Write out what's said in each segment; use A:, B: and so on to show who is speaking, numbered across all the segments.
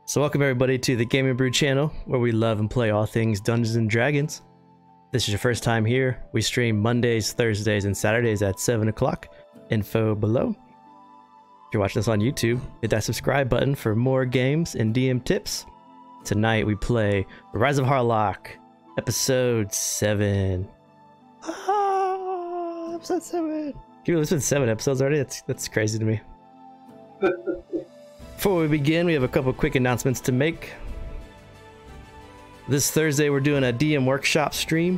A: So welcome everybody to the Gamingbrew channel, where we love and play all things Dungeons and Dragons. If this is your first time here, we stream Mondays, Thursdays, and Saturdays at 7 o'clock. Info below. If you're watching this on YouTube, hit that subscribe button for more games and DM tips. Tonight we play Rise of Harlock, episode 7. Episode 7. It's been 7 episodes already. That's crazy to me. Before we begin, we have a couple quick announcements to make. This Thursday, we're doing a DM workshop stream.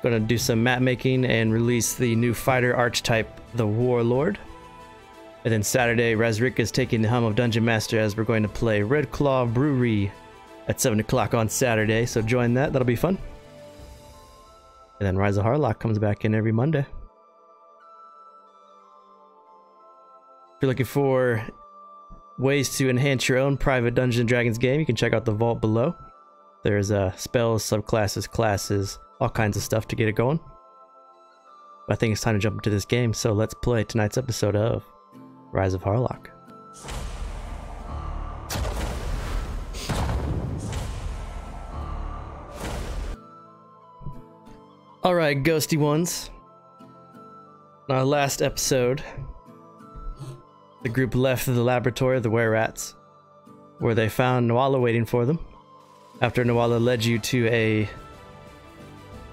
A: Gonna do some map making and release the new fighter archetype, the Warlord. And then Saturday, Razrik is taking the helm of Dungeon Master as we're going to play Red Claw Brewery at 7 o'clock on Saturday. So join that, that'll be fun. And then Rise of Harlock comes back in every Monday. If you're looking for ways to enhance your own private Dungeons & Dragons game, you can check out the vault below. There's spells, subclasses, classes, all kinds of stuff to get it going. But I think it's time to jump into this game, so let's play tonight's episode of Rise of Harlock. Alright, ghosty ones. In our last episode, the group left the laboratory of the were-rats, where they found Nuala waiting for them. After Nuala led you to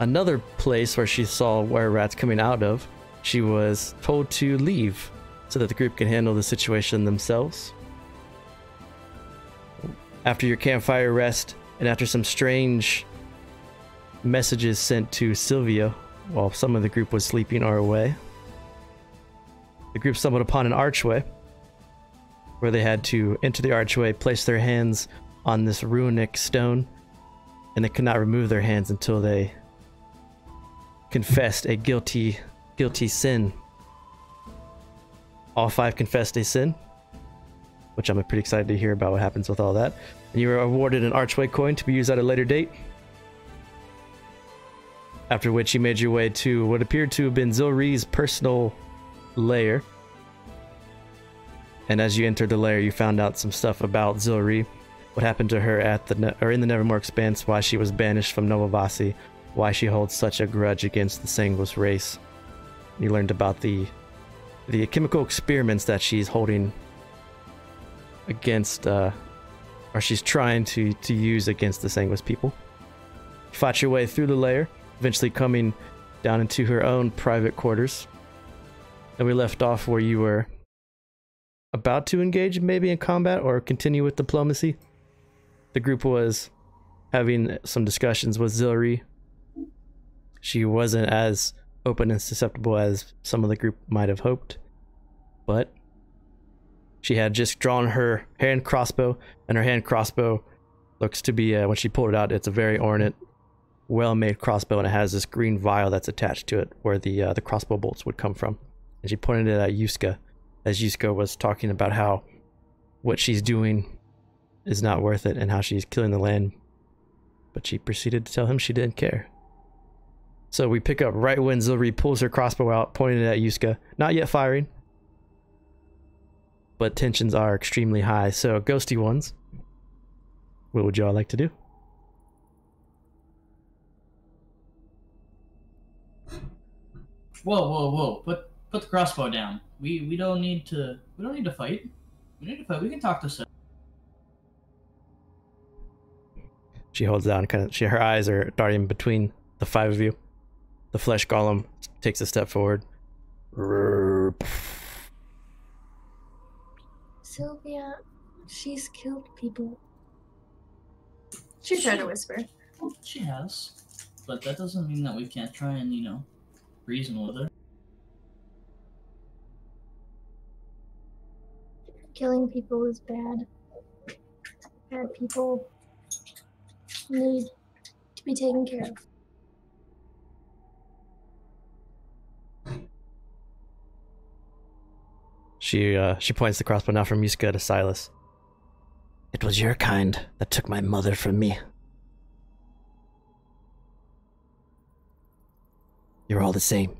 A: another place where she saw were-rats coming out of, she was told to leave so that the group can handle the situation themselves. After your campfire rest, and after some strange messages sent to Sylvia while some of the group was sleeping or away, the group stumbled upon an archway where they had to enter the archway, place their hands on this runic stone, and they could not remove their hands until they confessed a guilty sin. All 5 confessed a sin, which I'm pretty excited to hear about what happens with all that. And you were awarded an archway coin to be used at a later date. After which you made your way to what appeared to have been Zilri's personal lair. And as you entered the lair, you found out some stuff about Zilri, what happened to her at in the Nevermore Expanse, why she was banished from Novavasi, why she holds such a grudge against the Sanguis race. You learned about the chemical experiments that she's holding against, or she's trying to use against the Sanguis people. You fought your way through the lair, eventually coming down into her own private quarters. And we left off where you were about to engage maybe in combat or continue with diplomacy. The group was having some discussions with Zilri. She wasn't as open and susceptible as some of the group might have hoped, but she had just drawn her hand crossbow, and her hand crossbow looks to be, when she pulled it out, it's a very ornate, well-made crossbow, and it has this green vial that's attached to it where the crossbow bolts would come from. And she pointed it at Yuska, as Yuska was talking about how what she's doing is not worth it and how she's killing the land. But she proceeded to tell him she didn't care. So we pick up right when Zilri pulls her crossbow out, pointing it at Yuska. Not yet firing, but tensions are extremely high. So ghosty ones, what would y'all like to do?
B: Whoa. Put the crossbow down. We don't need to fight. We need to fight. We can talk to Seth.
A: She holds down, her eyes are darting between the 5 of you. The flesh golem takes a step forward.
C: Sylvia, she's killed people. She tried to whisper.
B: She has, but that doesn't mean that we can't try and, reason with her.
C: Killing people is bad. Bad people need to be taken care of.
A: She points the crossbow now from Yuska to Silas. It was your kind that took my mother from me. You're all the same.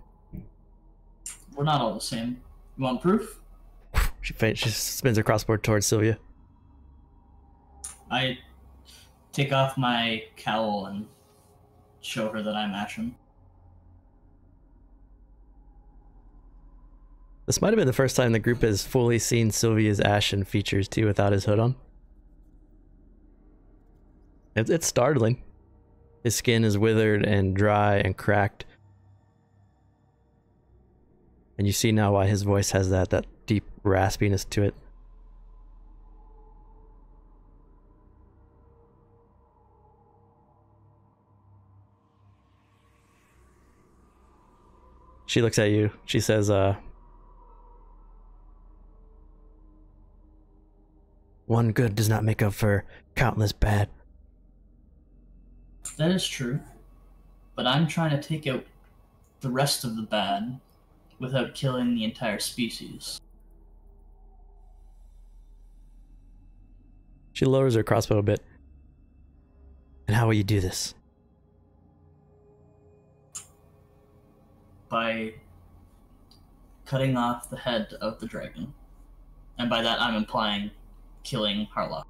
B: We're not all the same. You want proof?
A: She spins her crossbow towards Sylvia.
B: I take off my cowl and show her that I'm Ashen.
A: This might have been the first time the group has fully seen Sylvia's ashen features too without his hood on. It's startling. His skin is withered and dry and cracked. And you see now why his voice has that deep raspiness to it. She looks at you. She says, one good does not make up for countless bad.
B: That is true. But I'm trying to take out the rest of the bad without killing the entire species.
A: She lowers her crossbow a bit. And how will you do this?
B: By cutting off the head of the dragon. And by that I'm implying killing Harlock.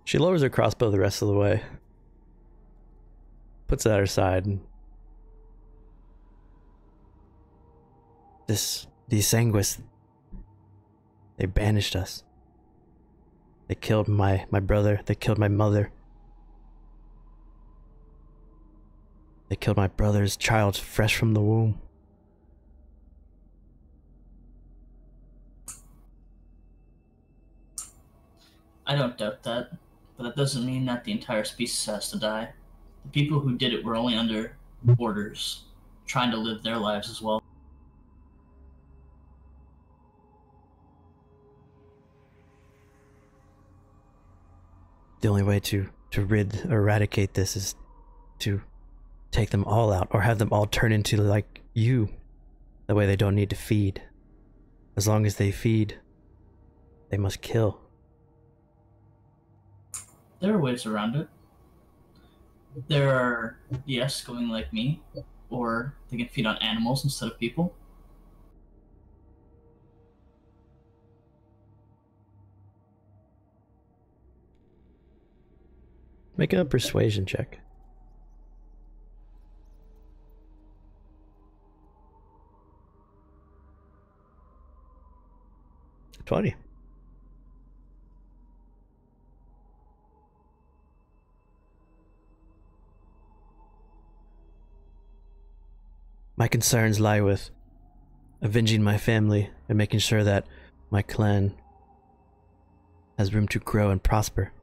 A: She lowers her crossbow the rest of the way. Puts it at her side. These Sanguis, they banished us. They killed my brother. They killed my mother. They killed my brother's child fresh from the womb.
B: I don't doubt that, but that doesn't mean that the entire species has to die. The people who did it were only under orders, trying to live their lives as well.
A: The only way to eradicate this is to take them all out, or have them all turn into like you. That way they don't need to feed. As long as they feed, they must kill.
B: There are ways around it. There are, yes, going like me, or they can feed on animals instead of people.
A: Make a persuasion check. 20. My concerns lie with avenging my family and making sure that my clan has room to grow and prosper.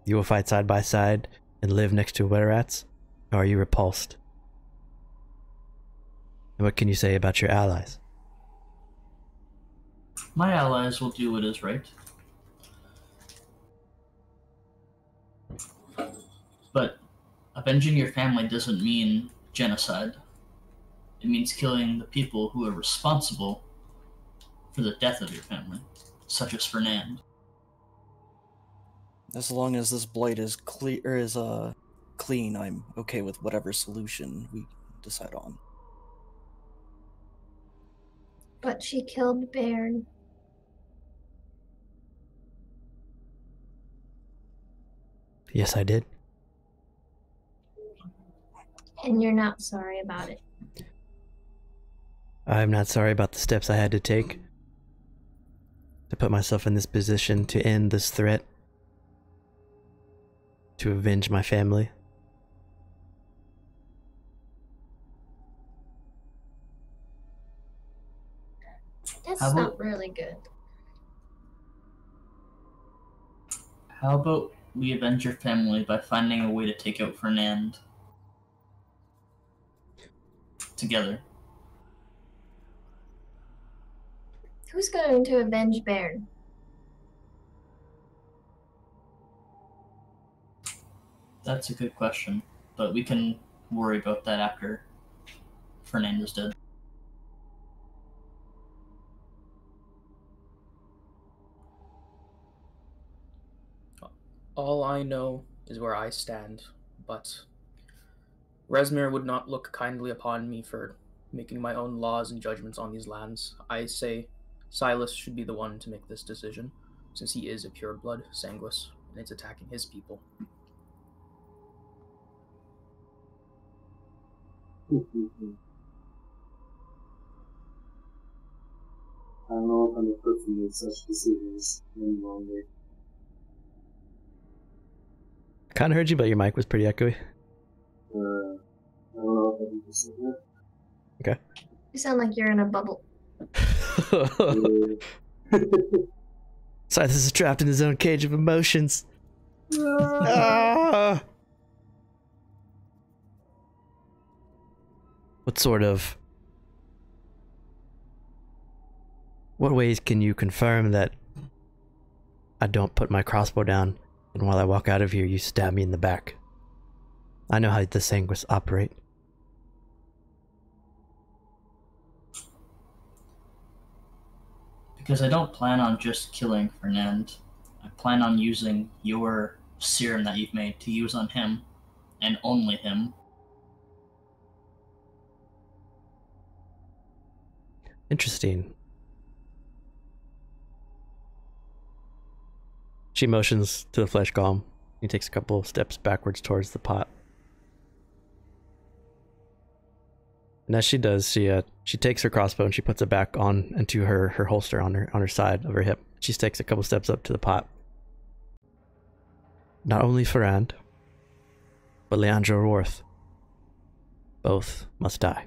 A: You will fight side by side and live next to were rats, or are you repulsed? And what can you say about your allies?
B: My allies will do what is right. But avenging your family doesn't mean genocide. It means killing the people who are responsible for the death of your family, such as Fernand.
D: As long as this blight is clean, I'm okay with whatever solution we decide on.
C: But she killed Bairn.
A: Yes, I did.
C: And you're not sorry about it.
A: I'm not sorry about the steps I had to take to put myself in this position to end this threat, to avenge my family.
C: That's
B: How about-
C: not really good.
B: How about we avenge your family by finding a way to take out Fernand together?
C: Who's going to avenge Bairn?
B: That's a good question, but we can worry about that after Fernand is dead.
E: All I know is where I stand, but Resmir would not look kindly upon me for making my own laws and judgments on these lands. I say Silas should be the one to make this decision, since he is a pure-blood Sanguis, and it's attacking his people.
F: I don't know if I'm equipped to make such decisions any longer.
A: I kind of heard you, but your mic was pretty echoey.
F: I don't know if I can just say that.
A: Okay.
C: You sound like you're in a bubble.
A: Silas is trapped in his own cage of emotions. Ah! What ways can you confirm that I don't put my crossbow down and while I walk out of here you stab me in the back? I know how the Sanguis operate.
B: Because I don't plan on just killing Fernand. I plan on using your serum that you've made to use on him, and only him.
A: Interesting. She motions to the flesh golem. He takes a couple steps backwards towards the pot. And as she does, she takes her crossbow and she puts it back on into her holster on her side of her hip. She takes a couple steps up to the pot. Not only Ferrand, but Leandro Rorth. Both must die.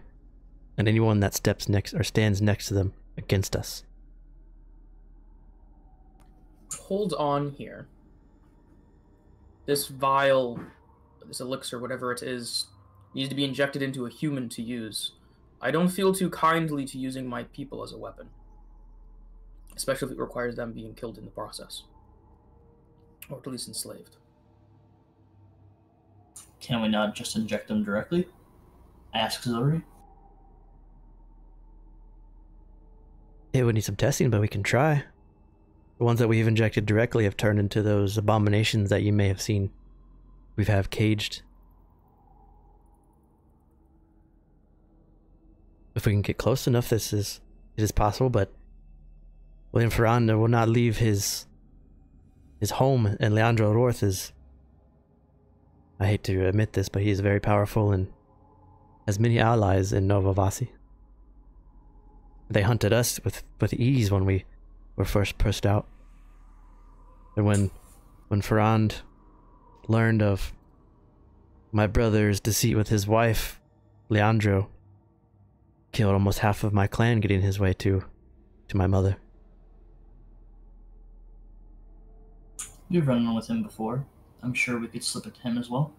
A: And anyone that steps next or stands next to them against us.
E: Hold on here. This vial, this elixir, whatever it is, needs to be injected into a human to use. I don't feel too kindly to using my people as a weapon. Especially if it requires them being killed in the process. Or at least enslaved.
B: Can we not just inject them directly? Ask Zilri.
A: It would need some testing, but we can try. The ones that we've injected directly have turned into those abominations that you may have seen. We've have caged. If we can get close enough, it is possible, but William Ferrand will not leave his home, and Leandro Rorth is, I hate to admit this, but he is very powerful and has many allies in Nova Vasi. They hunted us with ease when we were first pushed out. And when Ferrand learned of my brother's deceit with his wife, Leandro killed almost half of my clan getting his way to my mother.
B: You've run with him before. I'm sure we could slip it to him as well.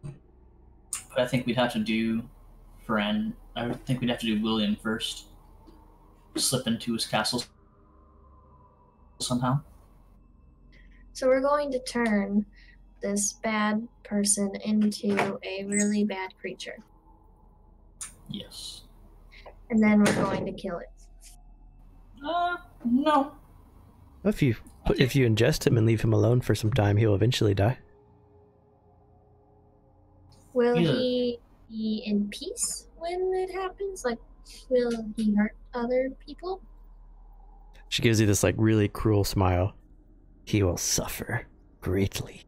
B: But I think we'd have to do Ferrand. I think we'd have to do William first. Slip into his castle somehow.
C: So we're going to turn this bad person into a really bad creature.
B: Yes.
C: And then we're going to kill it.
B: No.
A: If you ingest him and leave him alone for some time, he will eventually die.
C: Will
B: Yeah.
C: he be in peace when it happens? Like, will he hurt other people?
A: She gives you this like really cruel smile. He will suffer greatly.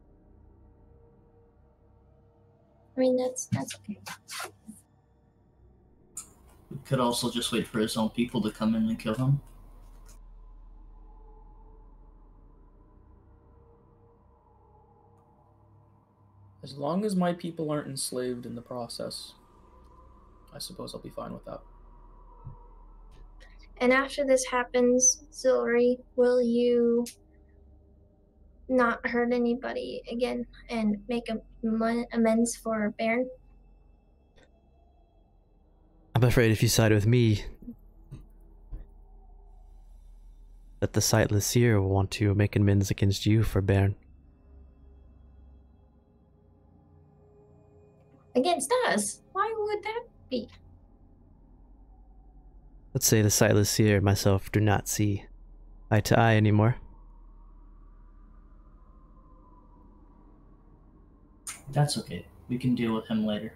C: I mean, that's okay.
B: We could also just wait for his own people to come in and kill him.
E: As long as my people aren't enslaved in the process, I suppose I'll be fine with that.
C: And after this happens, Zilri, will you not hurt anybody again and make amends for Baron?
A: I'm afraid if you side with me, that the sightless seer will want to make amends against you for Baron.
C: Against us? Why would that be?
A: Let's say the sightless seer and myself do not see eye to eye anymore.
B: That's okay. We can deal with him later.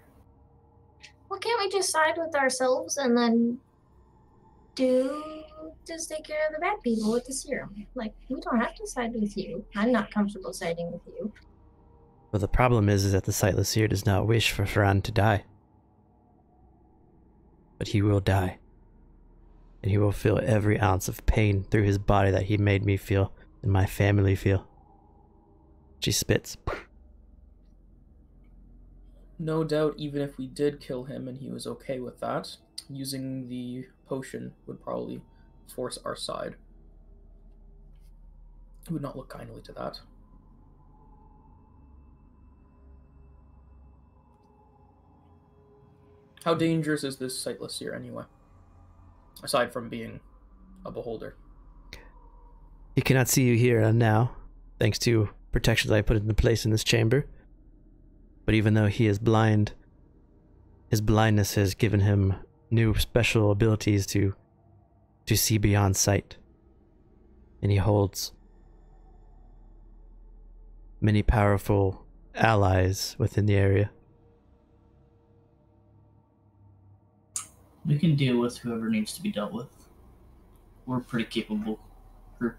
C: Well, can't we just side with ourselves and then just take care of the bad people with the serum? Like, we don't have to side with you. I'm not comfortable siding with you.
A: Well, the problem is that the Sightless Seer does not wish for Ferran to die. But he will die. And he will feel every ounce of pain through his body that he made me feel and my family feel. She spits.
E: No doubt, even if we did kill him and he was okay with that, using the potion would probably force our side. He would not look kindly to that. How dangerous is this Sightless Seer anyway? Aside from being a beholder.
A: He cannot see you here and now, thanks to protections I put into place in this chamber. But even though he is blind, his blindness has given him new special abilities to see beyond sight. And he holds many powerful allies within the area.
B: We can deal with whoever needs to be dealt with. We're a pretty capable group.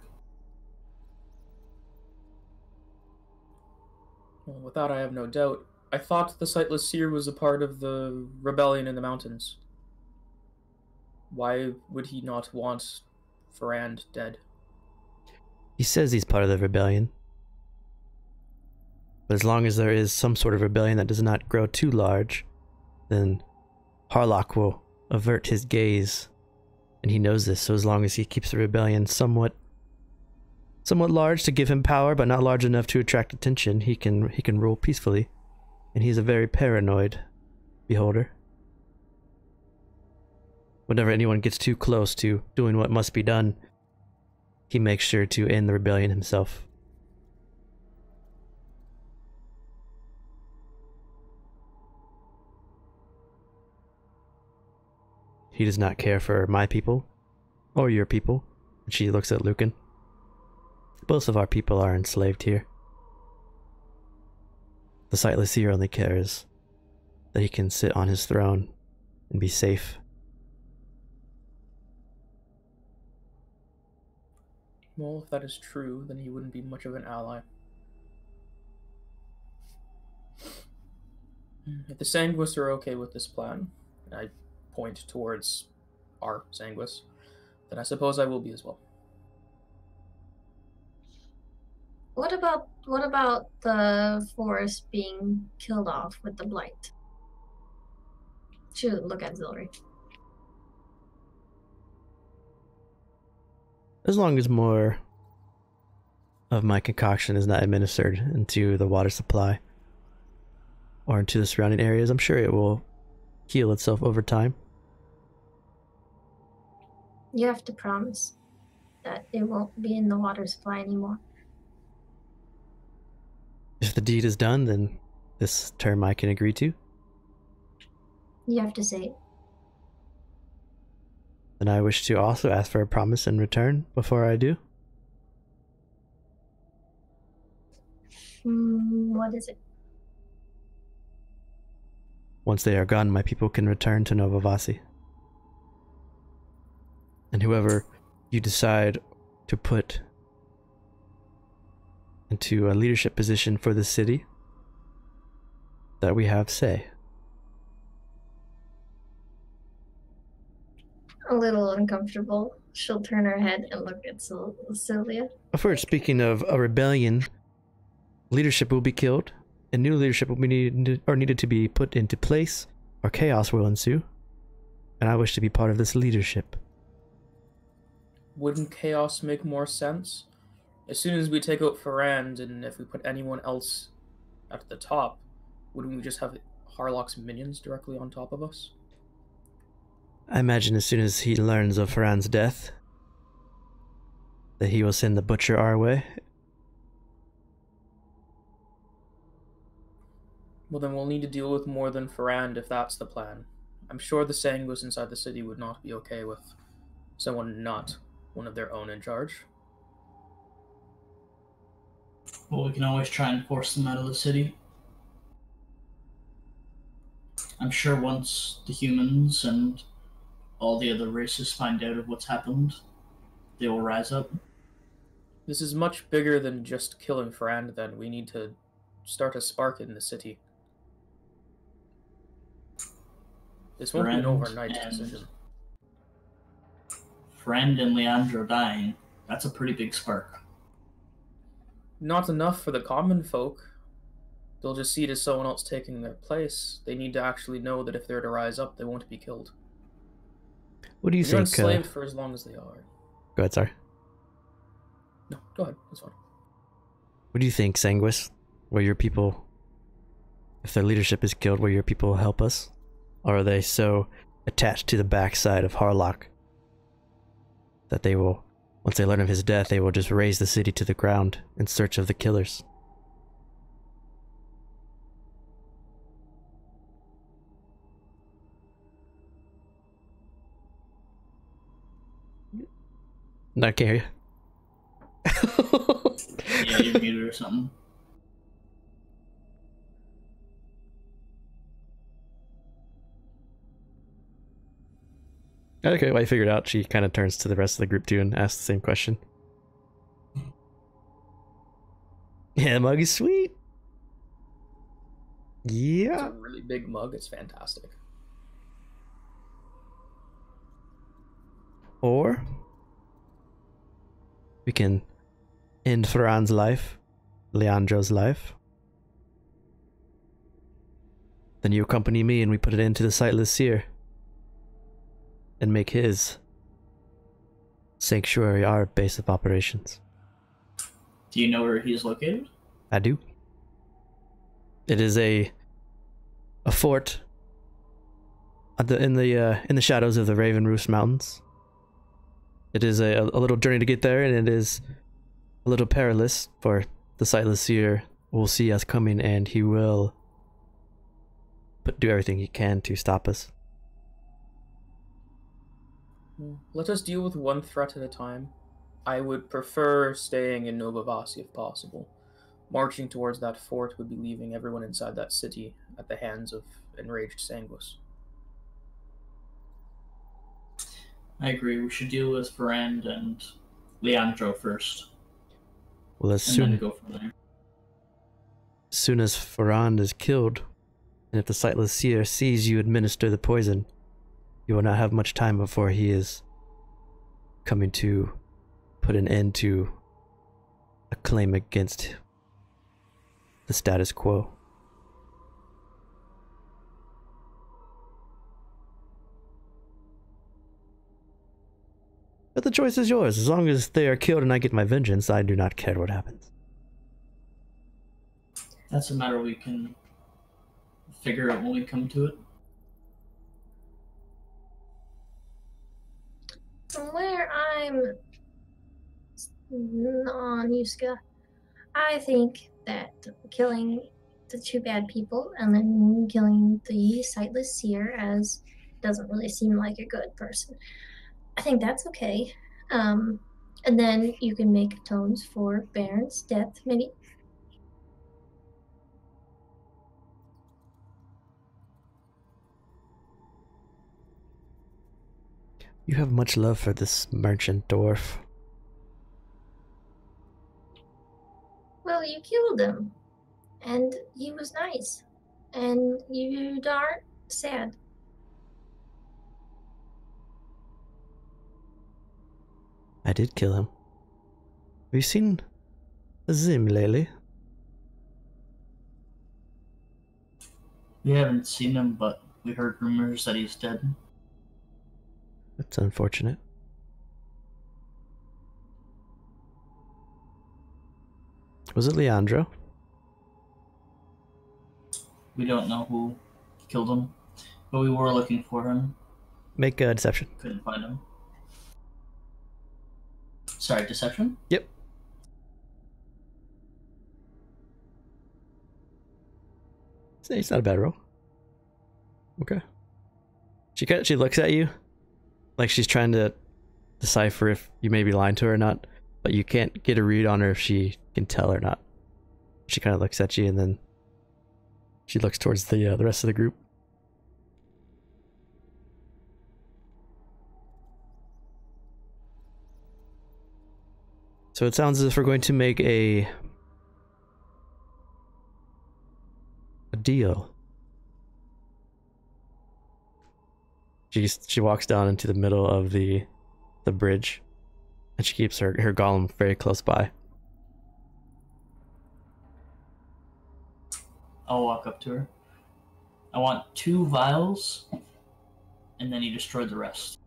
E: Well, with that I have no doubt. I thought the Sightless Seer was a part of the rebellion in the mountains. Why would he not want Ferrand dead?
A: He says he's part of the rebellion. But as long as there is some sort of rebellion that does not grow too large, then Harlock will avert his gaze. And he knows this, so as long as he keeps the rebellion somewhat large to give him power, but not large enough to attract attention, he can rule peacefully. And he's a very paranoid beholder. Whenever anyone gets too close to doing what must be done, he makes sure to end the rebellion himself. He does not care for my people, or your people. And she looks at Lucan. Both of our people are enslaved here. The Sightless Seer only cares that he can sit on his throne and be safe.
E: Well, if that is true, then he wouldn't be much of an ally. If the Sanguis are okay with this plan, and I point towards our Sanguis, then I suppose I will be as well.
C: What about the forest being killed off with the blight? Should look at Zilri.
A: As long as more of my concoction is not administered into the water supply or into the surrounding areas, I'm sure it will heal itself over time.
C: You have to promise that it won't be in the water supply anymore.
A: If the deed is done, then this term I can agree to.
C: You have to say it.
A: Then I wish to also ask for a promise in return before I do.
C: What is it?
A: Once they are gone, my people can return to Novavasi. And whoever you decide to put into a leadership position for the city, that we have say.
C: A little uncomfortable. She'll turn her head and look at Sylvia.
A: First, speaking of a rebellion, leadership will be killed, and new leadership will be needed to be put into place, or chaos will ensue. And I wish to be part of this leadership.
E: Wouldn't chaos make more sense? As soon as we take out Ferrand, and if we put anyone else at the top, wouldn't we just have Harlock's minions directly on top of us?
A: I imagine as soon as he learns of Ferrand's death, that he will send the butcher our way.
E: Well, then we'll need to deal with more than Ferrand if that's the plan. I'm sure the Sanguis inside the city would not be okay with someone not one of their own in charge.
B: Well, we can always try and force them out of the city. I'm sure once the humans and all the other races find out of what's happened, they will rise up.
E: This is much bigger than just killing Ferrand, then. We need to start a spark in the city. This won't be an overnight decision.
B: Friend and Leandro dying, that's a pretty big spark.
E: Not enough for the common folk. They'll just see it as someone else taking their place. They need to actually know that if they're to rise up, they won't be killed.
A: What do you
E: They're
A: think?
E: enslaved for as long as they are.
A: Go ahead, sorry.
E: No, go ahead. That's fine.
A: What do you think, Sanguis? Will your people, if their leadership is killed, will your people help us? Or are they so attached to the backside of Harlock that they will, once they learn of his death, they will just raze the city to the ground in search of the killers? No, I can't hear you.
B: Yeah, you're muted or something.
A: Okay, well, I figured out. She kind of turns to the rest of the group too and asks the same question. Yeah, the mug is sweet. Yeah.
E: It's a really big mug. It's fantastic.
A: Or we can end Ferran's life, Leandro's life. Then you accompany me and we put it into the Sightless Seer and make his sanctuary our base of operations.
B: Do you know where he's located?
A: I do. It is a fort at in the shadows of the Raven Roofs Mountains. It is a little journey to get there, and it is a little perilous, for the Sightless Seer will see us coming, and he will do everything he can to stop us.
E: Let us deal with one threat at a time. I would prefer staying in Nova Vasi if possible. Marching towards that fort would be leaving everyone inside that city at the hands of enraged Sanguis.
B: I agree. We should deal with Ferrand and Leandro first.
A: Well, as
B: then go from there.
A: soon as Ferrand is killed, and if the Sightless Seer sees you administer the poison, you will not have much time before he is coming to put an end to a claim against the status quo. But the choice is yours. As long as they are killed and I get my vengeance, I do not care what happens.
B: That's a matter we can figure out when we come to it.
C: From where I'm on Yuska, I think that killing the two bad people and then killing the Sightless Seer as doesn't really seem like a good person. I think that's okay. And then you can make atones for Baron's death, maybe.
A: You have much love for this merchant dwarf.
C: Well, you killed him. And he was nice. And you aren't sad.
A: I did kill him. Have you seen Azim lately?
B: We haven't seen him, but we heard rumors that he's dead.
A: That's unfortunate. Was it Leandro?
B: We don't know who killed him, but we were looking for him.
A: Make a deception.
B: Couldn't find him. Sorry, deception?
A: Yep. It's not a bad roll. Okay. She looks at you like she's trying to decipher if you may be lying to her or not, but you can't get a read on her if she can tell or not. She kind of looks at you and then she looks towards the rest of the group. So it sounds as if we're going to make a deal. She walks down into the middle of the bridge, and she keeps her golem very close by.
B: I'll walk up to her. I want 2 vials, and then you destroy the rest.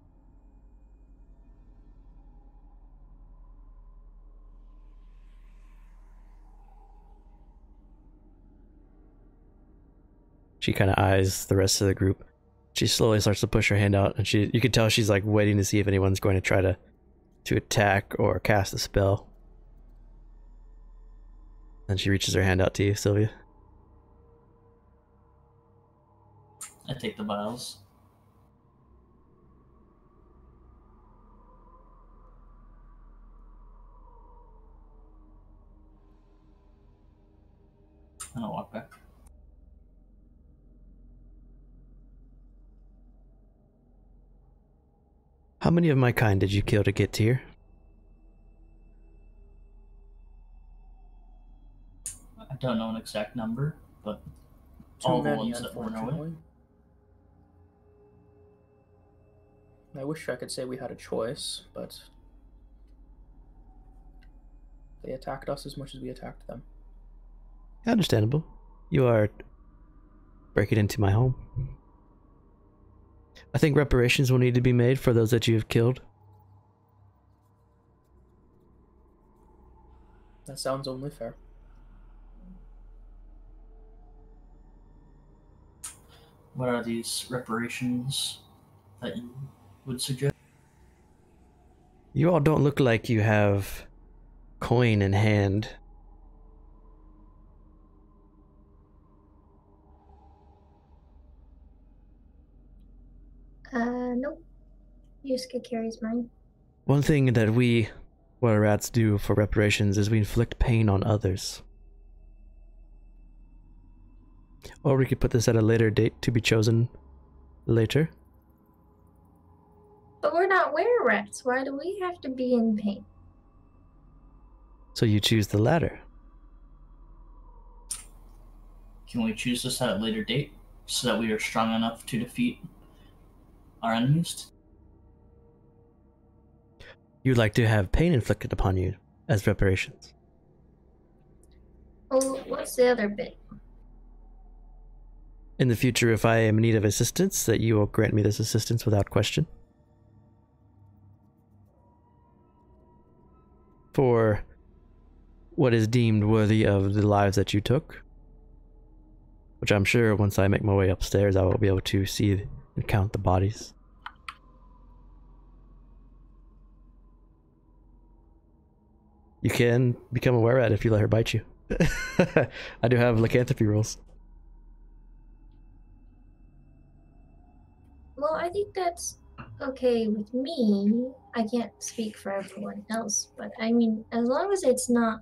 A: She kind of eyes the rest of the group. She slowly starts to push her hand out, and you can tell she's like waiting to see if anyone's going to try to attack or cast a spell. And she reaches her hand out to you, Sylvia.
B: I take the vials. And I'll walk back.
A: How many of my kind did you kill to get here?
B: I don't know an exact number, but
E: Too
B: all the
E: many,
B: ones that were in our way.
E: unfortunately. I wish I could say we had a choice, but they attacked us as much as we attacked them.
A: Understandable. You are breaking into my home. I think reparations will need to be made for those that you have killed.
E: That sounds only fair.
B: What are these reparations that you would suggest?
A: You all don't look like you have coin in hand.
C: Nope. Yusuke carries mine.
A: One thing that we water rats do for reparations is we inflict pain on others. Or we could put this at a later date to be chosen later.
C: But we're not were-rats. Why do we have to be in pain?
A: So you choose the latter.
B: Can we choose this at a later date so that we are strong enough to defeat our enemies?
A: You'd like to have pain inflicted upon you as reparations.
C: Well, what's the other bit?
A: In the future, if I am in need of assistance, that you will grant me this assistance without question. For what is deemed worthy of the lives that you took. Which I'm sure once I make my way upstairs, I will be able to see and count the bodies. You can become a were-rat if you let her bite you. I do have lycanthropy rules.
C: Well, I think that's okay with me. I can't speak for everyone else, but I mean, as long as it's not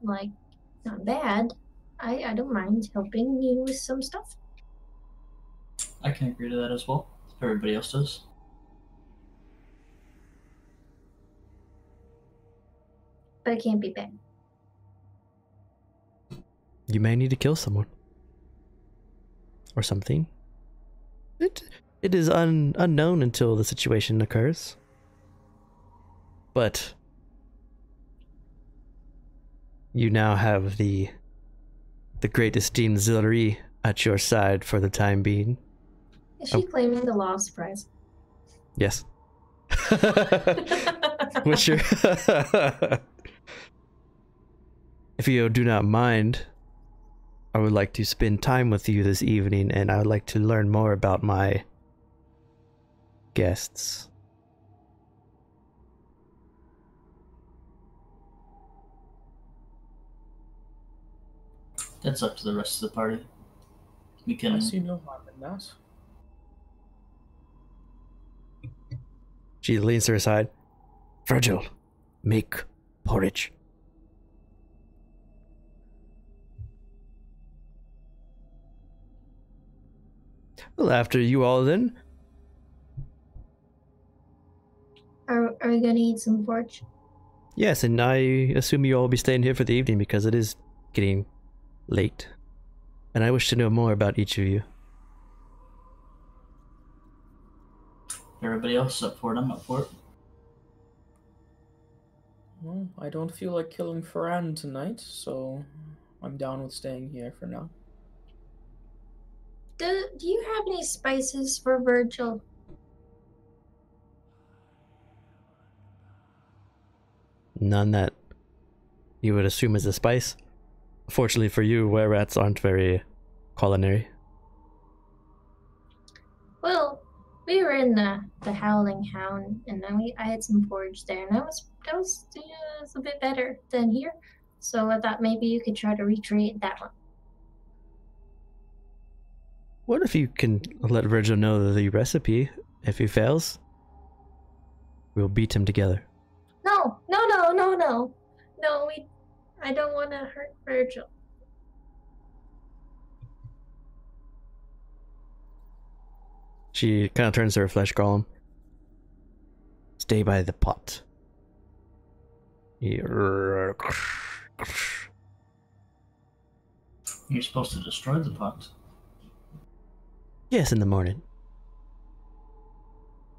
C: bad, I don't mind helping you with some stuff.
B: I can agree to that as well, if everybody else does.
C: But it can't be bad.
A: You may need to kill someone. Or something. It is unknown until the situation occurs. But you now have the great esteemed Ziegler at your side for the time being.
C: Is she claiming the lost prize?
A: Yes. What's your If you do not mind, I would like to spend time with you this evening, and I would like to learn more about my guests.
B: That's up to the rest of the party. We
E: I
B: can.
E: see no harm in that.
A: She leans to her side. Virgil, make porridge. Well, after you all then.
C: Are we gonna eat some porridge?
A: Yes, and I assume you all will be staying here for the evening because it is getting late. And I wish to know more about each of you.
B: Everybody else is up for it. I'm up for it.
E: Well, I don't feel like killing Ferran tonight, so I'm down with staying here for now.
C: Do you have any spices for Virgil?
A: None that you would assume is a spice. Fortunately for you, were rats aren't very culinary.
C: Well, we were in the Howling Hound, and then I had some forage there, and that was a bit better than here. So I thought maybe you could try to recreate that one.
A: What if you can let Virgil know the recipe? If he fails, we'll beat him together.
C: No. I don't want to hurt Virgil.
A: She kind of turns to her flesh golem. Stay by the pot.
B: You're supposed to destroy the pot.
A: Yes, in the morning.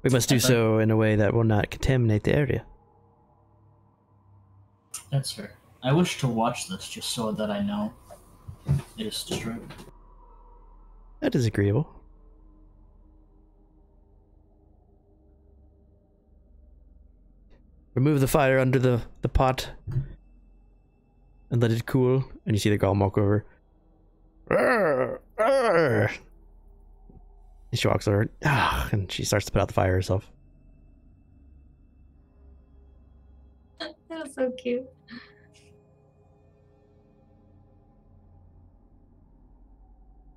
A: We must do so in a way that will not contaminate the area.
B: That's fair. I wish to watch this just so that I know it is destroyed.
A: That is agreeable. Remove the fire under the pot and let it cool, and you see the golem walk over. Arr, arr. And she walks over, and she starts to put out the fire herself.
C: That was so cute.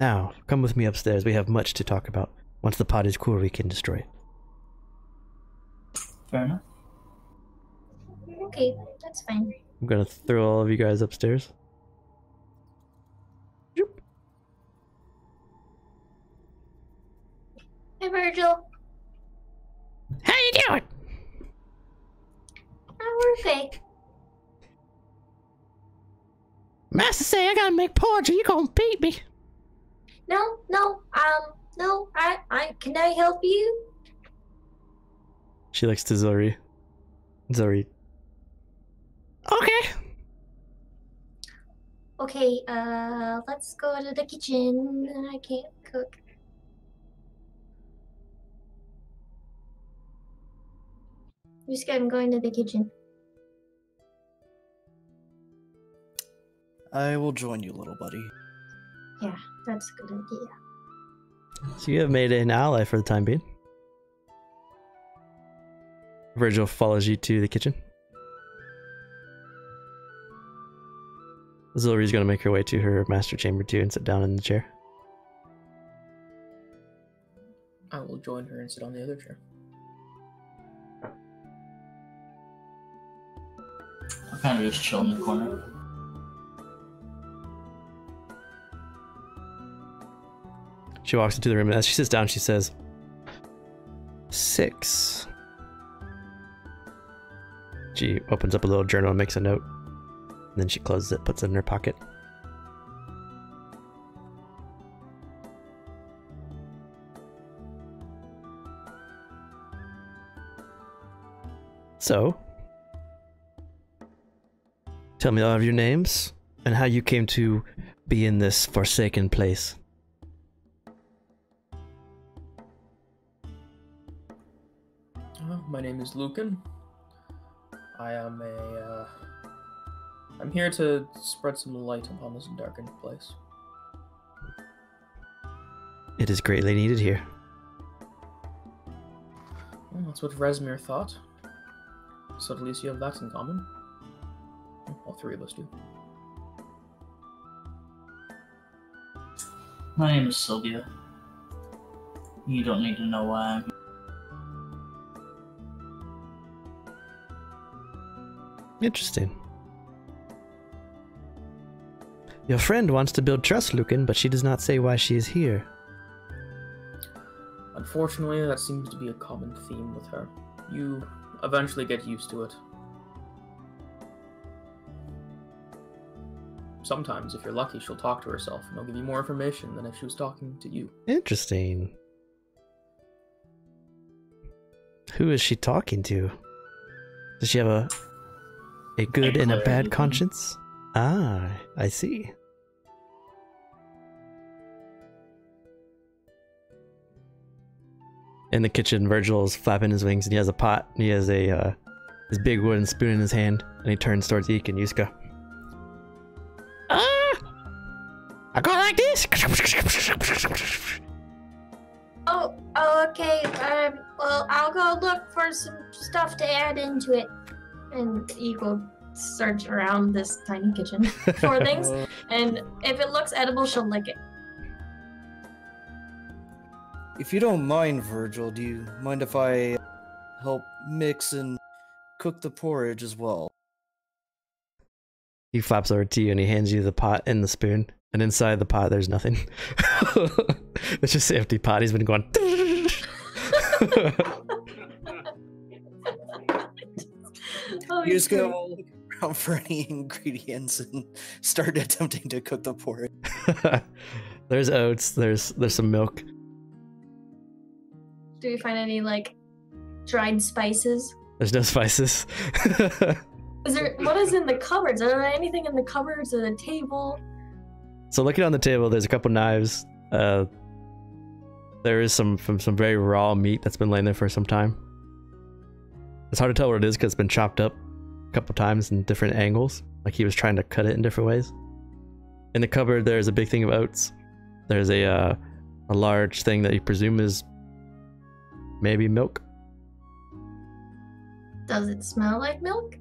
A: Now, come with me upstairs. We have much to talk about. Once the pot is cool, we can destroy it.
B: Fair enough.
C: Okay, that's fine.
A: I'm gonna throw all of you guys upstairs. Yoop.
C: Hey, Virgil.
A: How you doing?
C: We're okay.
A: Master say I gotta make porridge or you gonna beat me.
C: No, can I help you?
A: She looks to Zori. Zori. Okay.
C: Okay, let's go to the kitchen. I can't cook. I'm going to the kitchen.
D: I will join you, little buddy.
C: Yeah, that's a good idea.
A: So you have made an ally for the time being. Virgil follows you to the kitchen. Zilri's gonna make her way to her master chamber too and sit down in the chair.
E: I will join her and sit on the other chair.
B: I'll kind of just chill in the corner.
A: She walks into the room, and as she sits down, she says, 6. She opens up a little journal and makes a note. And then she closes it, puts it in her pocket. So, tell me all of your names and how you came to be in this forsaken place.
E: My name is Lucan. I am I'm here to spread some light upon this darkened place.
A: It is greatly needed here.
E: Well, that's what Rezmir thought. So at least you have that in common. All three of us do.
B: My name is Sylvia. You don't need to know why I'm here.
A: Interesting. Your friend wants to build trust, Lucan, but she does not say why she is here.
E: Unfortunately, that seems to be a common theme with her. You eventually get used to it. sometimes, if you're lucky, she'll talk to herself, and it'll give you more information than if she was talking to you.
A: Interesting. Who is she talking to? Does she have a good and a bad conscience? Ah, I see. In the kitchen, Virgil is flapping his wings, and he has a pot, and he has a this big wooden spoon in his hand, and he turns towards Eek and Yuska. I go like this.
C: Oh, okay. Well, I'll go look for some stuff to add into it. And Eek will search around this tiny kitchen for things, and if it looks edible, she'll lick it.
D: If you don't mind, Virgil, do you mind if I help mix and cook the porridge as well?
A: He flaps over to you and he hands you the pot and the spoon. And inside the pot, there's nothing. It's just an empty pot. He's been going.
D: You just go look around for any ingredients and start attempting to cook the porridge.
A: There's oats. There's some milk.
C: Do we find any like dried spices?
A: There's no spices.
C: Is there? What is in the cupboards? Are there anything in the cupboards or the table?
A: So looking on the table, there's a couple knives. There is some very raw meat that's been laying there for some time. It's hard to tell what it is because it's been chopped up a couple times in different angles. Like he was trying to cut it in different ways. In the cupboard, there's a big thing of oats. There's a large thing that you presume is maybe milk.
C: Does it smell like milk?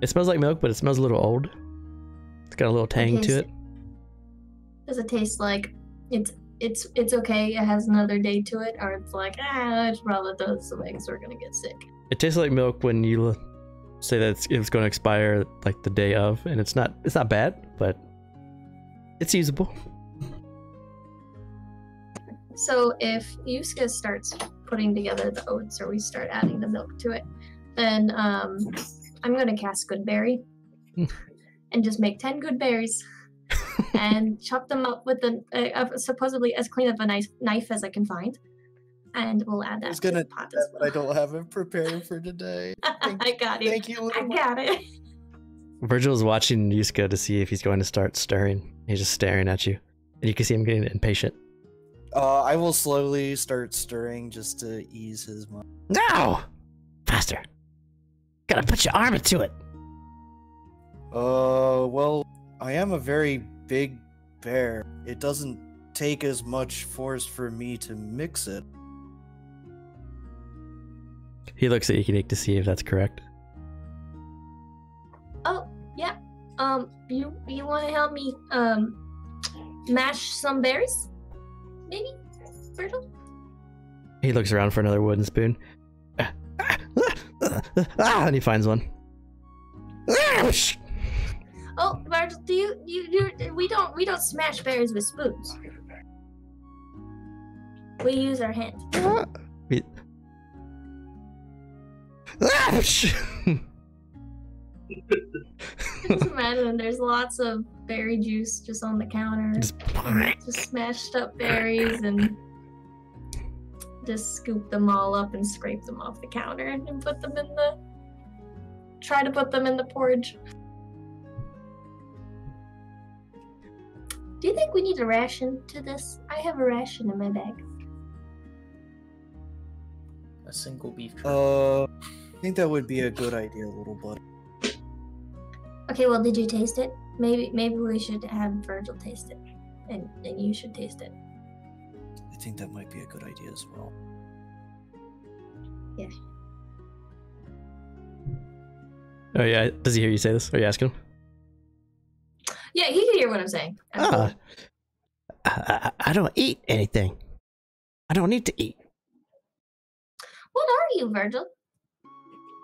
A: It smells like milk, but it smells a little old. It's got a little tang to it.
C: Does it taste like it's okay? It has another day to it, or it's like it's probably those some eggs are gonna get sick.
A: It tastes like milk when you say that it's going to expire like the day of, and it's not bad, but it's usable.
C: So if Yuska starts putting together the oats, or we start adding the milk to it, then I'm gonna cast Good Berry and just make 10 good berries and chop them up with supposedly as clean of a knife as I can find, and we'll add that to the pot as well.
D: I don't have it prepared for today.
C: I got it.
D: Thank you.
C: I got it.
A: Virgil is watching Yuska to see if he's going to start stirring. He's just staring at you, and you can see him getting impatient.
D: I will slowly start stirring just to ease his mind.
A: No! Faster. Gotta put your arm into it.
D: Well, I am a very big bear. It doesn't take as much force for me to mix it.
A: He looks at Ikenik to see if that's correct.
C: Oh, yeah. You want to help me, mash some berries? Maybe? Virgil?
A: He looks around for another wooden spoon. And he finds one.
C: Oh, Virgil, we don't smash berries with spoons. We use our hands. Just imagine there's lots of berry juice just on the counter. Just smashed up berries, and just scoop them all up and scrape them off the counter and put them in try to put them in the porridge. Do you think we need a ration to this? I have a ration in my bag.
E: A single beef jerky.
D: I think that would be a good idea, little buddy.
C: Okay, well, did you taste it? Maybe we should have Virgil taste it, and you should taste it.
D: I think that might be a good idea as well.
C: Yeah.
A: Oh yeah, does he hear you say this? Are you asking him?
C: Yeah, he can hear what I'm saying.
A: I don't eat anything. I don't need to eat.
C: What are you, Virgil?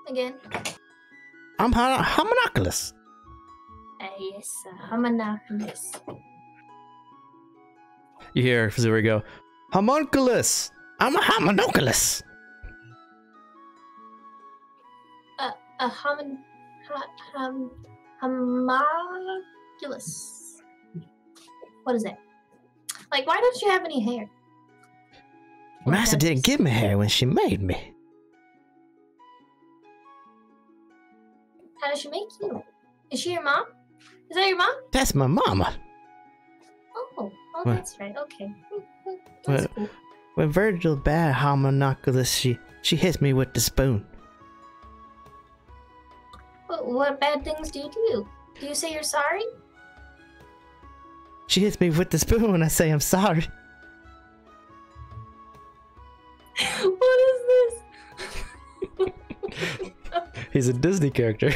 C: Again.
A: I'm homunculus.
C: Yes, homunculus.
A: You hear Zuri go, homunculus! I'm a homunculus!
C: ridiculous. What is that? Like, why don't you have any hair? Or
A: Master didn't
C: feathers?
A: give me hair when she made me.
C: How does she make you? Is she your mom? Is that your mom?
A: That's my mama.
C: Oh,
A: What?
C: that's right. Okay. That's
A: What?
C: cool.
A: When Virgil bad homunculus, she hits me with the spoon.
C: What bad things do you do? Do you say you're sorry?
A: She hits me with the spoon when I say I'm sorry.
C: What is this?
A: He's a Disney character.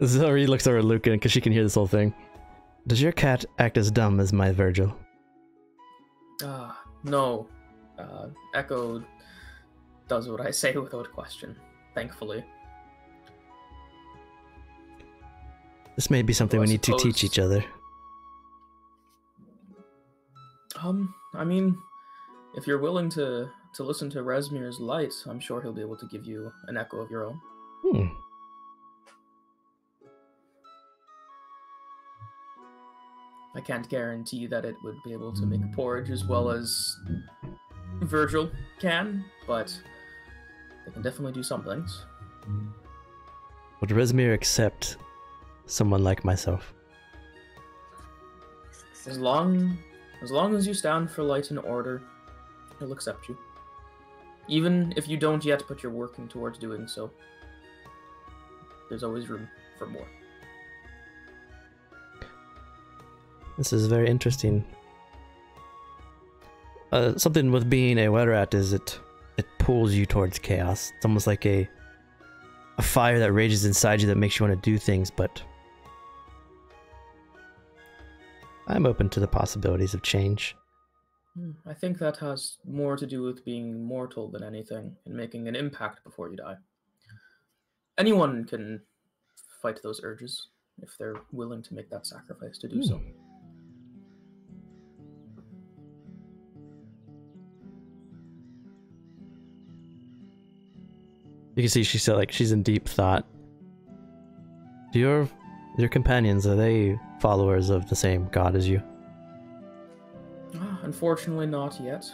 A: Zoe looks over at Lucan because she can hear this whole thing. Does your cat act as dumb as my Virgil?
E: No. Echo does what I say without question, thankfully.
A: This may be something
E: Well,
A: we
E: I
A: need to teach
E: suppose-
A: each other.
E: I mean, if you're willing to listen to Resmir's light, I'm sure he'll be able to give you an echo of your own.
A: Hmm.
E: I can't guarantee that it would be able to make porridge as well as Virgil can, but they can definitely do some things.
A: Would Resmir accept someone like myself?
E: As long as you stand for light and order, he'll accept you. Even if you don't yet, but you're working towards doing so. There's always room for more.
A: This is very interesting. Something with being a wet rat is it pulls you towards chaos. It's almost like a fire that rages inside you that makes you want to do things, but I'm open to the possibilities of change.
E: I think that has more to do with being mortal than anything, and making an impact before you die. Anyone can fight those urges, if they're willing to make that sacrifice to do so.
A: You can see she's in deep thought. Do your companions, are they followers of the same god as you?
E: Unfortunately, not yet.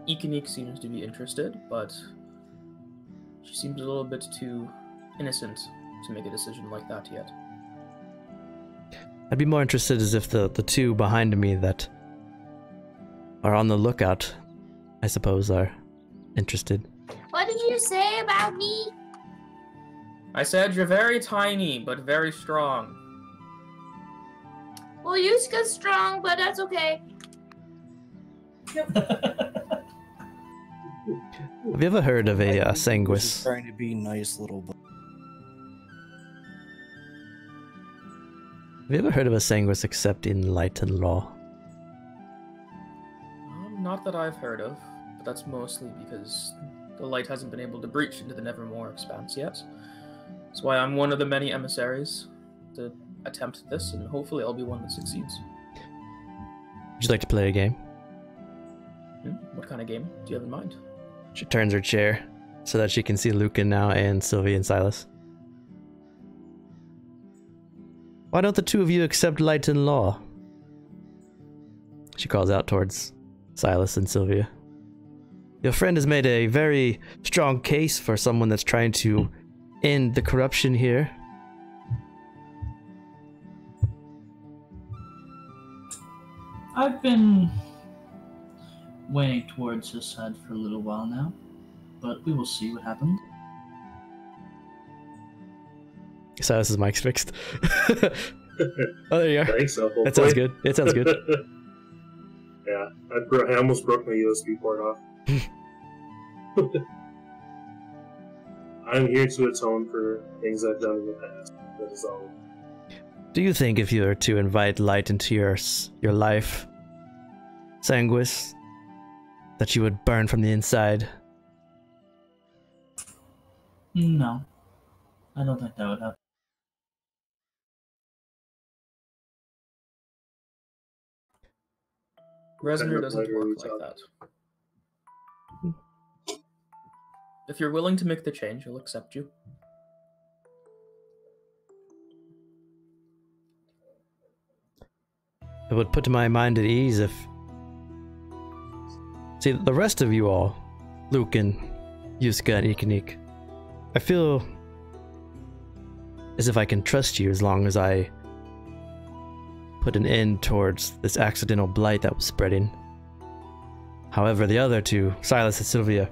E: Ikanik seems to be interested, but she seems a little bit too innocent to make a decision like that yet.
A: I'd be more interested as if the two behind me that are on the lookout, I suppose, are interested.
C: What did you say about me?
E: I said you're very tiny, but very strong.
C: Well, Yuska's strong, but that's okay.
A: Have you ever heard of a
D: Just
A: sanguis?
D: trying to be nice, little boy.
A: Have you ever heard of a sanguis accepting light and law?
E: Not that I've heard of, but that's mostly because the light hasn't been able to breach into the Nevermore expanse yet. That's why I'm one of the many emissaries to attempt this, and hopefully I'll be one that succeeds.
A: Would you like to play a game?
E: What kind of game do you have in mind?
A: She turns her chair so that she can see Lucan now and Sylvie and Silas. Why don't the two of you accept light and law? She calls out towards Silas and Sylvia. Your friend has made a very strong case for someone that's trying to end the corruption here.
B: I've been weighing towards his side for a little while now, but we will see what happens.
A: Silas's mic's fixed. Oh, there you are.
F: Thanks, hopefully.
A: That sounds good. It sounds good.
F: Yeah, I almost broke my USB port off. I'm here to atone for things I've done in the past. That is all.
A: Do you think if you were to invite light into your life, Sanguis, that you would burn from the inside?
B: No, I don't think that would happen.
E: Resmir doesn't
F: Later we
E: work like
F: talk.
E: that. If you're willing to make the change, he'll accept you.
A: It would put my mind at ease if... See, the rest of you all, Lucan, Yuska, and Ikanik, I feel as if I can trust you as long as I put an end towards this accidental blight that was spreading. However, the other two, Silas and Sylvia,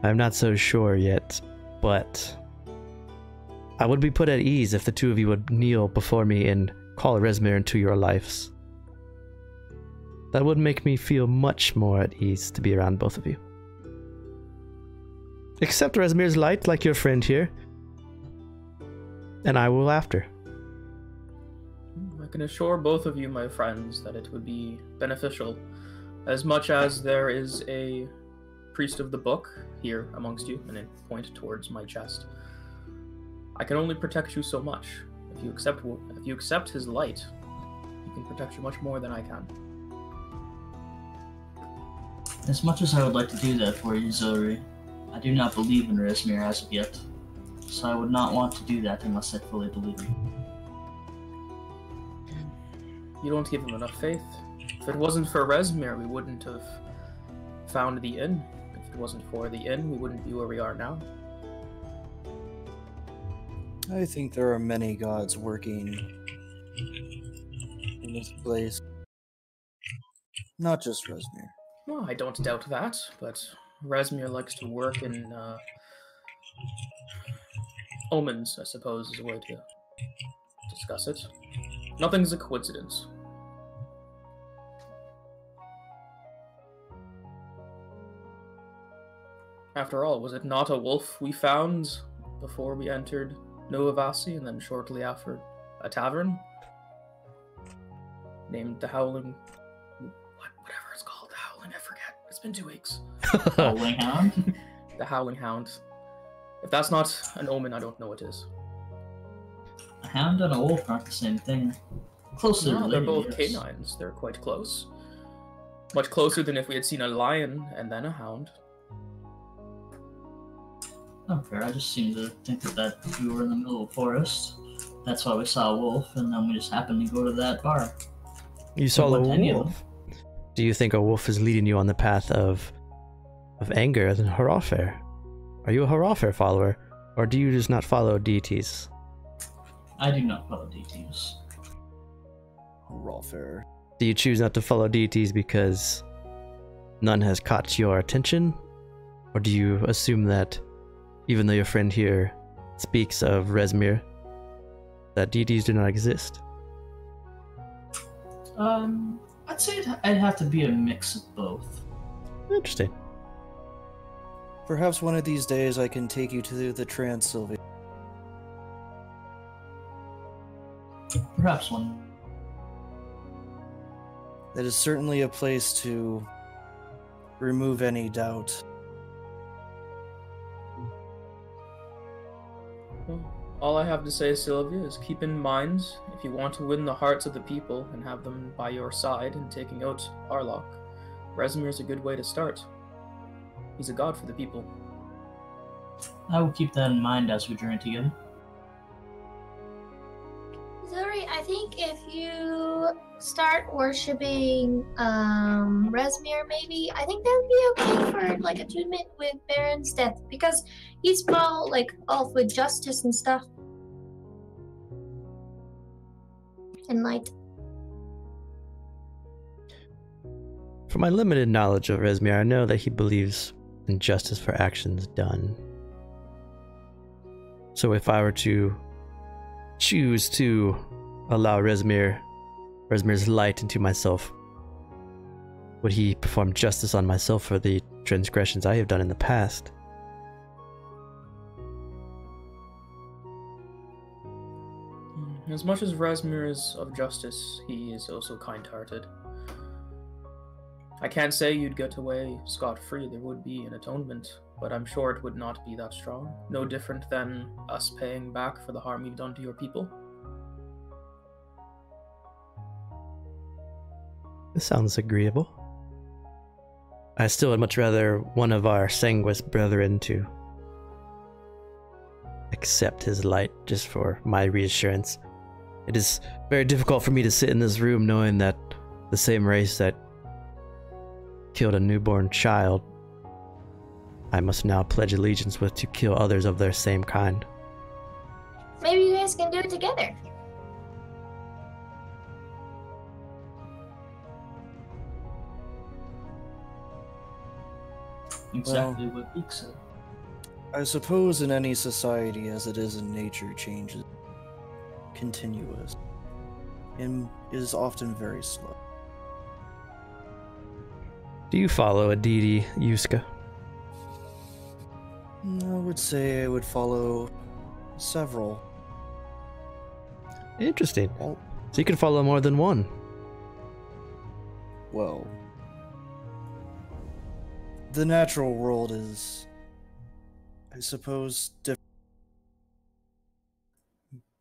A: I'm not so sure yet, but I would be put at ease if the two of you would kneel before me and call Rezmir into your lives. That would make me feel much more at ease to be around both of you. Accept Rezmir's light like your friend here, and I will after.
E: I can assure both of you, my friends, that it would be beneficial. As much as there is a priest of the book here amongst you, and I point towards my chest, I can only protect you so much. If you accept his light, he can protect you much more than I can.
B: As much as I would like to do that for you, Zilri, I do not believe in Rezmir as of yet, so I would not want to do that unless I fully believe you.
E: You don't give him enough faith. If it wasn't for Rezmir, we wouldn't have found the inn. If it wasn't for the inn, we wouldn't be where we are now.
D: I think there are many gods working in this place. Not just Rezmir.
E: Well, I don't doubt that, but Rezmir likes to work in omens, I suppose, is a way to discuss it. Nothing's a coincidence. After all, was it not a wolf we found before we entered Novavasi, and then shortly after a tavern? Named the Howling... whatever it's called, the Howling, I forget. It's been 2 weeks.
B: Howling Hound?
E: The Howling Hound. If that's not an omen, I don't know what is.
B: A hound and a wolf aren't the same thing. Closely
E: No,
B: related,
E: they're both
B: yes.
E: canines. They're quite close. Much closer than if we had seen a lion and then a hound.
B: Not fair. I just seem to think that we were in the middle of a forest. That's why we saw a wolf, and then we just happened to go to that bar.
A: You saw a
B: Don't want any of
A: wolf. Do you think a wolf is leading you on the path of anger and Harafer? Are you a Harafer follower, or do you just not follow deities?
B: I do not follow DTs.
D: Rawfair.
A: Do you choose not to follow deities because none has caught your attention? Or do you assume that, even though your friend here speaks of Rezmir, that deities do not exist?
B: I'd say it'd have to be a mix of both.
A: Interesting.
D: Perhaps one of these days I can take you to the Transylvania.
B: Perhaps one.
D: That is certainly a place to remove any doubt.
E: Well, all I have to say, Sylvia, is keep in mind, if you want to win the hearts of the people and have them by your side in taking out Harlock, Rezmir's a good way to start. He's a god for the people.
B: I will keep that in mind as we journey together.
C: Zuri, I think if you start worshipping Rezmir, maybe, I think that would be okay for like attunement with Baron's death, because he's well like off with justice and stuff. And light.
A: From my limited knowledge of Rezmir, I know that he believes in justice for actions done. So if I were to choose to allow Rezmir's light into myself, would he perform justice on myself for the transgressions I have done in the past?
E: As much as Rezmir is of justice, he is also kind-hearted. I can't say you'd get away scot-free. There would be an atonement, but I'm sure it would not be that strong. No different than us paying back for the harm you've done to your people.
A: This sounds agreeable. I still would much rather one of our Sanguis brethren to accept his light just for my reassurance. It is very difficult for me to sit in this room knowing that the same race that killed a newborn child, I must now pledge allegiance with to kill others of their same kind.
C: Maybe you guys can do it together.
B: Exactly what Beak said.
D: I suppose in any society, as it is in nature, change is continuous and is often very slow.
A: Do you follow a deity, Yuska?
D: I would say I would follow several.
A: Interesting.
D: Well,
A: So you can follow more than one.
D: well, the natural world is, I suppose,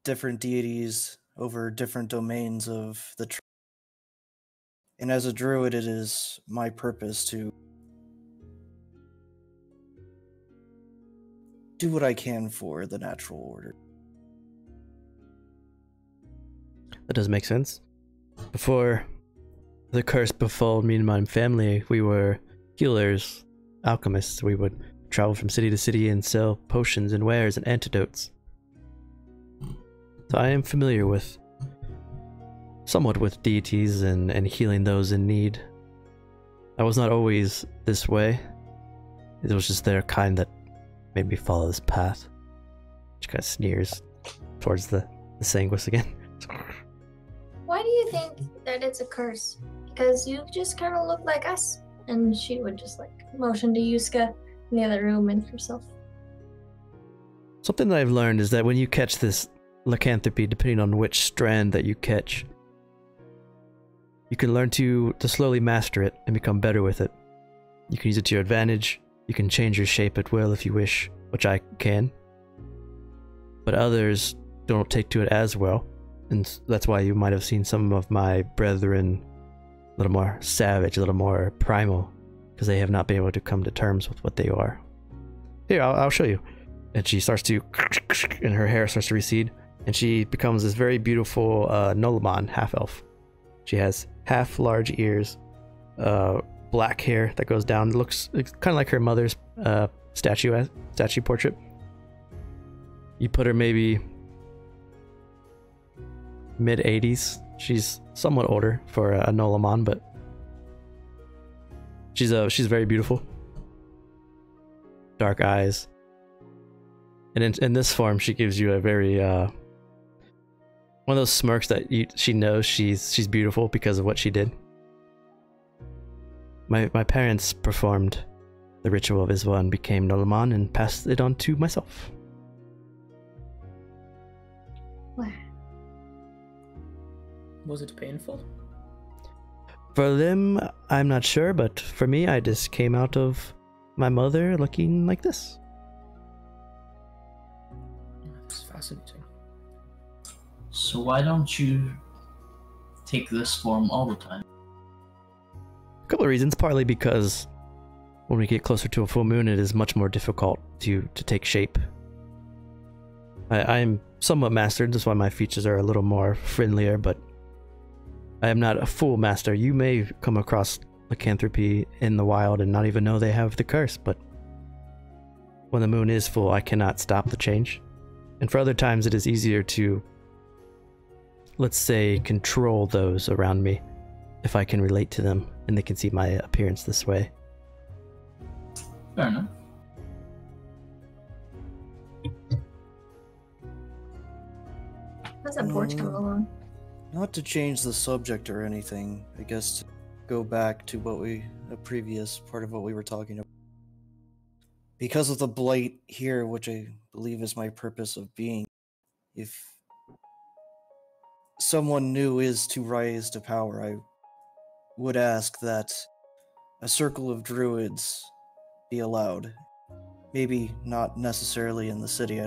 D: different deities over different domains of the and as a druid, it is my purpose to do what I can for the natural order.
A: That does make sense. Before the curse befell me and my family, we were healers, alchemists. We would travel from city to city and sell potions and wares and antidotes. So I am familiar with somewhat with deities and healing those in need. I was not always this way. It was just their kind that made me follow this path. She kind of sneers towards the Sanguis again.
C: Why do you think that it's a curse? Because you just kind of look like us. And she would just like motion to Yuska in the other room and herself.
A: Something that I've learned is that when you catch this lycanthropy, depending on which strand that you catch, you can learn to slowly master it and become better with it. You can use it to your advantage. You can change your shape at will if you wish, which I can. But others don't take to it as well, and that's why you might have seen some of my brethren a little more savage, a little more primal, because they have not been able to come to terms with what they are. Here, I'll show you. And she starts to, and her hair starts to recede, and she becomes this very beautiful Nolaman half-elf. She has half large ears, black hair that goes down. It looks kind of like her mother's statue portrait. You put her maybe mid-80s. She's somewhat older for a Nolaman, but she's very beautiful. Dark eyes. And in this form, she gives you a very one of those smirks that she knows she's beautiful because of what she did. My parents performed the ritual of Iswa and became Nolaman and passed it on to myself.
C: Wow.
E: Was it painful?
A: For them, I'm not sure, but for me, I just came out of my mother looking like this.
E: That's fascinating.
B: So why don't you take this form all the time?
A: A couple of reasons, partly because when we get closer to a full moon, it is much more difficult to take shape. I'm somewhat mastered, that's why my features are a little more friendlier, but I am not a full master. You may come across lycanthropy in the wild and not even know they have the curse, but when the moon is full, I cannot stop the change. And for other times, it is easier to, let's say, control those around me if I can relate to them and they can see my appearance this way.
B: Fair enough.
C: How's that porch coming along?
D: Not to change the subject or anything, I guess to go back to a previous part of what we were talking about. Because of the blight here, which I believe is my purpose of being, if someone new is to rise to power, I would ask that a circle of druids be allowed. Maybe not necessarily in the city.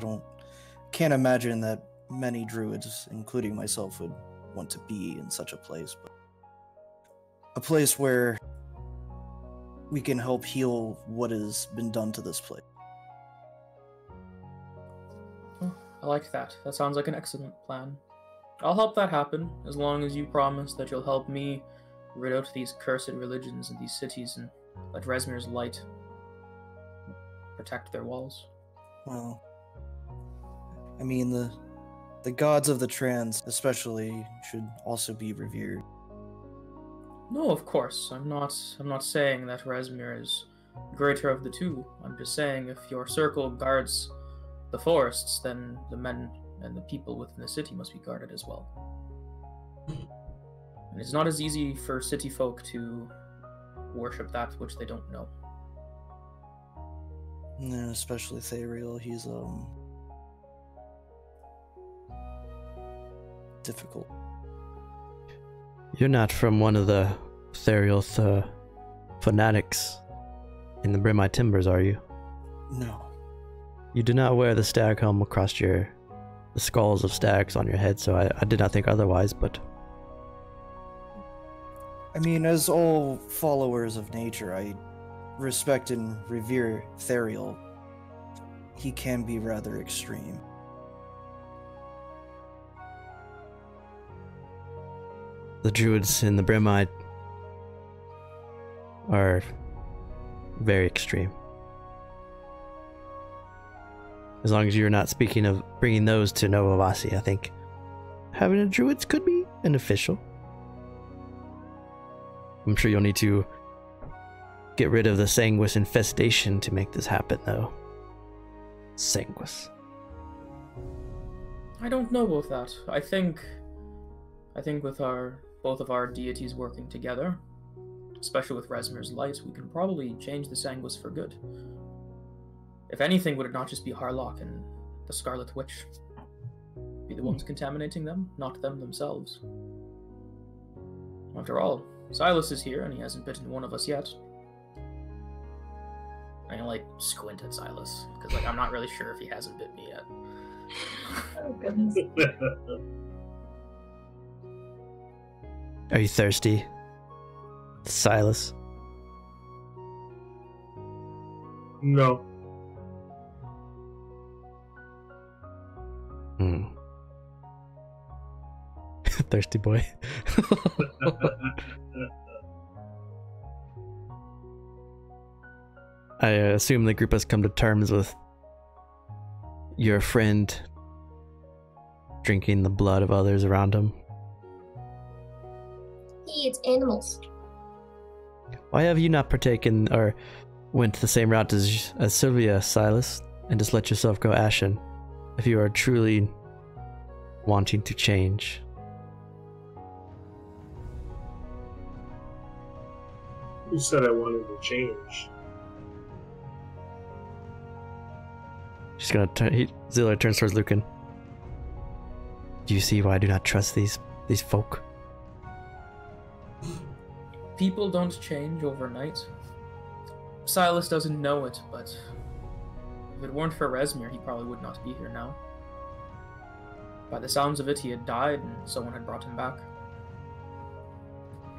D: Can't imagine that many druids, including myself, would want to be in such a place, but a place where we can help heal what has been done to this place.
E: Oh, I like that. That sounds like an excellent plan. I'll help that happen, as long as you promise that you'll help me rid out these cursed religions in these cities and let Rezmir's light protect their walls.
D: Well, I mean, the gods of the trans, especially, should also be revered.
E: No, of course. I'm not saying that Rezmir is greater of the two. I'm just saying if your circle guards the forests, then the men and the people within the city must be guarded as well. And it's not as easy for city folk to worship that which they don't know.
D: Yeah, especially Theriel, he's difficult.
A: You're not from one of the Theriel fanatics in the Brimai Timbers, are you?
D: No.
A: You do not wear the stag helm across the skulls of stags on your head, so I did not think otherwise, but...
D: I mean, as all followers of nature, I respect and revere Theriel. He can be rather extreme.
A: The druids in the Brimai are very extreme. As long as you're not speaking of bringing those to Novavasi, I think having a druids could be beneficial. I'm sure you'll need to get rid of the Sanguis infestation to make this happen, though. Sanguis.
E: I don't know about that. I think with both of our deities working together, especially with Rezmir's light, we can probably change the Sanguis for good. If anything, would it not just be Harlock and the Scarlet Witch be the ones contaminating them, not them themselves? After all, Silas is here and he hasn't bitten one of us yet. I can squint at Silas because I'm not really sure if he hasn't bit me yet.
C: Oh, goodness.
A: Are you thirsty, Silas?
F: No.
A: Thirsty boy. I assume the group has come to terms with your friend drinking the blood of others around him.
C: He eats animals.
A: Why have you not partaken or went the same route as Sylvia, Silas, and just let yourself go ashen if you are truly wanting to change?
F: You said I wanted to change.
A: She's gonna turn. Ziegler turns towards Lucan. Do you see why I do not trust these folk?
E: People don't change overnight. Silas doesn't know it, but if it weren't for Rezmir, he probably would not be here now. By the sounds of it, he had died and someone had brought him back.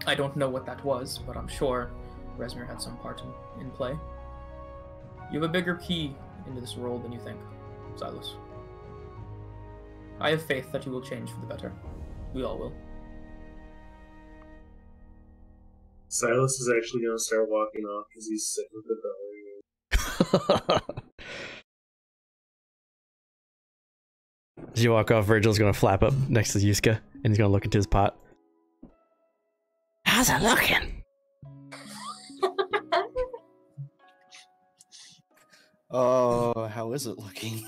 E: I don't know what that was, but I'm sure Rezmir had some part in play. You have a bigger key into this role than you think, Silas. I have faith that you will change for the better. We all will.
F: Silas is actually going to start walking off because he's sick of the belly.
A: As you walk off, Virgil's gonna flap up next to Yuska, and he's gonna look into his pot. How's it looking?
D: Oh, how is it looking?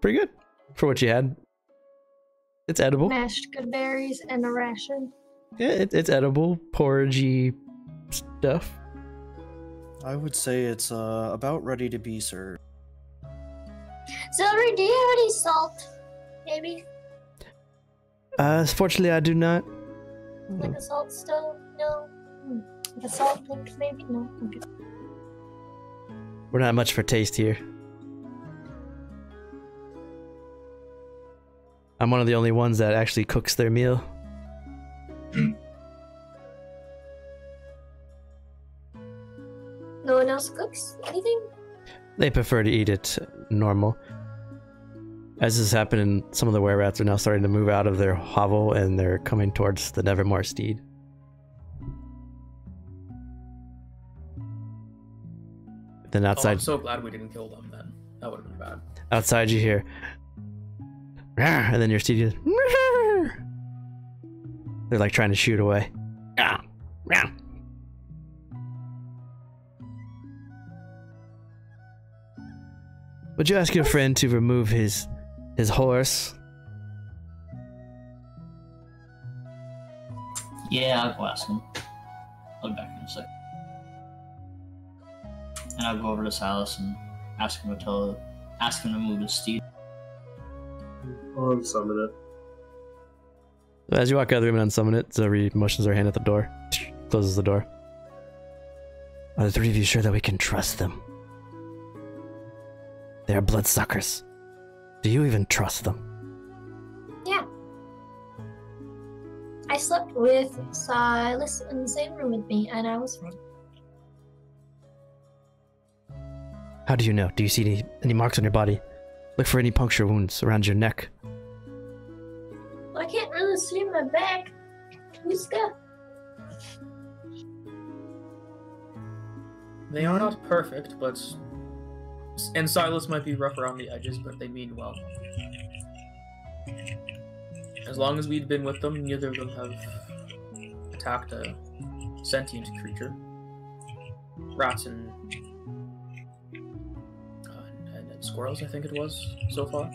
A: Pretty good for what you had. It's edible.
C: Mashed good berries and a ration.
A: Yeah, it's edible, porridgey stuff.
D: I would say it's about ready to be served.
C: Celery, do you have any salt? Maybe?
A: Fortunately, I do not.
C: Like a salt stove? No? Like a salt mix, maybe? No? Okay.
A: We're not much for taste here. I'm one of the only ones that actually cooks their meal.
C: No one else cooks anything?
A: They prefer to eat it normal. As this is happening, some of the were-rats are now starting to move out of their hovel and they're coming towards the Nevermore steed. Then outside,
E: I'm so glad we didn't kill them then. That would have been bad.
A: outside you hear, "Rawr," and then your steed is, "Rawr." They're like trying to shoot away. "Rawr, rawr." Would you ask your friend to remove his horse?
B: Yeah, I'll go ask him. I'll be back in a sec. And I'll go over to Silas and ask him to move his steed.
F: I'll summon it.
A: As you walk out of the room and unsummon it, Zuri motions her hand at the door, closes the door. Are the three of you sure that we can trust them? They are bloodsuckers. Do you even trust them?
C: Yeah. I slept with Silas in the same room with me, and I was fine.
A: How do you know? Do you see any marks on your body? Look for any puncture wounds around your neck.
C: I can't really see my back. Yuska.
E: They are not perfect, but... And Silas might be rough around the edges, but they mean well. As long as we'd been with them, neither of them have attacked a sentient creature. Rats and squirrels, I think it was, so far.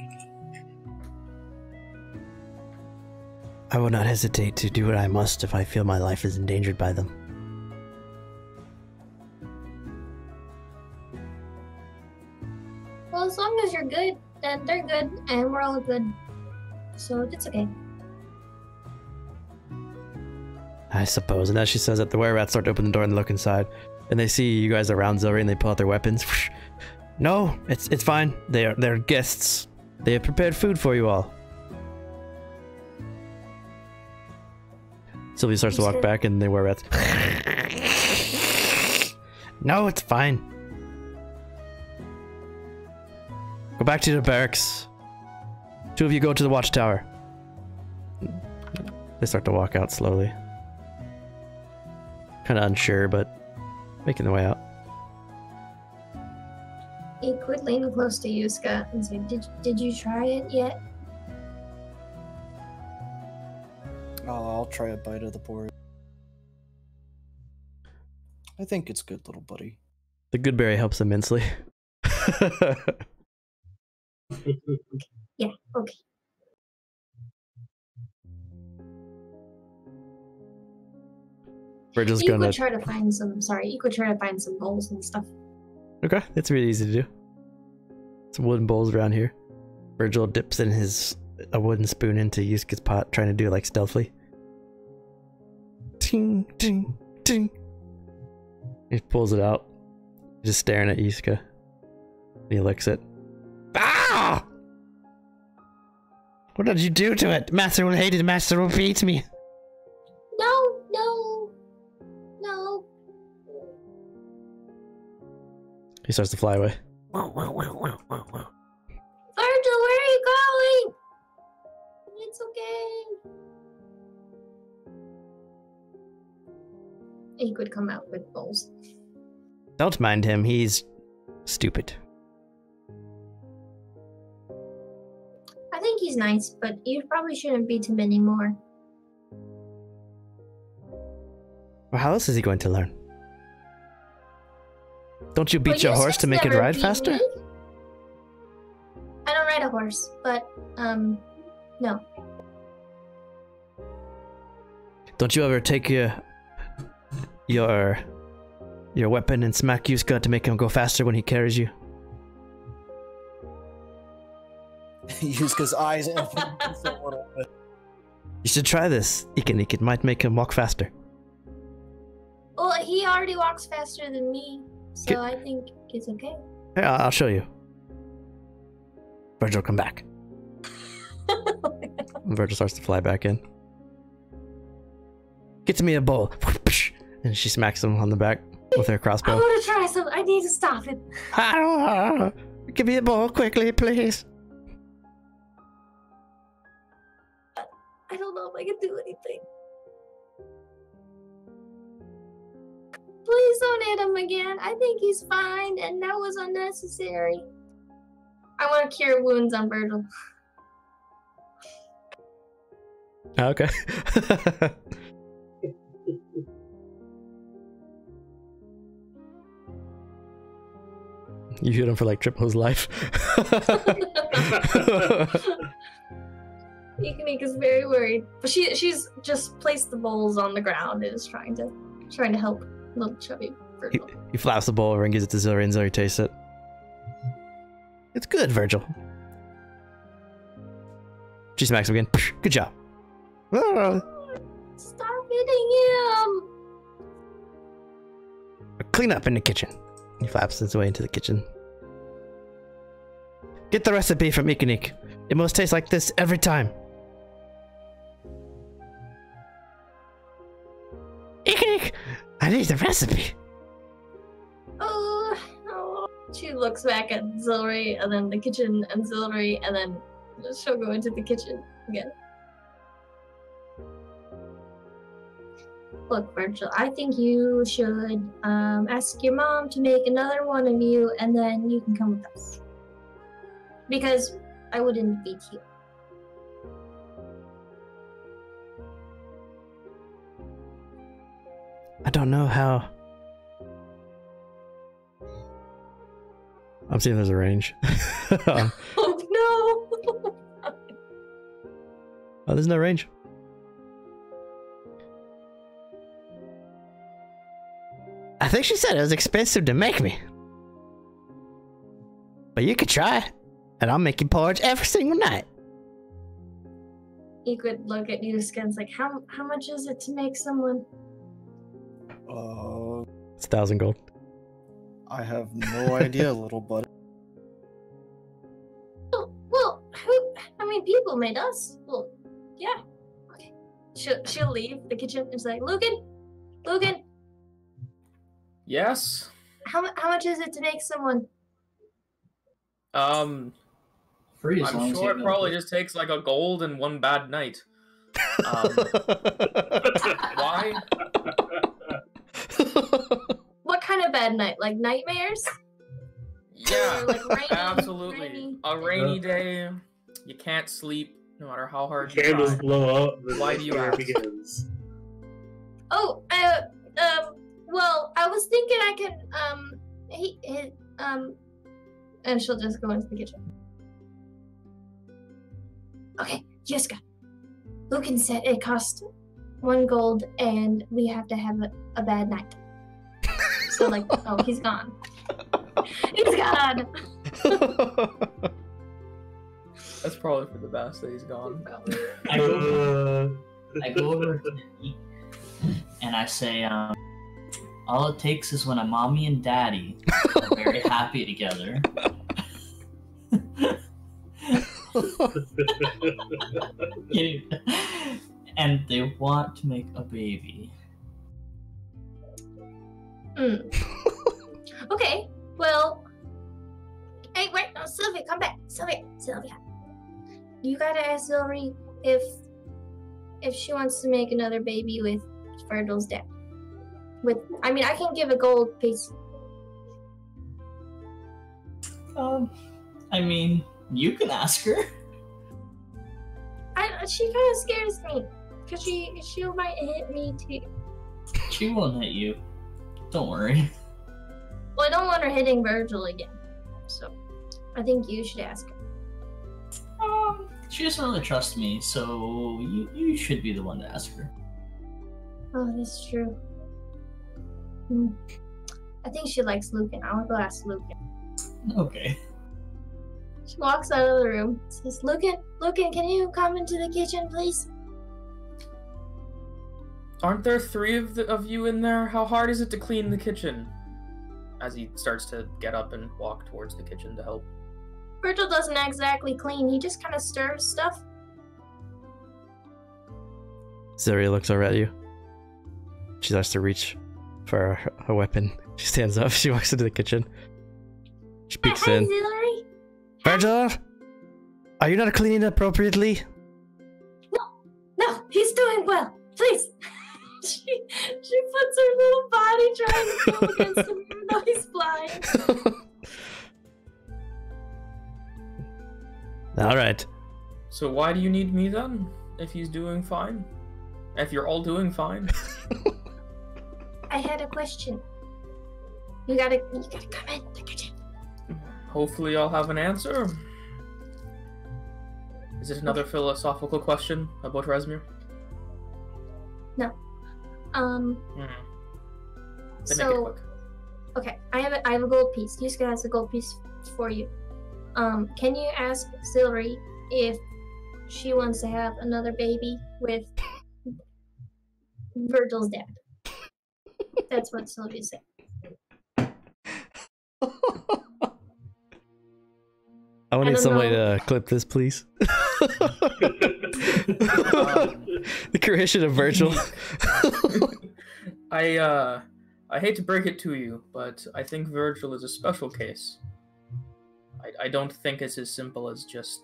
A: I will not hesitate to do what I must if I feel my life is endangered by them.
C: Well, as long as you're good, then they're good, and we're all good. So it's okay.
A: I suppose. And as she says that, the were-rats start to open the door and look inside. And they see you guys around Zoe and they pull out their weapons. No, it's fine. They're guests. They have prepared food for you all. Sylvia starts to walk back and they were-rats. No, it's fine. Go back to the barracks. Two of you go to the watchtower. They start to walk out slowly. Kind of unsure, but making their way out.
C: He quit leaning close to Yuska and said, Did you try it yet?
D: I'll try a bite of the porridge. I think it's good, little buddy.
A: The good berry helps immensely.
C: Yeah, okay.
A: Virgil's
C: You
A: gonna
C: could try to find some bowls and stuff.
A: Okay, it's really easy to do. Some wooden bowls around here. Virgil dips in a wooden spoon into Yuska's pot, trying to do it like stealthily. Ting, ting, ting. He pulls it out, just staring at Yuska. He licks it. Ah! What did you do to it? Master will hate it. Master will beat me.
C: No.
A: He starts to fly away.
C: Virgil, where are you going? It's okay. He could come out with bowls.
A: Don't mind him. He's stupid.
C: I think he's nice, but you probably shouldn't beat him anymore.
A: Well, how else is he going to learn? Don't you beat
C: Well,
A: your
C: you
A: horse
C: said
A: to make it
C: never
A: ride
C: beat
A: faster?
C: me. I don't ride a horse, but, no.
A: Don't you ever take your weapon and smack Yuska to make him go faster when he carries you?
D: Yuska's eyes.
A: You should try this. It might make him walk faster.
C: Well, he already walks faster than me, so I think it's okay.
A: Yeah, I'll show you. Virgil, come back. And Virgil starts to fly back in. Get me a bowl. And she smacks him on the back with her
C: I
A: crossbow.
C: want to try some. I need to stop him.
A: Give me a bowl quickly, please.
C: if I can do anything. Please don't hit him again. I think he's fine, and that was unnecessary. I want to cure wounds on Virgil.
A: Okay. You hit him for like triple his life.
C: Ikanik is very worried, but she's just placed the bowls on the ground and is trying to help little chubby Virgil.
A: He flaps the bowl over and gives it to Zilri, and Zilri tastes it. It's good, Virgil. She smacks him again. Good job.
C: Stop hitting him!
A: Clean up in the kitchen. He flaps his way into the kitchen. Get the recipe from Ikanik. It must taste like this every time. Ikanik! I need the recipe.
C: Oh. She looks back at Zilri, and then the kitchen, and Zilri, and then she'll go into the kitchen again. Look, Virgil, I think you should ask your mom to make another one of you, and then you can come with us. Because I wouldn't beat you.
A: I don't know how. I'm seeing there's a range.
C: Oh no!
A: Oh, there's no range. I think she said it was expensive to make me. But you could try, and I'll make you porridge every single night.
C: You could look at Yuska and it's like, how much is it to make someone?
A: It's 1,000 gold.
D: I have no idea, little buddy.
C: Well, how many people made us? Well, yeah. Okay. She'll leave the kitchen and it's like, Lucan!
E: Yes?
C: How much is it to make someone?
B: Free as long
E: I'm
B: as
E: sure
B: you
E: it probably just takes like a gold and one bad night. Why?
C: What kind of bad night? Like nightmares?
E: Yeah,
C: Or like rainy,
E: absolutely.
C: rainy-
E: A rainy day, you can't sleep no matter how hard you
F: Candles
E: try.
F: blow out. The
E: Why do you
F: nightmare
E: ask?
F: begins.
C: Oh, well, I was thinking I could, and she'll just go into the kitchen. Okay, Yuska. Lucan said it cost 1 gold and we have to have a bad night. So, like, oh, he's gone. He's gone!
E: That's probably for the best that he's gone.
B: I go over to Nick and I say, all it takes is when a mommy and daddy are very happy together. And they want to make a baby.
C: Okay, well... Hey, wait, no, Sylvia, come back. Sylvia. You gotta ask Zilri if she wants to make another baby with Virgil's dad. I can give a gold piece.
B: You can ask her.
C: She kind of scares me, cause she might hit me too.
B: She won't hit you. Don't worry.
C: Well, I don't want her hitting Virgil again, so I think you should ask her.
B: She doesn't really trust me, so you should be the one to ask her.
C: Oh, that's true. I think she likes Lucan. I want to go ask Lucan.
B: Okay.
C: She walks out of the room. Says, Lucan, can you come into the kitchen, please?
E: Aren't there 3 of you in there? How hard is it to clean the kitchen? As he starts to get up and walk towards the kitchen to help.
C: Virgil doesn't exactly clean. He just kind of stirs stuff.
A: Zuri looks over at you. She starts to reach for her weapon. She stands up. She walks into the kitchen. She peeks in.
C: Zilri?
A: Virgil, are you not cleaning appropriately?
C: No, he's She puts her little body trying to go against him even though he's flying.
A: All right.
E: So why do you need me then? If he's doing fine? If you're all doing fine?
C: I had a question. You gotta come in the kitchen.
E: Hopefully I'll have an answer. Is it another philosophical question about Rezmir?
C: No.
E: Then make it
C: So,
E: quick.
C: okay, I have a gold piece. Yusuke has a gold piece for you. Can you ask Zilri if she wants to have another baby with Virgil's dad? That's what Sylvia said.
A: I
C: I
A: need
C: don't
A: somebody
C: know.
A: to clip this, please. The creation of Virgil.
E: I hate to break it to you, but I think Virgil is a special case. I don't think it's as simple as just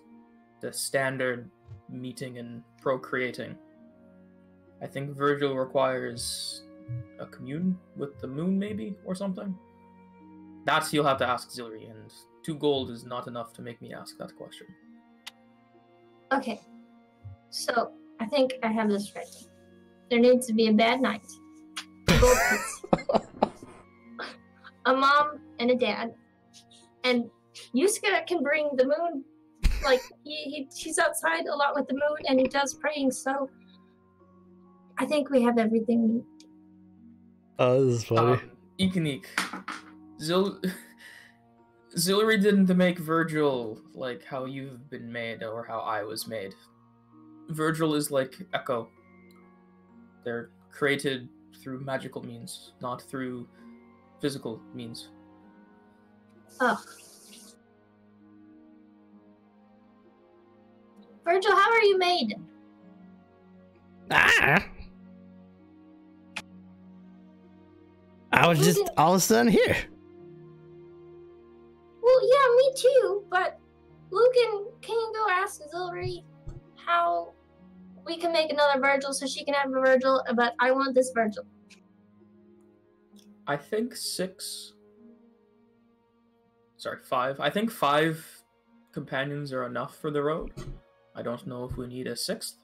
E: the standard meeting and procreating. I think Virgil requires a commune with the moon, maybe, or something. That's you'll have to ask Zilri, and 2 gold is not enough to make me ask that question.
C: Okay, so I think I have this right. There needs to be a bad night, a gold piece, a mom and a dad, and Yusuke can bring the moon. Like he's outside a lot with the moon, and he does praying. So I think we have everything we need.
A: Oh, this is funny.
E: Ikanik. Zilri didn't make Virgil like how you've been made or how I was made. Virgil is like Echo. They're created through magical means, not through physical means.
C: Oh. Virgil, how are you made?
A: I was just all of a sudden here.
C: Well, yeah, me too, but Lucan, can you go ask Zilri how we can make another Virgil so she can have a Virgil, but I want this Virgil.
E: I think 5. I think 5 companions are enough for the road. I don't know if we need a 6th.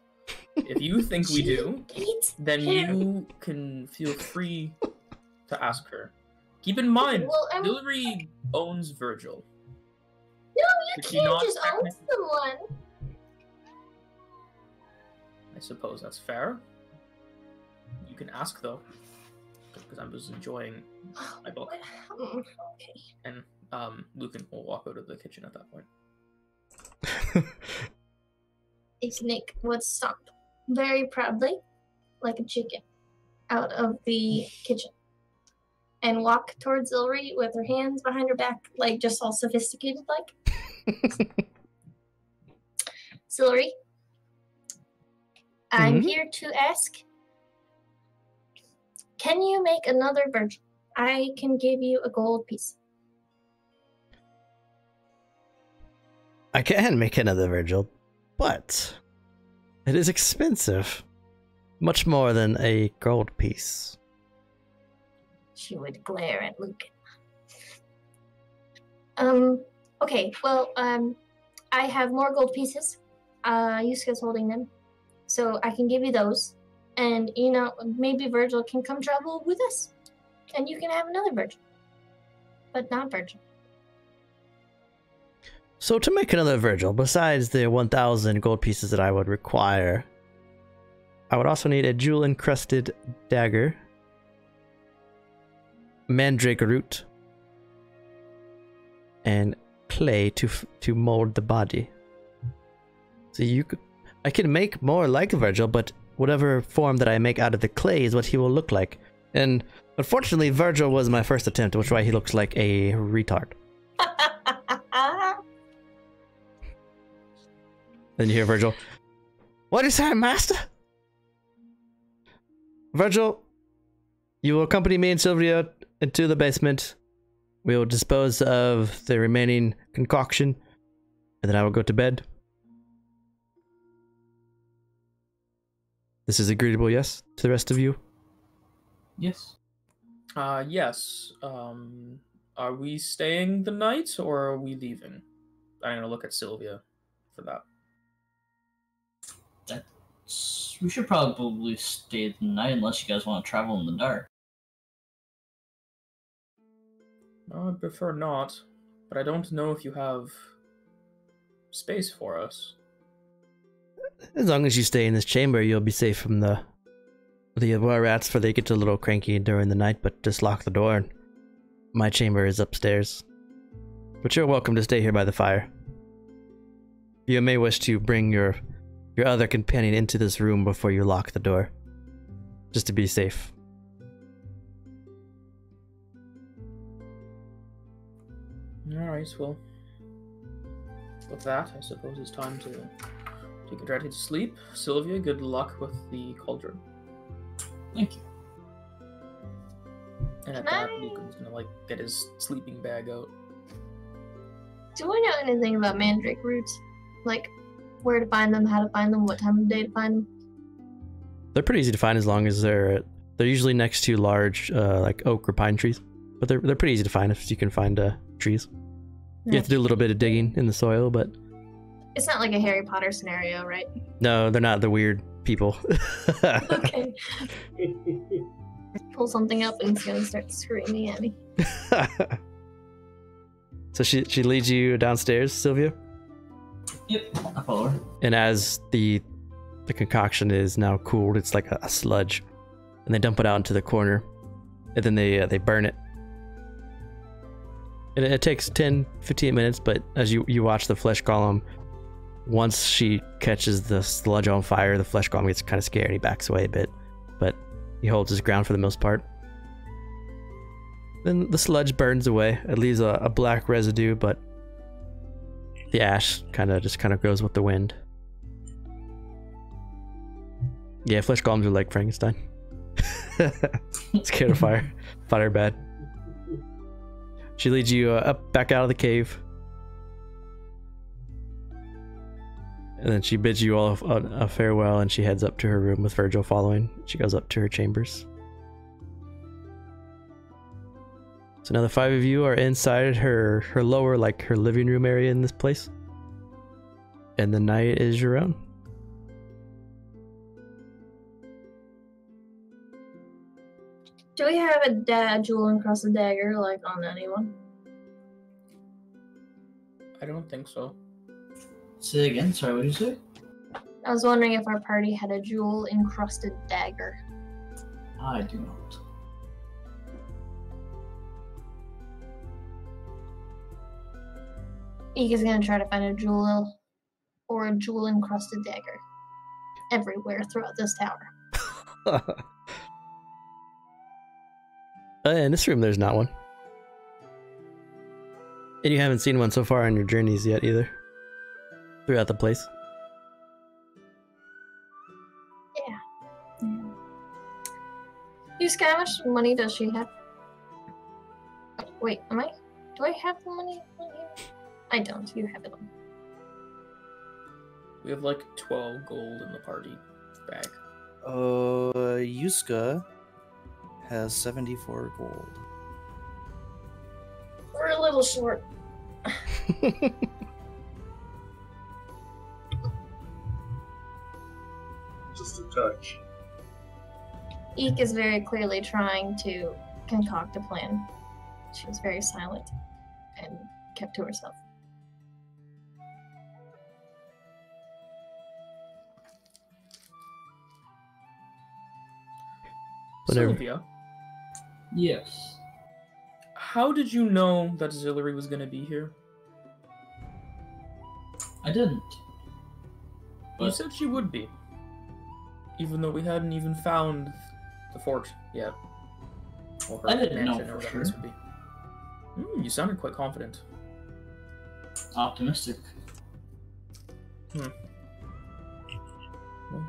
E: If you think we do, then you can feel free to ask her. Keep in mind,
C: Well,
E: Zilri owns Virgil.
C: No, you
E: Could she
C: can't
E: not
C: just own
E: technically-
C: someone.
E: I suppose that's fair. You can ask, though. Because I was enjoying my book.
C: Okay.
E: And Lucan will walk out of the kitchen at that point.
C: Nick would stomp very proudly, like a chicken, out of the kitchen and walk towards Zilri with her hands behind her back, like just all sophisticated like. Zilri, I'm here to ask, can you make another Virgil? I can give you a gold piece.
A: I can make another Virgil, but it is expensive. Much more than a gold piece.
C: She would glare at Lucan. Okay, well, I have more gold pieces. Yusuke's holding them. So I can give you those. And, you know, maybe Virgil can come travel with us. And you can have another Virgil. But not Virgil.
A: So to make another Virgil, besides the 1,000 gold pieces that I would require, I would also need a jewel-encrusted dagger, mandrake root, and clay to mold the body. So I can make more like Virgil, but whatever form that I make out of the clay is what he will look like. And unfortunately, Virgil was my first attempt, which is why he looks like a retard. Then you hear Virgil, "What is that, master?" Virgil, you will accompany me and Sylvia into the basement. We will dispose of the remaining concoction, and then I will go to bed. This is agreeable, yes, to the rest of you?
B: Yes.
E: Yes. Are we staying the night or are we leaving? I'm gonna look at Sylvia for that.
B: We should probably stay the night unless you guys want to travel in the dark.
E: I'd prefer not, but I don't know if you have space for us.
A: As long as you stay in this chamber, you'll be safe from the rats, for they get a little cranky during the night, but just lock the door. My chamber is upstairs. But you're welcome to stay here by the fire. You may wish to bring your other companion into this room before you lock the door, just to be safe.
E: Alright, well, with that, I suppose it's time to take it ready to sleep. Sylvia, good luck with the cauldron.
B: Thank you.
E: And at that, Lucan's gonna, like, get his sleeping bag out.
C: Do I know anything about mandrake roots? Like, where to find them, how to find them, what time of day to find them?
A: They're pretty easy to find as long as they're usually next to large, like oak or pine trees. But they're pretty easy to find if you can find trees. You have to do a little bit of digging in the soil, but...
C: It's not like a Harry Potter scenario, right?
A: No, they're not the weird people.
C: Okay. Pull something up and it's gonna start screaming at me.
A: So she leads you downstairs, Sylvia?
B: Yep, I follow her.
A: And as the concoction is now cooled, it's like a sludge. And they dump it out into the corner. And then they burn it. And it takes 10-15 minutes, but as you watch the flesh golem, once she catches the sludge on fire, the flesh golem gets kind of scared and he backs away a bit. But he holds his ground for the most part. Then the sludge burns away. It leaves a black residue, but the ash kind of goes with the wind. Yeah, flesh golems are like Frankenstein. Scared of fire. Fire bad. She leads you up back out of the cave. And then she bids you all a farewell, and she heads up to her room with Virgil following. She goes up to her chambers. So now the 5 of you are inside her lower, like her living room area in this place. And the night is your own.
C: Do we have a jewel and cross the dagger, like, on anyone?
E: I don't think so.
B: Say again, sorry, what did you say?
C: I was wondering if our party had a jewel encrusted dagger.
B: I do not.
C: Ika's gonna try to find a jewel or a jewel encrusted dagger everywhere throughout this tower.
A: In this room, there's not one. And you haven't seen one so far on your journeys yet either. Throughout the place.
C: Yeah. Yusuke, how much money does she have? Oh, wait, do I have the money on here? I don't. You have it on.
E: We have like 12 gold in the party bag.
D: Yusuke has 74 gold.
C: We're a little short.
F: Just a touch.
C: Eek is very clearly trying to concoct a plan. She was very silent and kept to herself.
A: Whatever.
E: Sylvia,
B: Yes.
E: how did you know that Zillary was going to be here?
B: I didn't.
E: You said she would be. Even though we hadn't even found the fort yet. Or her
B: I didn't know
E: mansion, or
B: for
E: whatever this
B: sure.
E: would be. You sounded quite confident.
B: Optimistic.
E: Well,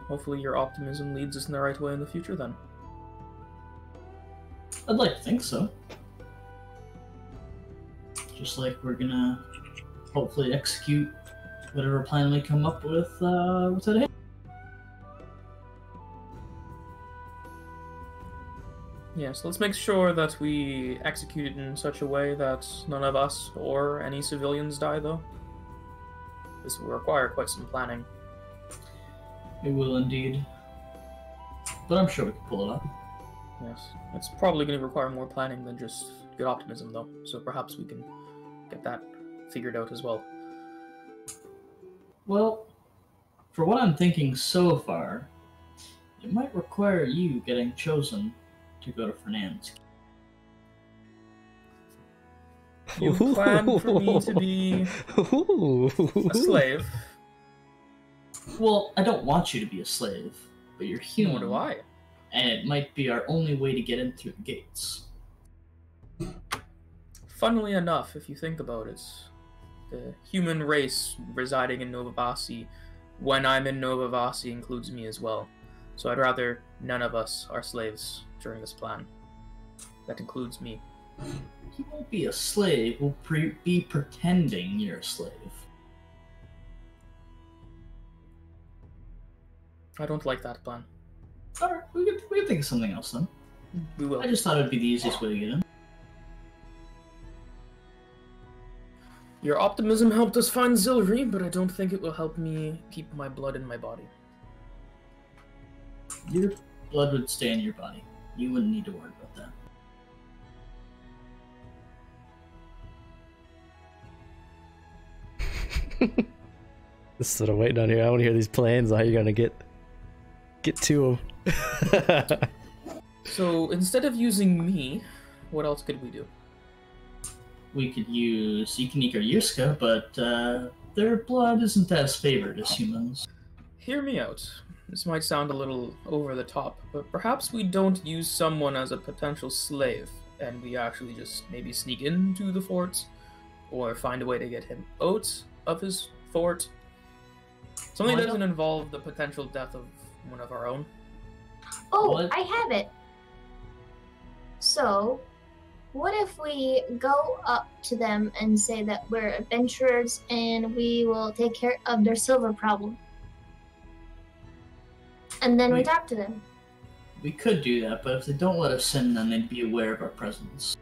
E: hopefully your optimism leads us in the right way in the future then.
B: I'd like to think so. Just like we're gonna hopefully execute whatever plan we come up with today.
E: Yes, let's make sure that we execute it in such a way that none of us or any civilians die, though. This will require quite some planning.
B: It will indeed. But I'm sure we can pull it off.
E: Yes, it's probably going to require more planning than just good optimism, though, so perhaps we can get that figured out as well.
B: Well, for what I'm thinking so far, it might require you getting chosen to go to Fernand's.
E: You plan for me to be a slave?
B: Well, I don't want you to be a slave, but you're human.
E: Nor do I.
B: And it might be our only way to get in through the gates.
E: Funnily enough, if you think about it, the human race residing in Nova Vasi, when I'm in Nova Vasi, includes me as well. So I'd rather none of us are slaves during this plan. That includes me.
B: You won't be a slave, we'll be pretending you're a slave.
E: I don't like that plan.
B: Alright, we can think of something else then.
E: We will.
B: I just thought it'd be the easiest way to get in.
E: Your optimism helped us find Zilri, but I don't think it will help me keep my blood in my body.
B: Your blood would stay in your body. You wouldn't need to worry about that.
A: Just sort of waiting on here. I want to hear these plans. How you gonna get to them?
E: So instead of using me, what else could we do?
B: We could use Ikanik or Yuska, but their blood isn't as favored as humans.
E: Hear me out. This might sound a little over the top, but perhaps we don't use someone as a potential slave, and we actually just maybe sneak into the fort, or find a way to get him out of his fort. Something that doesn't involve the potential death of one of our own.
C: Oh,
B: What?
C: I have it. So, what if we go up to them and say that we're adventurers and we will take care of their silver problem? And then we
B: Wait.
C: talk to them.
B: We could do that, but if they don't let us in, then they'd be aware of our presence.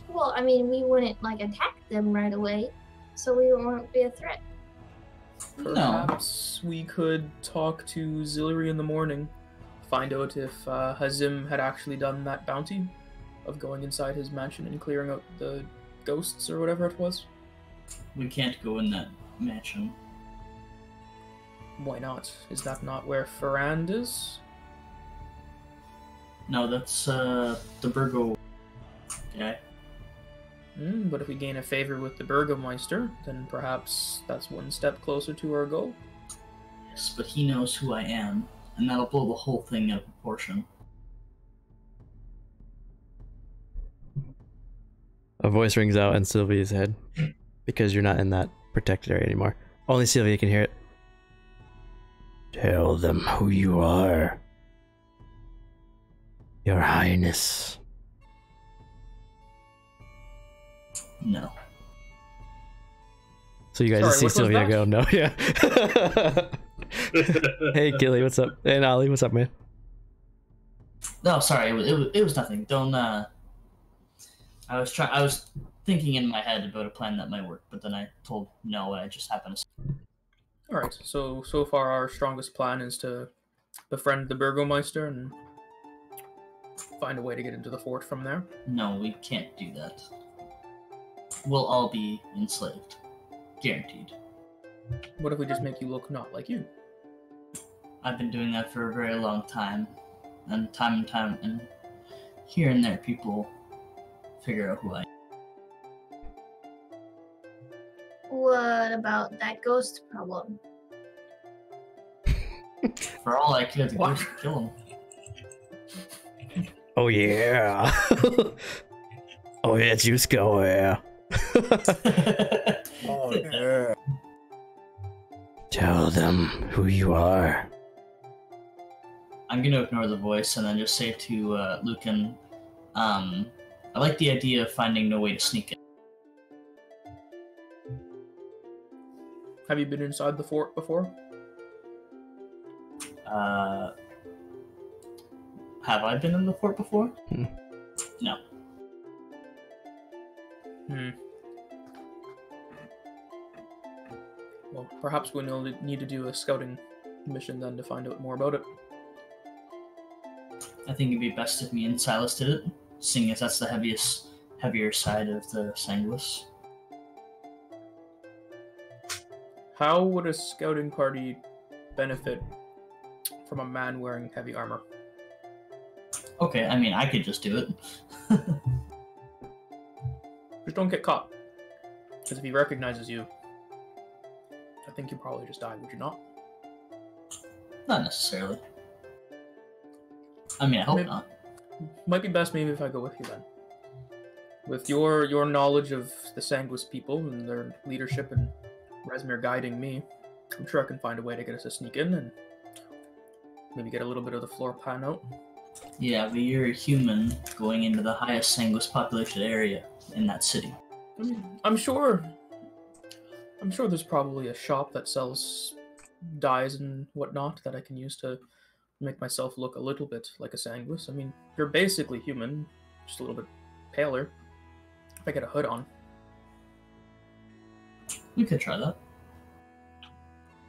C: Well, I mean, we wouldn't attack them right away, so we won't be a threat.
E: Perhaps we could talk to Zilri in the morning, find out if Hazim had actually done that bounty of going inside his mansion and clearing out the ghosts or whatever it was.
B: We can't go in that mansion.
E: Why not? Is that not where Ferrand is?
B: No, that's the Burgo guy.
E: But if we gain a favor with the Burgomeister, then perhaps that's one step closer to our goal.
B: Yes, but he knows who I am, and that'll blow the whole thing out of proportion.
A: A voice rings out in Sylvia's head because you're not in that protected area anymore. Only Sylvia can hear it. Tell them who you are, Your Highness.
B: No.
A: So you guys
E: Sorry,
A: just see
E: what was
A: Sylvia
E: that?
A: go, no, yeah. Hey, Gilly, what's up? And Ollie, what's up, man?
B: No, sorry, it was nothing. Don't. I was thinking in my head about a plan that might work, but then I told no, and I just happened to.
E: Alright, so far our strongest plan is to befriend the Burgomeister and find a way to get into the fort from there.
B: No, we can't do that. We'll all be enslaved. Guaranteed.
E: What if we just make you look not like you?
B: I've been doing that for a very long time, and here and there, people figure out who I am.
C: What about that ghost problem?
B: For all I care, the
E: What?
B: ghost would kill him.
A: Oh, yeah. Oh, yeah, juice go, yeah.
D: Oh, yeah.
A: Tell them who you are.
B: I'm gonna ignore the voice and then just say to Lucan, I like the idea of finding no way to sneak in.
E: Have you been inside the fort before?
B: Have I been in the fort before?
A: Hmm.
B: No.
E: Well, perhaps we'll need to do a scouting mission then to find out more about it.
B: I think it'd be best if me and Silas did it, seeing as that's the heavier side of the Sanguis.
E: How would a scouting party benefit from a man wearing heavy armor?
B: Okay, I mean, I could just do it.
E: Just don't get caught. Because if he recognizes you, I think you'd probably just die, would you not?
B: Not necessarily. I mean, I hope not.
E: Might be best maybe if I go with you then. With your knowledge of the Sanguis people and their leadership and Resmir guiding me, I'm sure I can find a way to get us to sneak in and maybe get a little bit of the floor plan out.
B: Yeah, but you're a human going into the highest Sanguis populated area in that city.
E: I'm sure there's probably a shop that sells dyes and whatnot that I can use to make myself look a little bit like a Sanguis. I mean, you're basically human, just a little bit paler. If I get a hood on.
B: We could try that.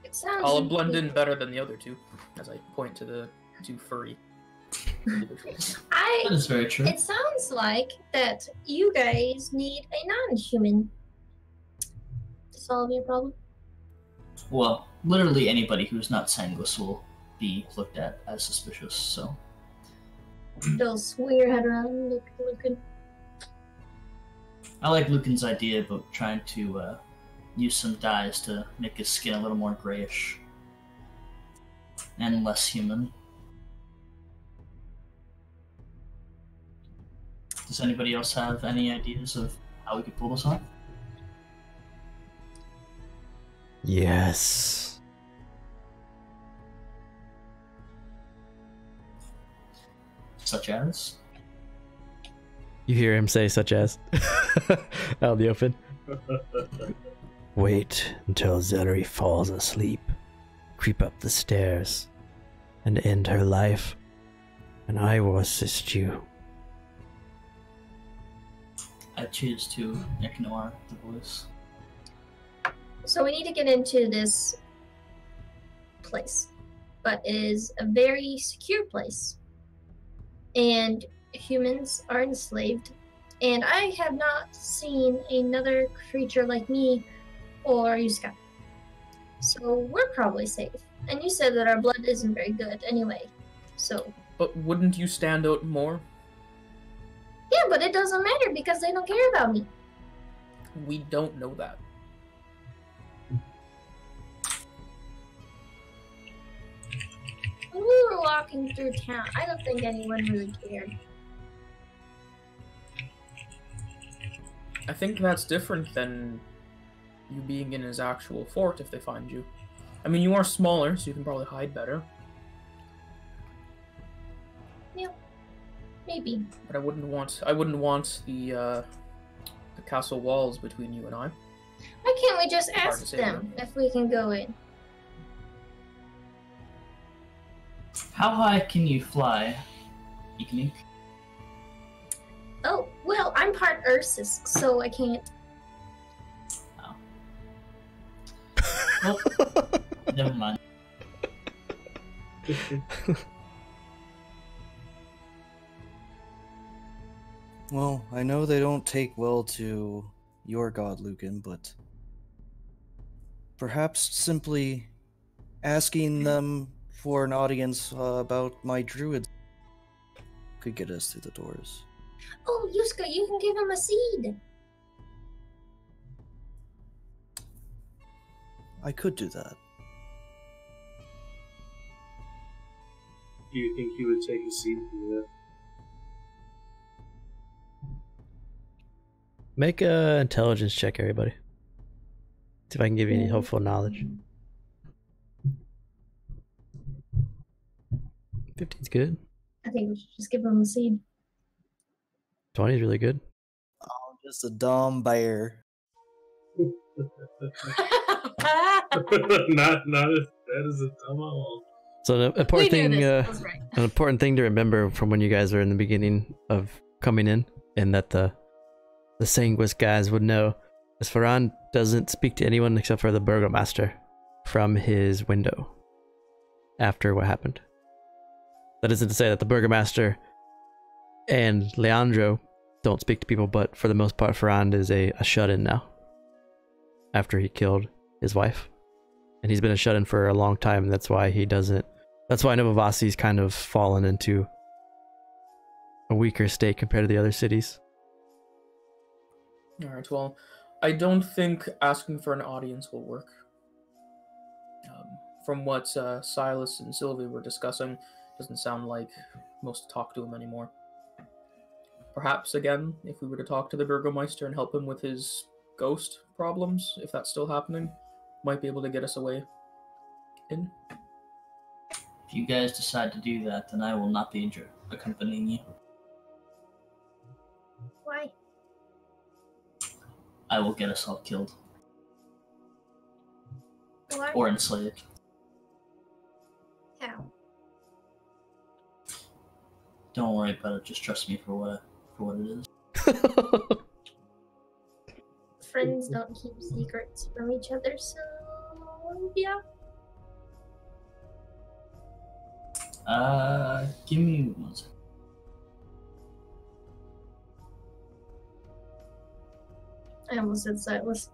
C: It sounds.
E: I'll blend in better than the other two, as I point to the two furry individuals.
B: That is very true.
C: It sounds like that you guys need a non-human to solve your problem.
B: Well, literally anybody who's not Sanguis will be looked at as suspicious, so.
C: They'll swing your head around and look good.
B: I like Lucan's idea about trying to use some dyes to make his skin a little more grayish and less human. Does anybody else have any ideas of how we could pull this off?
A: Yes.
B: Such as?
A: You hear him say such as out in the open. Wait until Zellery falls asleep, creep up the stairs, and end her life, and I will assist you.
B: I choose to ignore the voice.
C: So we need to get into this place, but it is a very secure place, and humans are enslaved, and I have not seen another creature like me or Yuska. So we're probably safe. And you said that our blood isn't very good anyway, so...
E: But wouldn't you stand out more?
C: Yeah, but it doesn't matter because they don't care about me.
E: We don't know that.
C: When we were walking through town, I don't think anyone really cared.
E: I think that's different than you being in his actual fort if they find you. I mean, you are smaller, so you can probably hide better.
C: Yeah, maybe.
E: But I wouldn't want the castle walls between you and I.
C: Why can't we just
E: Hard to
C: ask
E: say,
C: them if we can go in?
B: How high can you fly, Eekneek?
C: Oh, well, I'm part Ursus, so I can't.
B: Oh. Well, never mind.
D: Well, I know they don't take well to your god, Lucan, but perhaps simply asking them for an audience about my druids could get us through the doors.
C: Oh, Yuska, you can give him a seed.
D: I could do that.
F: Do you think he would take a seat from that?
A: Make a intelligence check, everybody. See if I can give you any helpful knowledge. 15's good.
C: I think we should just give him a seed.
A: 20's really good.
D: Oh, just a dumb bear.
F: Not as bad as a tomahawk.
A: So the important thing,
C: That's right.
A: An important thing to remember from when you guys were in the beginning of coming in, and that the Sanguis guys would know, is Farhan doesn't speak to anyone except for the burgomaster from his window after what happened. That isn't to say that the burgomaster and Leandro don't speak to people, but for the most part, Farhan is a shut-in now after he killed his wife. And he's been a shut-in for a long time. That's why he doesn't. That's why Novavasi's kind of fallen into a weaker state compared to the other cities.
E: Alright, well, I don't think asking for an audience will work. From what Silas and Sylvie were discussing, doesn't sound like most talk to him anymore. Perhaps, again, if we were to talk to the Burgomeister and help him with his ghost problems, if that's still happening, might be able to get us away in.
B: If you guys decide to do that, then I will not be accompanying you.
C: Why?
B: I will get us all killed.
C: Why?
B: Or enslaved.
C: How?
B: Don't worry about it, just trust me for what it is.
C: Friends don't keep secrets from each other, so yeah.
B: Give me 1 second.
C: I almost said Silas.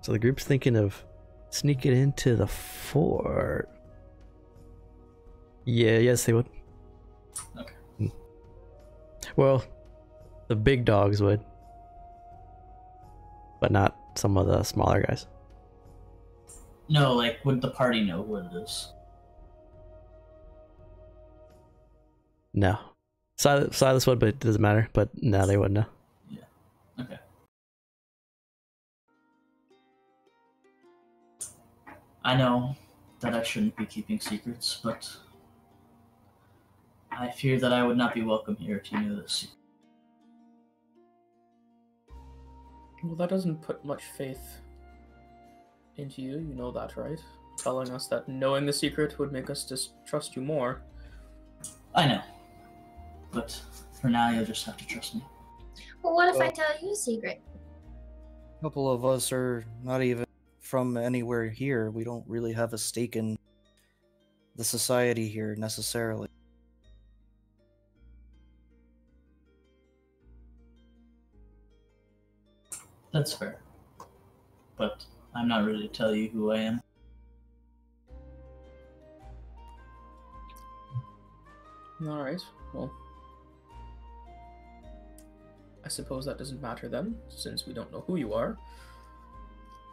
A: So the group's thinking of sneaking into the fort. Yeah, yes, they would.
B: Okay.
A: Well, the big dogs would, but not some of the smaller guys.
B: No, like, would the party know what it is?
A: No. Silas would, but it doesn't matter. But no, they wouldn't know.
B: Yeah. Okay. I know that I shouldn't be keeping secrets, but I fear that I would not be welcome here if you knew this secret.
E: Well, that doesn't put much faith into you. You know that, right? Telling us that knowing the secret would make us distrust you more.
B: I know. But for now, you'll just have to trust me.
C: Well, what if I tell you a secret?
D: A couple of us are not even from anywhere here. We don't really have a stake in the society here necessarily.
B: That's fair. But I'm not ready to tell you who I am.
E: Alright, well, I suppose that doesn't matter then, since we don't know who you are.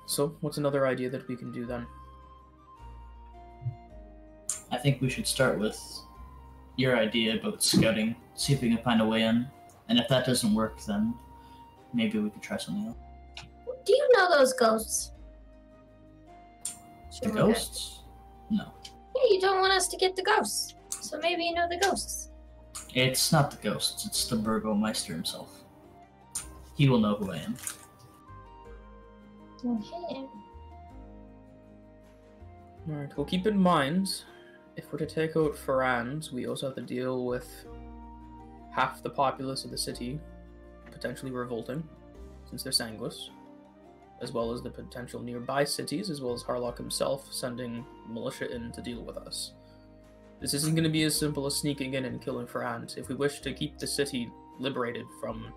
E: So, what's another idea that we can do then?
B: I think we should start with your idea about scouting, see if we can find a way in. And if that doesn't work, then maybe we could try something else.
C: Do you know those ghosts?
B: The ghosts? No.
C: Yeah, you don't want us to get the ghosts. So maybe you know the ghosts.
B: It's not the ghosts, it's the Burgomeister himself. He will know who I am.
C: Okay.
E: Alright, well, keep in mind, if we're to take out Farans, we also have to deal with half the populace of the city potentially revolting, since they're Sanguis, as well as the potential nearby cities, as well as Harlock himself sending militia in to deal with us. This isn't going to be as simple as sneaking in and killing Farand. If we wish to keep the city liberated from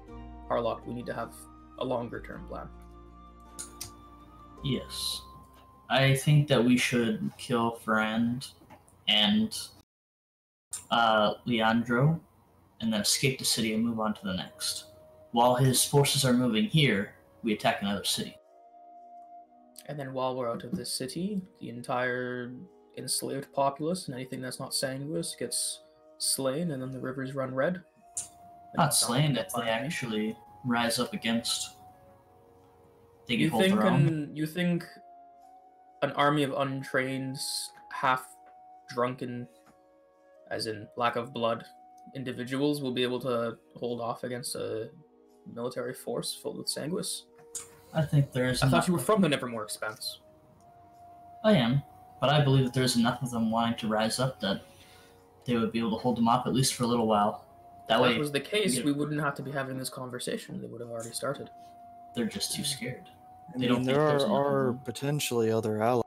E: Harlock, we need to have a longer-term plan.
B: Yes. I think that we should kill Farand and Leandro, and then escape the city and move on to the next. While his forces are moving here, we attack another city.
E: And then while we're out of this city, the entire enslaved populace and anything that's not Sanguis gets slain, and then the rivers run red.
B: Not slain, if they actually rise up against. They get hold their own.
E: You think an army of untrained, half-drunken, as in lack of blood, individuals will be able to hold off against a military force filled with sanguis.
B: I think there is.
E: I thought you were from the Nevermore Expanse.
B: I am, but I believe that there's enough of them wanting to rise up that they would be able to hold them off at least for a little while. That
E: If
B: way,
E: that was the case, we wouldn't have to be having this conversation. They would have already started.
B: they're just too scared.
D: I
B: They don't
D: mean,
B: think
D: there
B: there's enough of
D: are
B: them.
D: potentially other allies.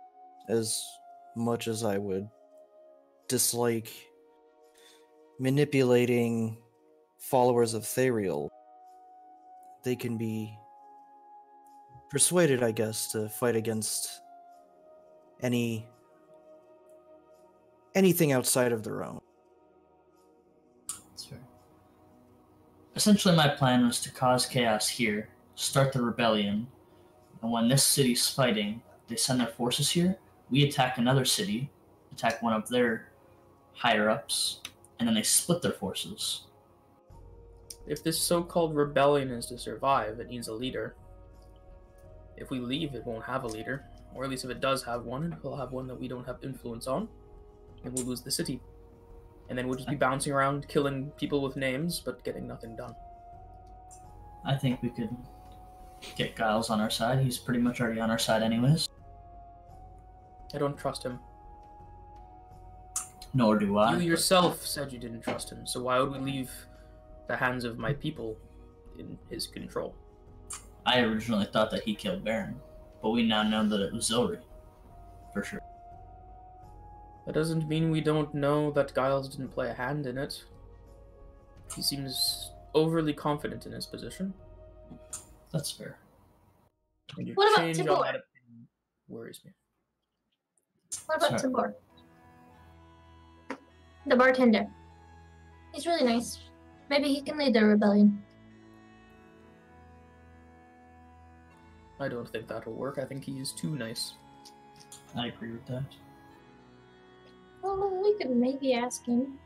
D: As much as I would dislike manipulating followers of Therial, they can be persuaded, I guess, to fight against anything outside of their own.
B: That's fair. Essentially, my plan was to cause chaos here, start the rebellion, and when this city's fighting, they send their forces here, we attack another city, attack one of their higher-ups, and then they split their forces.
E: If this so-called rebellion is to survive, it needs a leader. If we leave, it won't have a leader. Or at least if it does have one, it will have one that we don't have influence on. And we'll lose the city. And then we'll just be bouncing around, killing people with names, but getting nothing done.
B: I think we could get Giles on our side. He's pretty much already on our side anyways.
E: I don't trust him.
B: Nor do I.
E: You yourself said you didn't trust him, so why would we leave the hands of my people in his control?
B: I originally thought that he killed Baron, but we now know that it was Zilri. For sure.
E: That doesn't mean we don't know that Giles didn't play a hand in it. He seems overly confident in his position.
B: That's fair.
E: And your
C: What about
E: change on
C: Tibor?
E: that opinion worries me.
C: What about
B: Sorry.
C: Tibor? The bartender. He's really nice. Maybe he can lead the rebellion.
E: I don't think that'll work. I think he is too nice.
B: I agree with that.
C: Well, we could maybe ask him.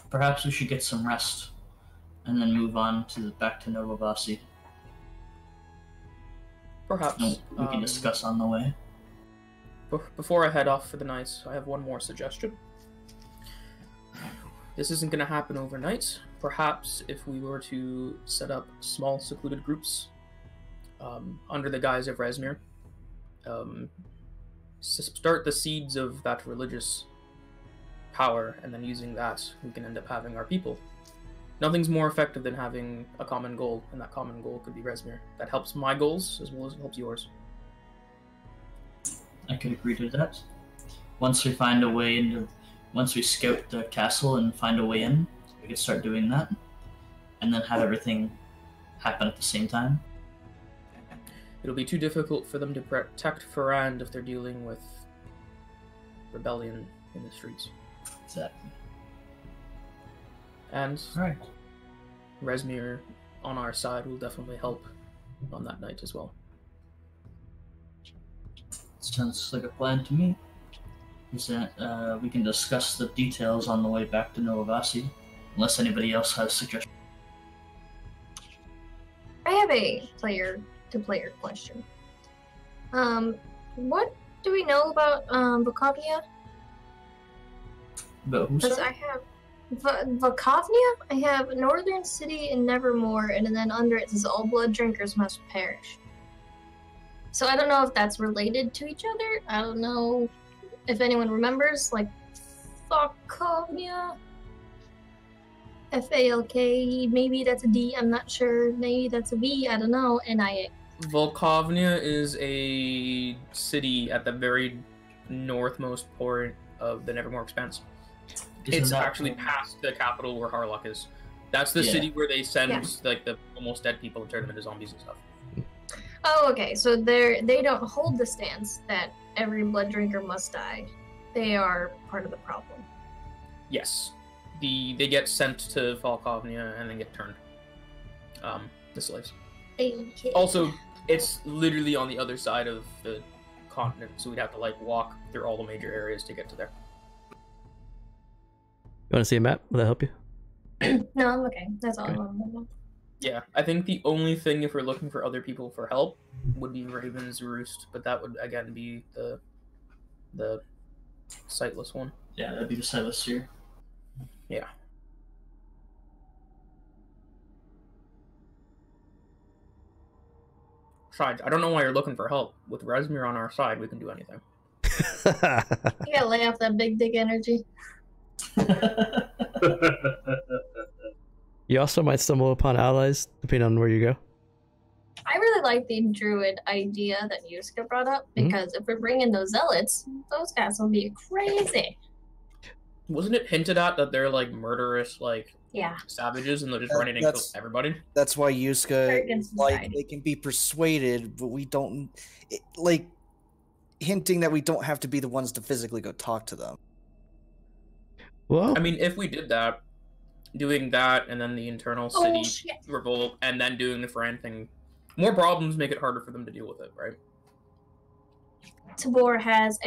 B: Perhaps we should get some rest, and then move on back to Novovasi.
E: Perhaps.
B: And we can discuss on the way.
E: Before I head off for the night, I have one more suggestion. This isn't going to happen overnight. Perhaps if we were to set up small secluded groups under the guise of Rezmir, start the seeds of that religious power, and then using that, we can end up having our people. Nothing's more effective than having a common goal, and that common goal could be Rezmir. That helps my goals as well as it helps yours.
B: I could agree to that. Once we scout the castle and find a way in, we could start doing that, and then have everything happen at the same time.
E: It'll be too difficult for them to protect Farand if they're dealing with rebellion in the streets.
B: Exactly.
E: And
B: Alright.
E: Rezmir on our side will definitely help on that night as well.
B: Sounds like a plan to me. Is that we can discuss the details on the way back to Novovasi, unless anybody else has suggestions.
C: I have a player-to-player question. What do we know about Vakovnia?
B: But who
C: Because
B: said?
C: I have Vakovnia. I have Northern City and Nevermore, and then under it says all blood drinkers must perish. So I don't know if that's related to each other. I don't know if anyone remembers, like Vakovnia. Falk, maybe that's a D, I'm not sure. Maybe that's a V, I don't know. NIA.
E: Volkovnia is a city at the very northmost point of the Nevermore Expanse. It's actually past the capital where Harlock is. That's the city where they send like the almost dead people and turn them into zombies and stuff.
C: Oh, okay. So they don't hold the stance that every blood drinker must die. They are part of the problem.
E: Yes. They get sent to Volkovnia and then get turned. The slaves.
C: Okay.
E: Also, it's literally on the other side of the continent, so we'd have to like walk through all the major areas to get to there.
A: You want to see a map? Will that help you?
C: No, I'm okay. That's all
A: Okay.
C: I want to know.
E: Yeah, I think the only thing if we're looking for other people for help would be Raven's Roost, but that would again be the sightless one.
B: Yeah, that'd be the sightless here.
E: Yeah. Besides, I don't know why you're looking for help. With Resmir on our side, we can do anything.
C: You gotta lay off that big dick energy.
A: You also might stumble upon allies, depending on where you go.
C: I really like the druid idea that Yuska brought up because if we're bringing those zealots, those guys will be crazy.
E: Wasn't it hinted at that they're like murderous, like
C: Yeah.
E: savages, and they're just running and kill everybody?
D: That's why Yuska,
C: Against
D: like,
C: society.
D: they can be persuaded, but we don't, like, hinting that we don't have to be the ones to physically go talk to them.
A: Well,
E: I mean, if we did that, doing that, and then the internal city revolt, and then doing the Fran thing, more problems make it harder for them to deal with it, right?
C: Tabor has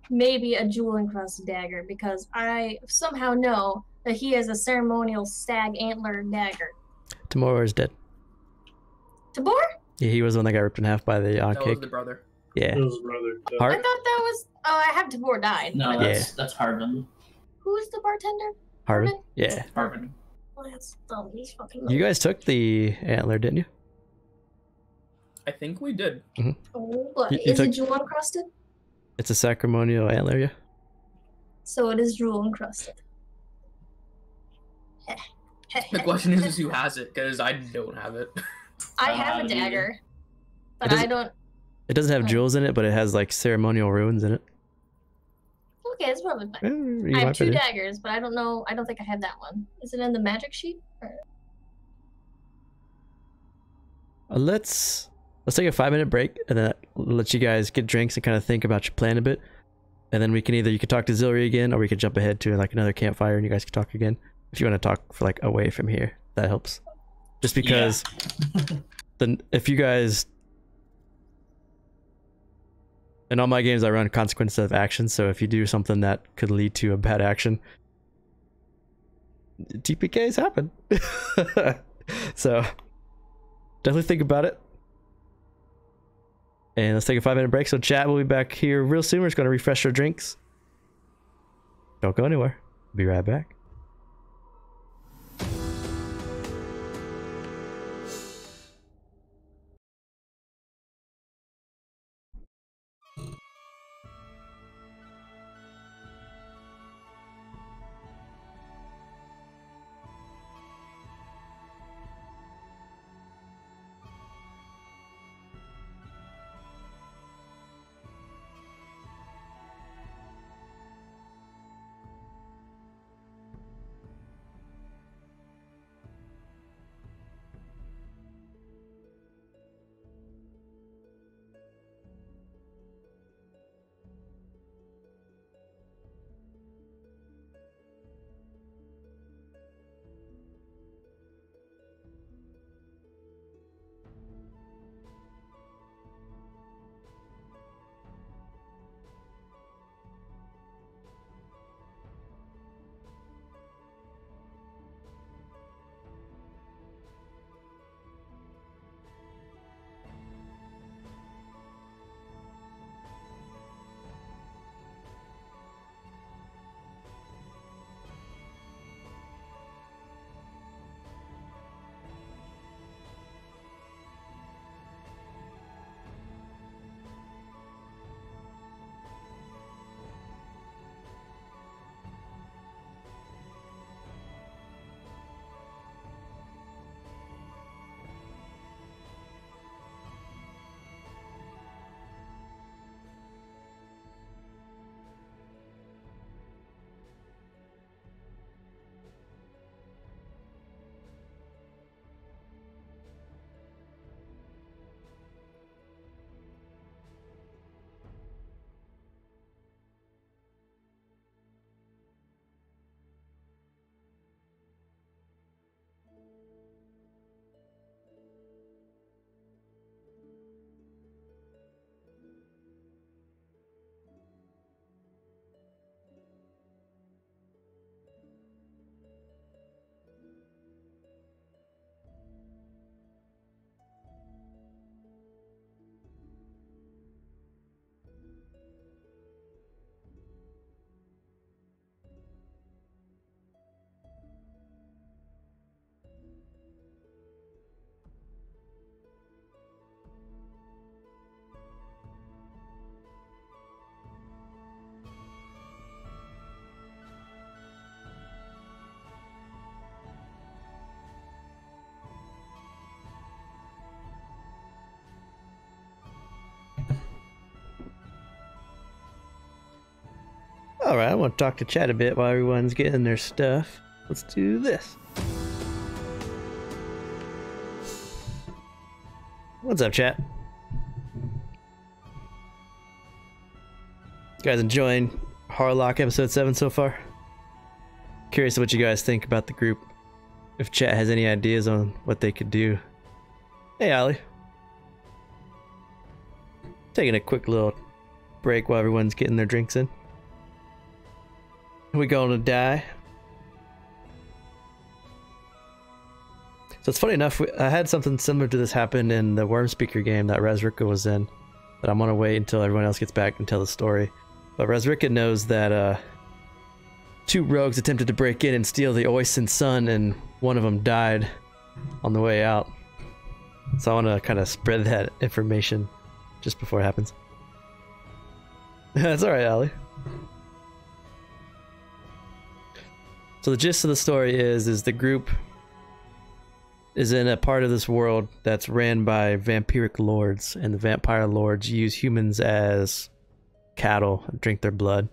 C: maybe a jewel encrusted dagger because I somehow know that he has a ceremonial stag antler dagger.
A: Tomorrow is dead.
C: Tabor?
A: Yeah, he was the one that got ripped in half by the
E: That was
A: cake.
E: the brother.
A: Yeah.
F: It was brother.
C: I
A: Heart?
C: thought that was. Oh, I have Tabor died.
B: No, that's Harbin.
C: Who's the bartender?
A: Harvin? Yeah.
B: Harbin.
C: Oh, that's dumb. He's fucking.
A: You guys took the antler, didn't you?
E: I think we did.
C: Oh, what?
A: You
C: Is it
A: took-
C: jewel encrusted?
A: It's a ceremonial antler, yeah.
C: So it is jewel encrusted.
E: The question is who has it, because I don't have it.
C: I have a dagger, but
A: doesn't-
C: I don't.
A: It doesn't have jewels in it, but it has like ceremonial runes in it.
C: Okay, it's probably
A: Eh,
C: fine.
A: you
C: I have
A: might
C: two
A: be-
C: daggers, but I don't know. I don't think I have that one. Is it in the magic sheet? Or...
A: Let's take a 5-minute break and then let you guys get drinks and kind of think about your plan a bit. And then you can talk to Zilri again, or we could jump ahead to like another campfire and you guys can talk again. If you want to talk for like away from here, that helps. Just because then if you guys, in all my games I run consequences of action, so if you do something that could lead to a bad action, TPKs happen. So definitely think about it. And let's take a 5-minute break. So chat, we'll be back here real soon. We're just going to refresh our drinks. Don't go anywhere. Be right back. Alright, I want to talk to chat a bit while everyone's getting their stuff. Let's do this. What's up, chat? You guys enjoying Harlock episode 7 so far? Curious what you guys think about the group. If chat has any ideas on what they could do. Hey, Ollie. Taking a quick little break while everyone's getting their drinks in. Are we going to die? So it's funny enough, I had something similar to this happen in the Worm Speaker game that Razrika was in. But I'm gonna wait until everyone else gets back and tell the story. But Razrika knows that 2 rogues attempted to break in and steal the Oisin Sun, and one of them died on the way out. So I want to kind of spread that information just before it happens. That's alright, Allie. So the gist of the story is the group is in a part of this world that's ran by vampiric lords, and the vampire lords use humans as cattle and drink their blood.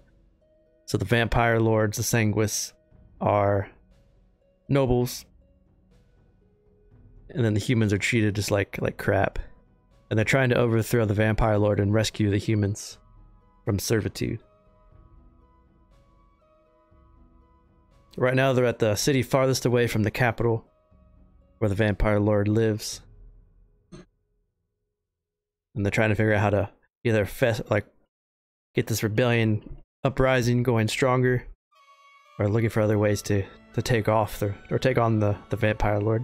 A: So the vampire lords, the Sanguis, are nobles, and then the humans are treated just like crap. And they're trying to overthrow the vampire lord and rescue the humans from servitude. Right now they're at the city farthest away from the capital, where the vampire lord lives. And they're trying to figure out how to either get this rebellion uprising going stronger, or looking for other ways to take off or take on the vampire lord.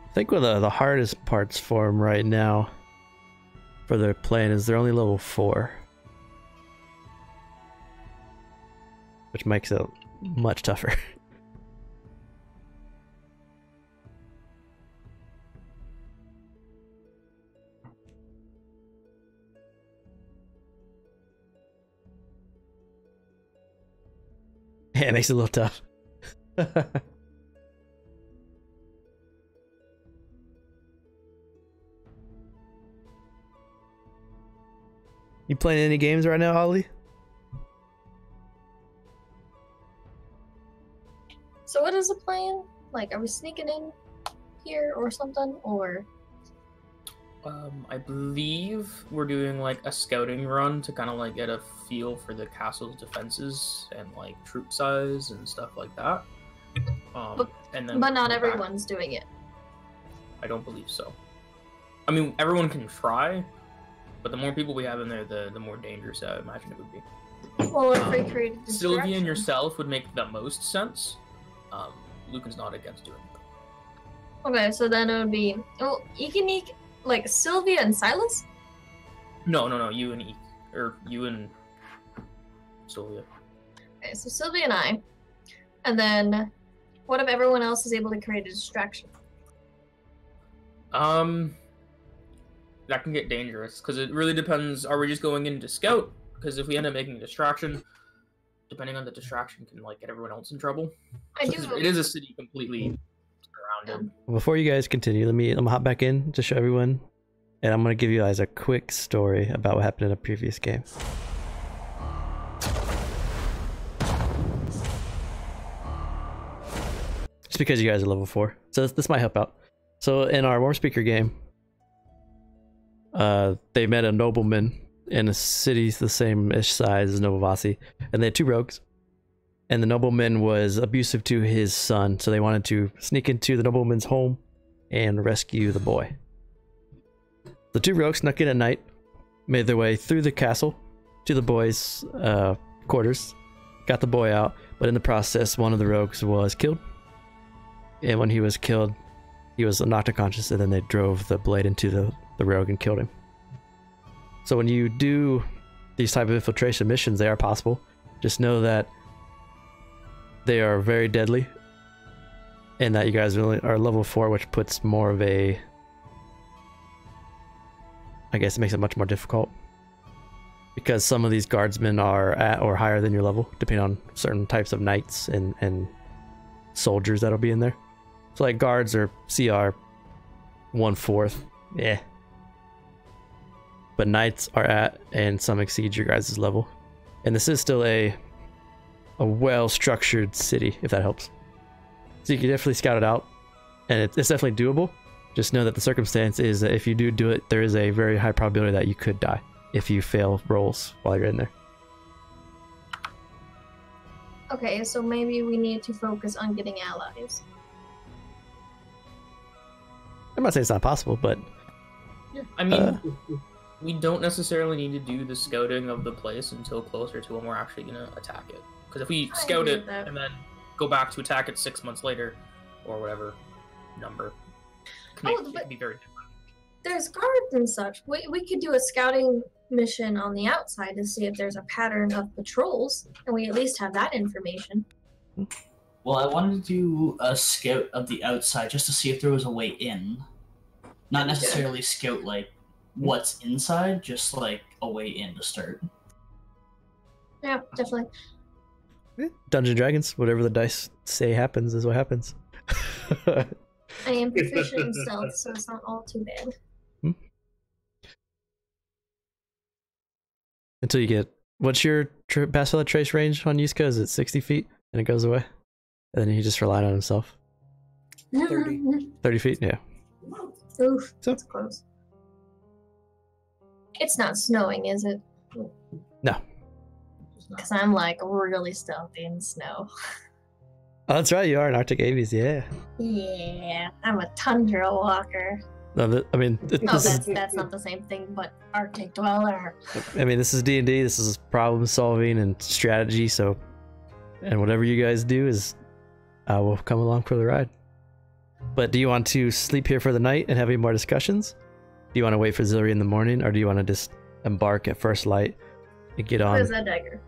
A: I think one of the hardest parts for them right now for their plan is they're only level 4, which makes it much tougher. Yeah, it makes it a little tough. You playing any games right now, Ollie?
C: So what is the plan? Like, are we sneaking in here or something, or?
E: I believe we're doing like a scouting run to kind of like get a feel for the castle's defenses and like troop size and stuff like that. And then,
C: but not everyone's doing it.
E: I don't believe so. I mean, everyone can try, but the more people we have in there, the more dangerous I imagine it would be.
C: Well, if we created
E: Sylvia and yourself would make the most sense. Lucan's not against doing it.
C: Okay, so then it would be like Sylvia and Silas?
E: No, you and you and Sylvia.
C: Okay, so Sylvia and I. And then what if everyone else is able to create a distraction?
E: That can get dangerous, because it really depends. Are we just going in to scout? Because if we end up making a distraction, depending on the distraction, can like get everyone else in trouble. It is a city completely surrounded.
A: Before you guys continue, I'm gonna hop back in to show everyone, and I'm gonna give you guys a quick story about what happened in a previous game. Just because you guys are level 4, so this might help out. So in our Worm Speaker game, they met a nobleman in a city the same-ish size as Novovasi, and they had 2 rogues. And the nobleman was abusive to his son, so they wanted to sneak into the nobleman's home and rescue the boy. The 2 rogues snuck in at night, made their way through the castle to the boy's quarters, got the boy out, but in the process, one of the rogues was killed. And when he was killed, he was knocked unconscious, and then they drove the blade into the rogue and killed him. So when you do these type of infiltration missions, they are possible. Just know that they are very deadly, and that you guys really are level 4, which puts more of a, I guess it makes it much more difficult, because some of these guardsmen are at or higher than your level, depending on certain types of knights and soldiers that'll be in there. So like guards are CR 1/4. Yeah. but knights are at, and some exceed your guys' level. And this is still a well-structured city, if that helps. So you can definitely scout it out, and it's definitely doable. Just know that the circumstance is that if you do it, there is a very high probability that you could die if you fail rolls while you're in there.
C: Okay, so maybe we need to focus on getting allies.
A: I'm not saying it's not possible, but
E: Yeah, I mean, we don't necessarily need to do the scouting of the place until closer to when we're actually gonna attack it. Because if we scout
C: agree
E: it
C: with that.
E: and then go back to attack it 6 months later, or whatever number, it
C: but-
E: can be very different.
C: There's guards and such. We could do a scouting mission on the outside to see if there's a pattern of patrols, and we at least have that information.
B: Well, I wanted to do a scout of the outside just to see if there was a way in. Not necessarily scout like what's inside, just like a way in to start.
C: Yeah, definitely.
A: Dungeons & Dragons, whatever the dice say happens is what happens.
C: I am proficient in stealth, so it's not all too bad.
A: Until you get, what's your pass without trace range on Yuska? Is it 60 feet and it goes away? And then he just relied on himself.
D: 30.
A: 30 feet? Yeah.
C: Oof,
A: So-
C: that's close. It's not snowing, is it?
A: No.
C: Because I'm like really stealthy in snow.
A: Oh, that's right, you are an Arctic Aves, yeah.
C: Yeah, I'm a tundra walker.
A: No, I mean,
C: No,
A: this is,
C: that's not the same thing, but Arctic dweller.
A: I mean, this is D&D, this is problem solving and strategy, so, and whatever you guys do is, I will come along for the ride. But do you want to sleep here for the night and have any more discussions? Do you want to wait for Zilri in the morning, or do you want to just embark at first light and get on?
C: Where's that dagger?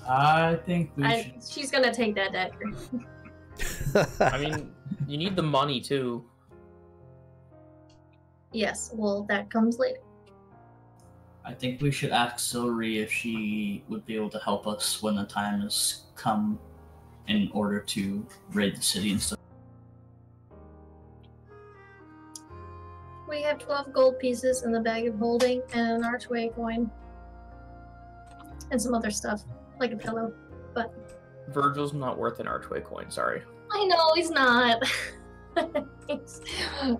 B: I think we should.
C: She's gonna take that dagger.
E: I mean, you need the money too.
C: Yes, well, that comes later.
B: I think we should ask Zilri if she would be able to help us when the time has come in order to raid the city and stuff.
C: We have 12 gold pieces in the bag of holding and an archway coin. And some other stuff, like a pillow. But
E: Virgil's not worth an archway coin, sorry.
C: I know he's not.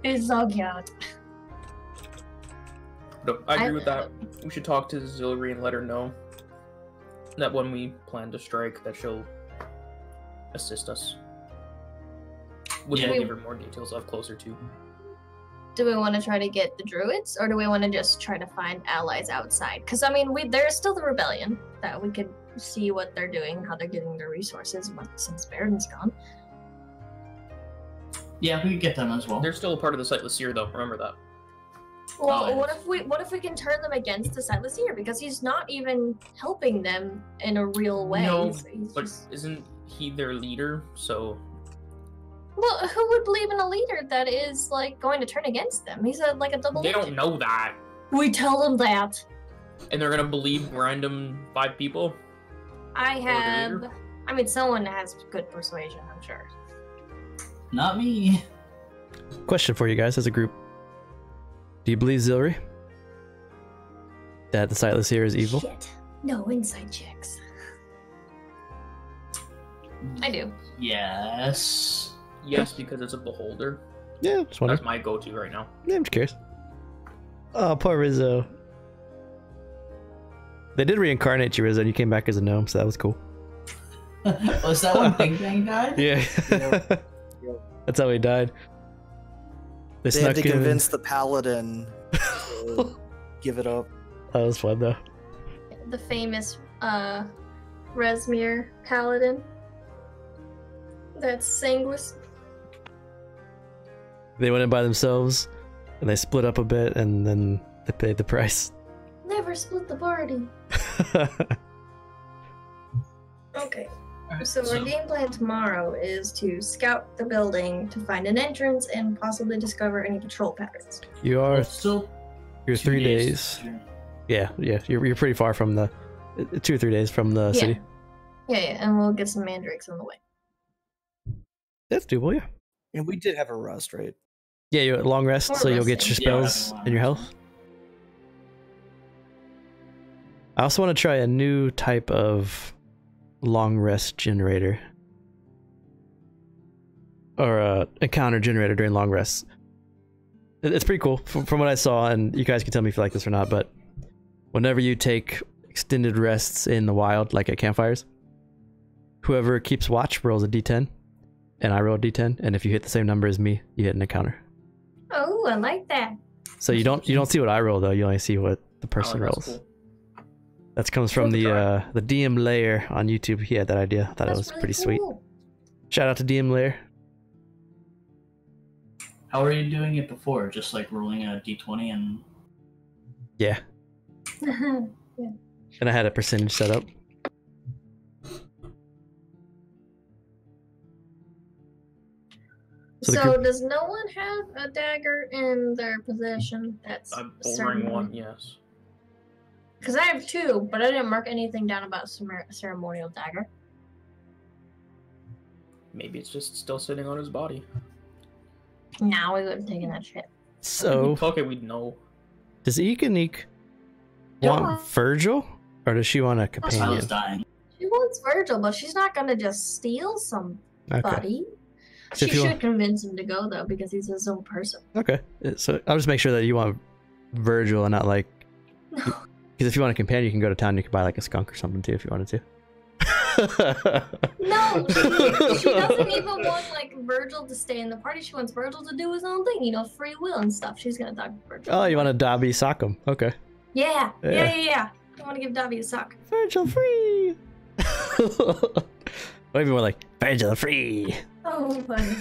C: He's so cute.
E: No, I agree with that. We should talk to Zilri and let her know that when we plan to strike, that she'll assist us. We'll
B: Yeah.
E: give her more details of closer to.
C: Do we want to try to get the druids, or do we want to just try to find allies outside? Because I mean, there's still the rebellion that we could see what they're doing, how they're getting their resources since Baron's gone.
B: Yeah, we could get them as well.
E: They're still a part of the Sightless Seer, though. Remember that.
C: Well,
B: Oh,
C: what if we can turn them against the Sightless Seer, because he's not even helping them in a real way.
E: No,
C: so he's
E: but
C: just...
E: isn't he their leader? So
C: Well, who would believe in a leader that is like going to turn against them? He's like a double.
E: they
C: leader.
E: don't know that,
C: We tell them that.
E: and they're gonna believe random 5 people.
C: I
E: the
C: have.
E: leader?
C: I mean, someone has good persuasion, I'm sure.
B: Not me.
A: Question for you guys as a group. Do you believe Zilri? That the Sightless here is evil?
C: Shit. No inside checks. I do.
B: Yes.
E: Yes, because it's a beholder.
A: Yeah, just wondering.
E: That's my go-to right now.
A: Yeah, I'm just curious. Oh, poor Rizzo. They did reincarnate you, Rizzo, and you came back as a gnome, so that was cool.
B: Was that when Big Bang died?
A: Yeah. That's how he died. They
D: They had
A: snuck
D: to
A: in.
D: convince the paladin to give it up.
A: That was fun, though.
C: The famous Resmir paladin. That's Sanguis.
A: They went in by themselves, and they split up a bit, and then they paid the price.
C: Never split the party. Okay. So our game plan tomorrow is to scout the building to find an entrance and possibly discover any patrol patterns.
A: You are.
B: Still
A: You're
B: 2
A: 3 days. Yeah. You're pretty far from the 2 or 3 days from the city.
C: Yeah, and we'll get some mandrakes on the way.
A: That's doable, yeah.
D: And we did have a rest, right?
A: Yeah, you long rest,
C: Or
A: so you'll get your
C: resting.
B: Yeah,
A: spells
B: I
A: and your health. I also want to try a new type of long rest generator. Or a encounter generator during long rests. It's pretty cool from what I saw, and you guys can tell me if you like this or not, but whenever you take extended rests in the wild, like at campfires, whoever keeps watch rolls a d10, and I roll a d10, and if you hit the same number as me, you hit an encounter.
C: Oh, I like that.
A: So you don't see what I roll though, you only see what the person rolls.
E: Cool.
A: That comes from the DM Layer on YouTube. He had that idea. I thought it was
C: really
A: pretty sweet.
C: cool.
A: Shout out to DM Layer.
B: How were you doing it before? Just like rolling a d20 and...
A: Yeah. And I had a percentage set up.
C: So does no one have a dagger in their possession? That's
E: A boring one, yes.
C: Because I have 2, but I didn't mark anything down about ceremonial dagger.
E: Maybe it's just still sitting on his body.
C: Now we would have taken that shit.
A: So
E: Okay, we'd know.
A: does Ekanik want Virgil, or does she want a
B: I
A: companion?
B: was dying.
C: She wants Virgil, but she's not gonna just steal somebody.
A: Okay. So
C: She
A: if you
C: should
A: want-
C: convince him to go though, because he's his own person.
A: Okay. So I'll just make sure that you want Virgil and not like.
C: No.
A: Because if you want a companion, you can go to town. You can buy like a skunk or something too if you wanted to.
C: No, she doesn't even want like Virgil to stay in the party. She wants Virgil to do his own thing, free will and stuff. She's gonna talk to Virgil.
A: Oh, you want a Dobby sock him? Okay.
C: Yeah.
A: Yeah.
C: I want to give Dobby a sock.
A: Virgil free. Or even more like Virgil free.
C: Oh, funny.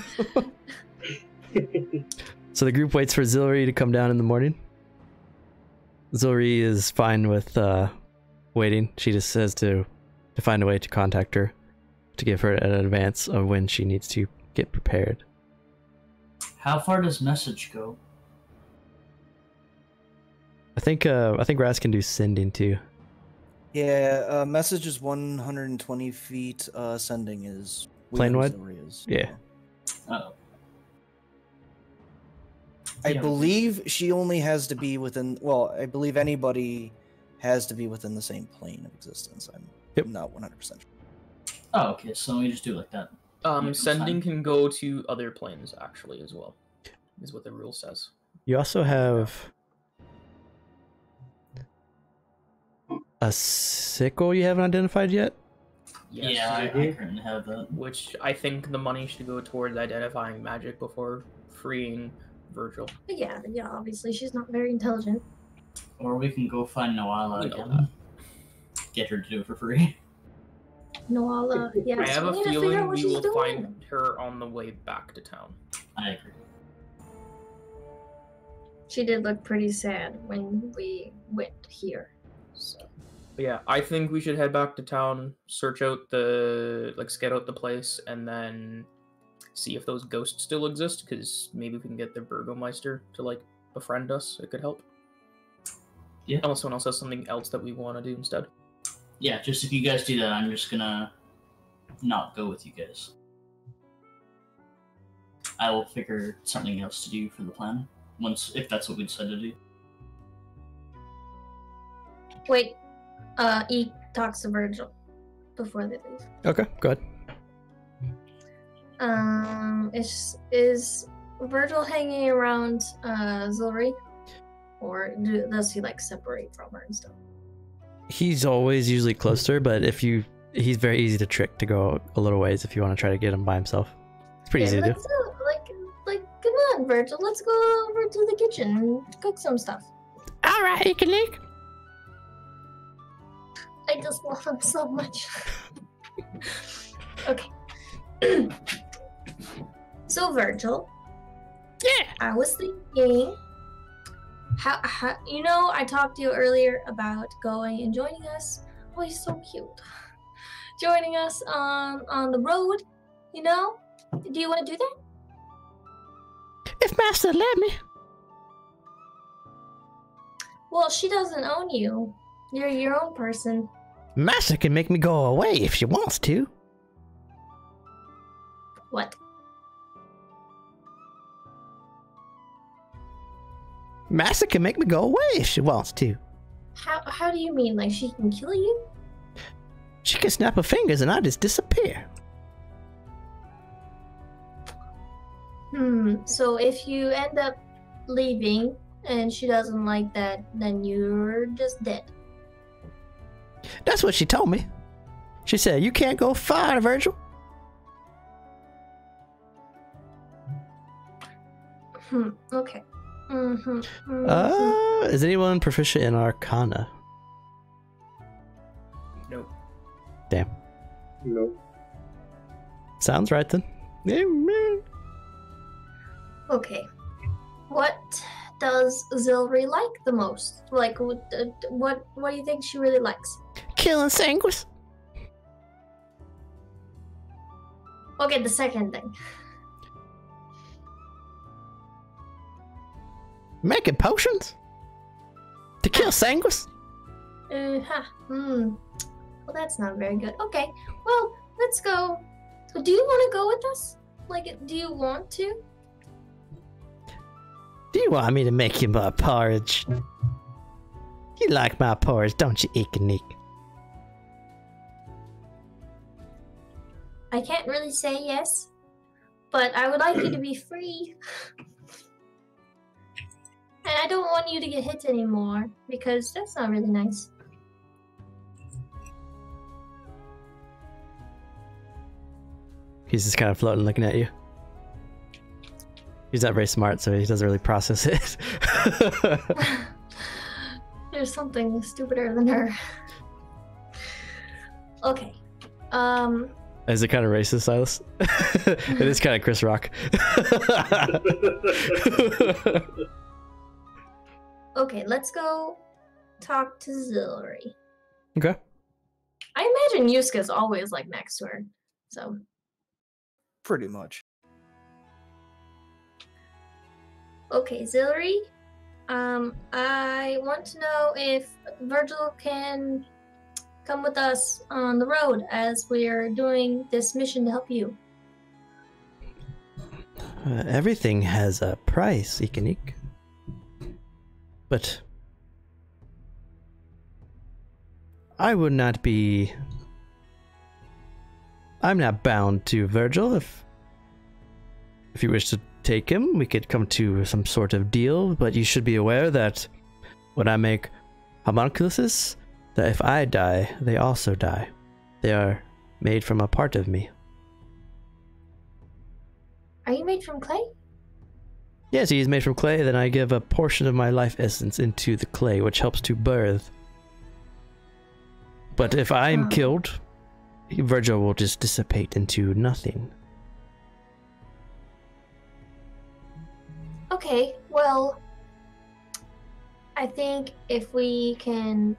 A: So the group waits for Zilri to come down in the morning. Zilri is fine with waiting. She just says to find a way to contact her to give her an advance of when she needs to get prepared.
B: How far does message go?
A: I think Raz can do sending too.
D: Yeah, message is 120 feet. Sending is
A: Plane wide?
D: Is.
A: Yeah.
B: Oh.
D: I
B: Yeah.
D: believe she only has to be within. Well, I believe anybody has to be within the same plane of existence. I'm
A: Yep.
D: not 100%.
B: Oh, okay, so we just do it like that. it's
E: Sending
B: fine.
E: can go to other planes actually as well, is what the rule says.
A: You also have a sickle you haven't identified yet?
E: Yes,
B: Yeah, I couldn't have that.
E: which I think the money should go towards identifying magic before freeing Virgil.
C: But yeah, obviously she's not very intelligent.
B: Or we can go find Noala
E: You know
B: again. Get her to do it for free.
C: Noala, yeah.
E: I have
C: so
E: a
C: we need to figure
E: feeling
C: out what
E: we
C: she's
E: will
C: doing.
E: find her on the way back to town.
B: I agree.
C: She did look pretty sad when we went here. So
E: But yeah, I think we should head back to town, search out scout out the place, and then see if those ghosts still exist, because maybe we can get the Burgomeister to, befriend us. It could help.
B: Yeah.
E: Unless someone else has something else that we want to do instead.
B: Yeah, just if you guys do that, I'm just gonna not go with you guys. I will figure something else to do for the plan, if that's what we decide to do.
C: wait, E talks to Virgil before they leave.
A: Okay, go ahead.
C: Is Virgil hanging around Zilri, or does he separate from her and stuff?
A: He's always usually close to her, but he's very easy to trick to go a little ways if you want to try to get him by himself. It's pretty easy to do.
C: Let's come on, Virgil. Let's go over to the kitchen and cook some stuff.
A: All right, Ekanik.
C: I just love him so much. Okay. So Virgil,
A: Yeah.
C: I was thinking, how I talked to you earlier about going and joining us. Oh, he's so cute. Joining us on the road. Do you want to do that?
A: If Master let me.
C: Well, she doesn't own you. You're your own person.
A: Master can make me go away if she wants to.
C: What?
A: Master can make me go away if she wants to.
C: How do you mean? Like she can kill you?
A: She can snap her fingers and I just disappear.
C: So if you end up leaving and she doesn't like that, then you're just dead.
A: That's what she told me. She said, you can't go far, Virgil.
C: Okay.
A: Is anyone proficient in Arcana?
E: Nope.
A: Damn.
F: Nope.
A: Sounds right then.
C: Okay. What does Zilri like the most? Like, what do you think she really likes?
A: Killing sanguis.
C: Okay, the second thing.
A: Making potions? To kill sanguis?
C: Well, that's not very good. Okay, well, let's go. So do you want to go with us? Like, do you want to?
A: Do you want me to make you my porridge? You like my porridge, don't you, Eek?
C: I can't really say yes, but I would like you to be free. And I don't want you to get hit anymore, because that's not really nice.
A: He's just kind of floating looking at you. He's not very smart, so he doesn't really process it.
C: There's something stupider than her. Okay.
A: Is it kind of racist, Silas? It is kind of Chris Rock.
C: Okay, let's go talk to Zilri.
A: Okay.
C: I imagine Yuska's always like next to her, so.
D: Pretty much.
C: Okay, Zilri. I want to know if Virgil can come with us on the road as we're doing this mission to help you.
A: Everything has a price, Eek. But I would not be... I'm not bound to Virgil. If you wish to take him, we could come to some sort of deal, but you should be aware that when I make homunculuses, that if I die, they also die. They are made from a part of me.
C: Are you made from clay?
A: Yes, he is made from clay, then I give a portion of my life essence into the clay, which helps to birth. But if I am killed, Virgil will just dissipate into nothing.
C: Okay, well, I think if we can...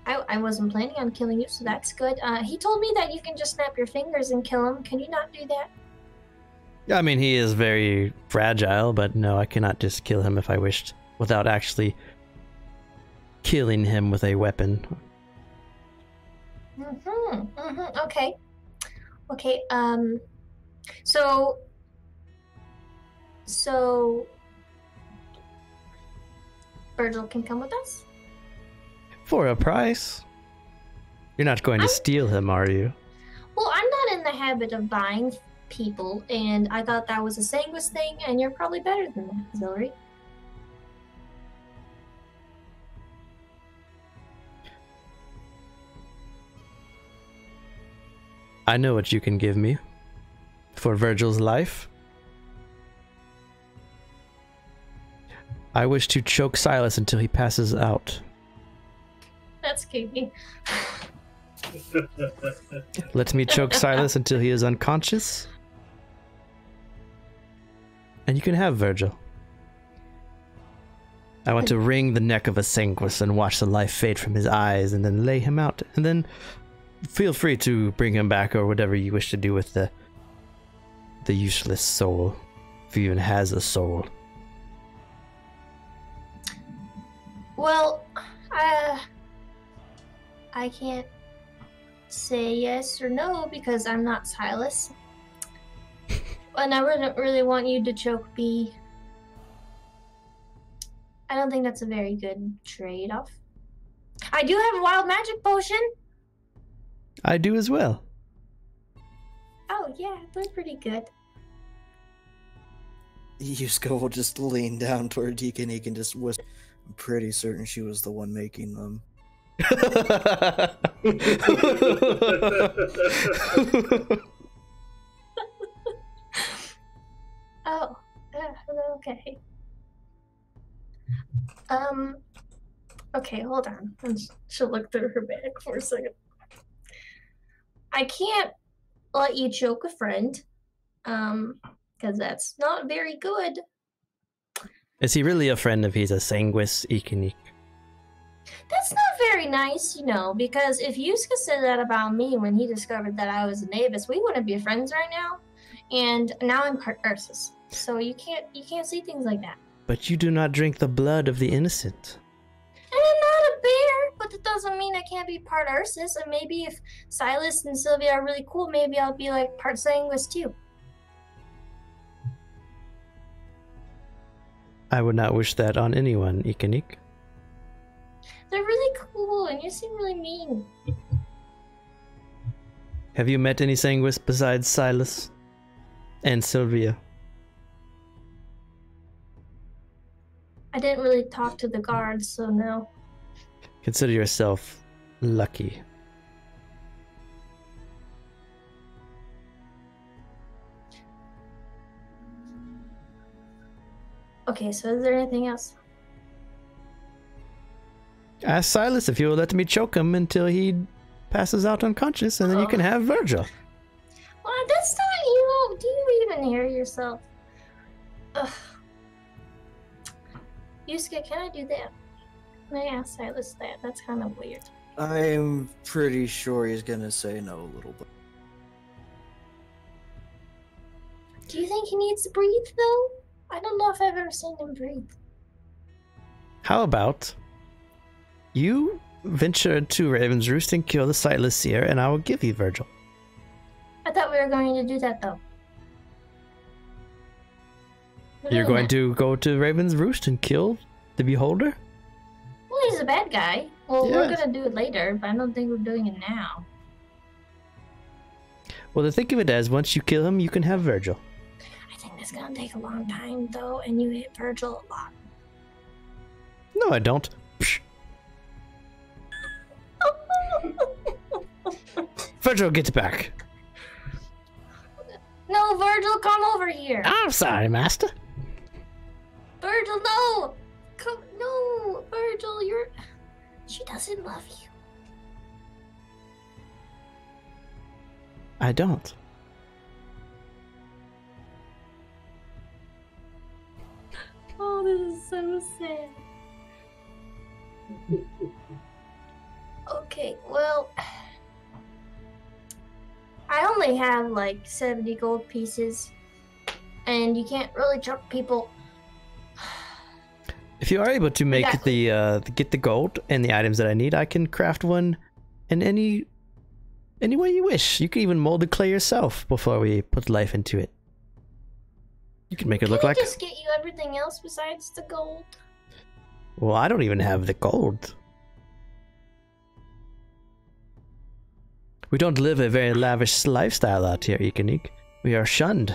C: I wasn't planning on killing you, so that's good. He told me that you can just snap your fingers and kill him. Can you not do that?
A: I mean, he is very fragile, but no, I cannot just kill him if I wished, without actually killing him with a weapon.
C: Okay. Okay, So... Virgil can come with us?
A: For a price? You're not going to steal him, are you?
C: Well, I'm not in the habit of buying people, and I thought that was a Sanguis thing, and you're probably better than that, Zilri.
A: I know what you can give me. For Virgil's life. I wish to choke Silas until he passes out.
C: That's creepy.
A: Let me choke Silas until he is unconscious. And you can have Virgil. I want to wring the neck of a Sanguis and watch the life fade from his eyes and then lay him out. And then feel free to bring him back or whatever you wish to do with the useless soul. If he even has a soul.
C: Well, I can't say yes or no because I'm not Silas. And I wouldn't really want you to choke me. I don't think that's a very good trade-off. I do have a wild magic potion.
A: I do as well.
C: Oh yeah, they're pretty good.
D: Yuska will just lean down toward Deaconik and just whisper, I'm pretty certain she was the one making them.
C: Oh, okay. Okay, hold on. She'll look through her bag for a second. I can't let you choke a friend, because that's not very good.
A: Is he really a friend if he's a sanguis Ikenik?
C: That's not very nice, you know, because if Yuska said that about me when he discovered that I was a Navis, we wouldn't be friends right now. And now I'm part Ursus. So you can't say things like that.
A: But you do not drink the blood of the innocent.
C: And I'm not a bear, but that doesn't mean I can't be part Ursus. And maybe if Silas and Sylvia are really cool, maybe I'll be like part Sanguis too.
A: I would not wish that on anyone, Ikenik.
C: They're really cool, and you seem really mean.
A: Have you met any sanguis besides Silas and Sylvia?
C: I didn't really talk to the guards, so no.
A: Consider yourself lucky.
C: Okay, so is there anything else?
A: Ask Silas if he will let me choke him until he passes out unconscious, and then you can have Virgil.
C: Well, that's not you. Do you even hear yourself? Ugh. Yusuke, can I do that? Can I ask Silas that? That's kind of weird.
D: I'm pretty sure he's gonna say no a little bit.
C: Do you think he needs to breathe, though? I don't know if I've ever seen him breathe.
A: How about you venture to Raven's Roost and kill the sightless seer, and I will give you Virgil.
C: I thought we were going to do that, though.
A: You're going to go to Raven's Roost and kill the Beholder?
C: Well, he's a bad guy. Well,
A: Yes.
C: we're going to do it later, but I don't think we're doing it now.
A: Well, to think of it as, once you kill him, you can have Virgil.
C: I think that's going to take a long time, though, and you hit Virgil a lot.
A: No, I don't. Psh. Virgil, get back.
C: No, Virgil, come over here.
A: I'm sorry, Master.
C: Virgil, no! Come, no! Virgil, you're... She doesn't love you.
A: I don't.
C: Oh, this is so sad. Okay, well... I only have like 70 gold pieces, and you can't really choke people.
A: If you are able to make get the gold and the items that I need, I can craft one in any way you wish. You can even mold the clay yourself before we put life into it. You can make it look like...
C: Can I just get you everything else besides the gold?
A: Well, I don't even have the gold. We don't live a very lavish lifestyle out here, Ikenik. We are shunned.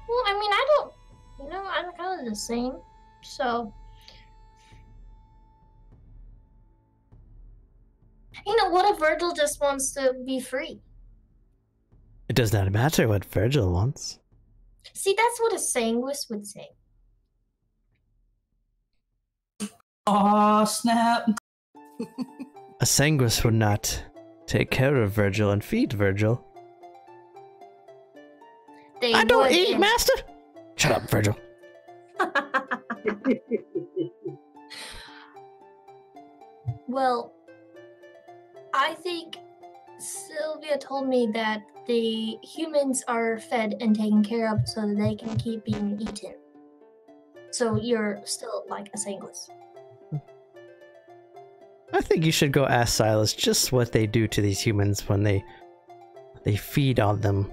C: Well, I mean, I don't... You know, I'm kind of the same, so... You know, what if Virgil just wants to be free?
A: It does not matter what Virgil wants.
C: See, that's what a Sanguis would say.
B: Aw, snap.
A: A Sanguis would not take care of Virgil and feed Virgil.
C: They
A: I don't
C: would
A: eat,
C: if-
A: Master! Shut up, Virgil.
C: Well, I think Sylvia told me that the humans are fed and taken care of so that they can keep being eaten. So you're still like a Sanguis.
A: I think you should go ask Silas just what they do to these humans when they feed on them.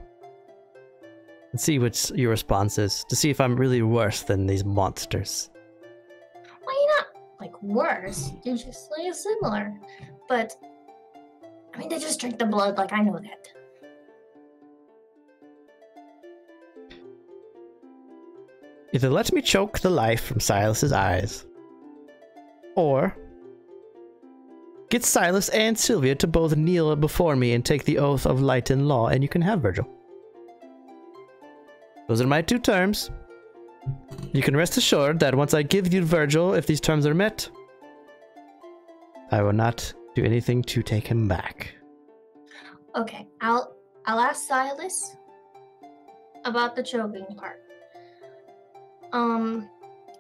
A: And see what your response is, to see if I'm really worse than these monsters.
C: Well, you're not like worse. They're just like similar. But, I mean, they just drink the blood, like, I know that.
A: Either let me choke the life from Silas's eyes, or get Silas and Sylvia to both kneel before me and take the oath of light and law, and you can have Virgil. Those are my 2 terms. You can rest assured that once I give you Virgil, if these terms are met, I will not do anything to take him back.
C: Okay, I'll ask Silas about the choking part.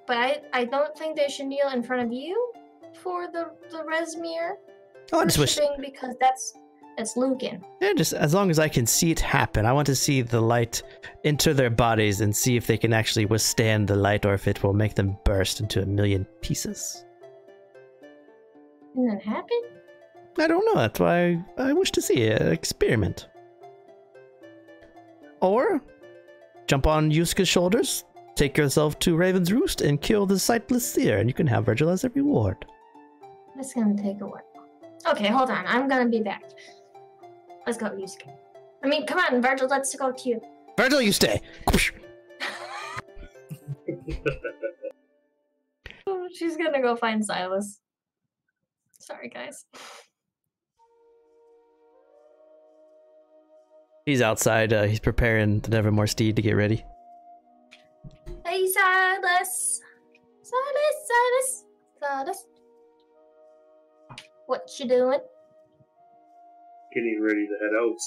C: But I don't think they should kneel in front of you for the Resmir
A: Oh, I just wish.
C: worshipping, because that's Lucan.
A: Yeah, just as long as I can see it happen. I want to see the light enter their bodies and see if they can actually withstand the light or if it will make them burst into a million pieces.
C: Can that happen?
A: I don't know. That's why I wish to see an experiment. Or jump on Yuska's shoulders, take yourself to Raven's Roost, and kill the sightless seer, and you can have Virgil as a reward.
C: That's gonna take a while. Okay, hold on. I'm gonna be back. Let's go, Yusuke. I mean, come on, Virgil, let's go too.
A: Virgil, you stay!
C: She's gonna go find Silas. Sorry, guys.
A: He's outside. He's preparing the Nevermore steed to get ready.
C: Hey, Silas! Silas! What you doing?
F: Getting ready to head out.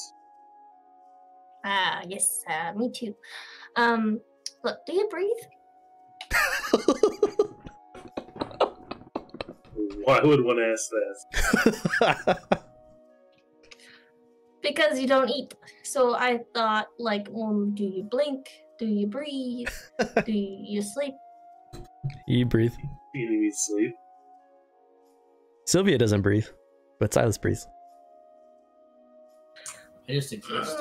C: Yes, me too. Look, do you breathe?
F: Why would one ask that?
C: Because you don't eat. So I thought, like, do you blink? Do you breathe? Do you sleep?
A: You breathe.
F: You need sleep.
A: Sylvia doesn't breathe, but Silas breathes.
B: I just exist.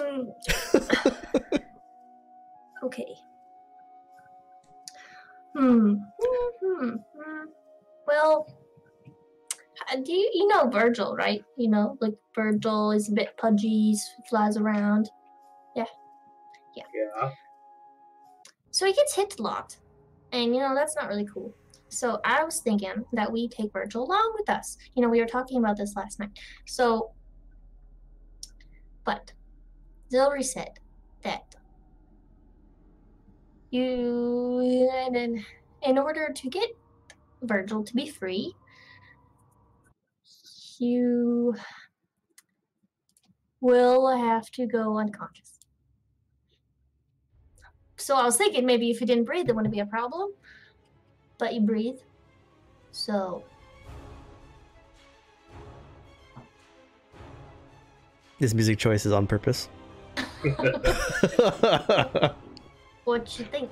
C: Okay. Well, do you know Virgil, right? You know, like Virgil is a bit pudgy, flies around. Yeah. So he gets hit a lot, and that's not really cool. So I was thinking that we take Virgil along with us. We were talking about this last night. So, but Ziegler said that in order to get Virgil to be free, you will have to go unconscious. So I was thinking maybe if you didn't breathe, it wouldn't be a problem. But you breathe. So.
A: This music choice is on purpose.
C: What you think?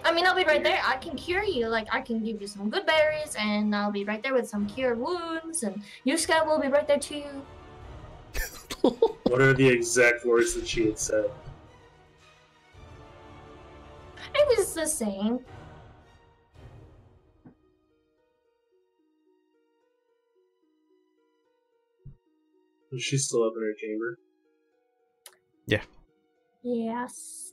C: I mean, I'll be right there. I can cure you. Like, I can give you some good berries, and I'll be right there with some cure wounds, and Yuska will be right there too.
F: What are the exact words that she had said?
C: It was the same.
F: Is she still up in her chamber?
A: Yeah.
C: Yes.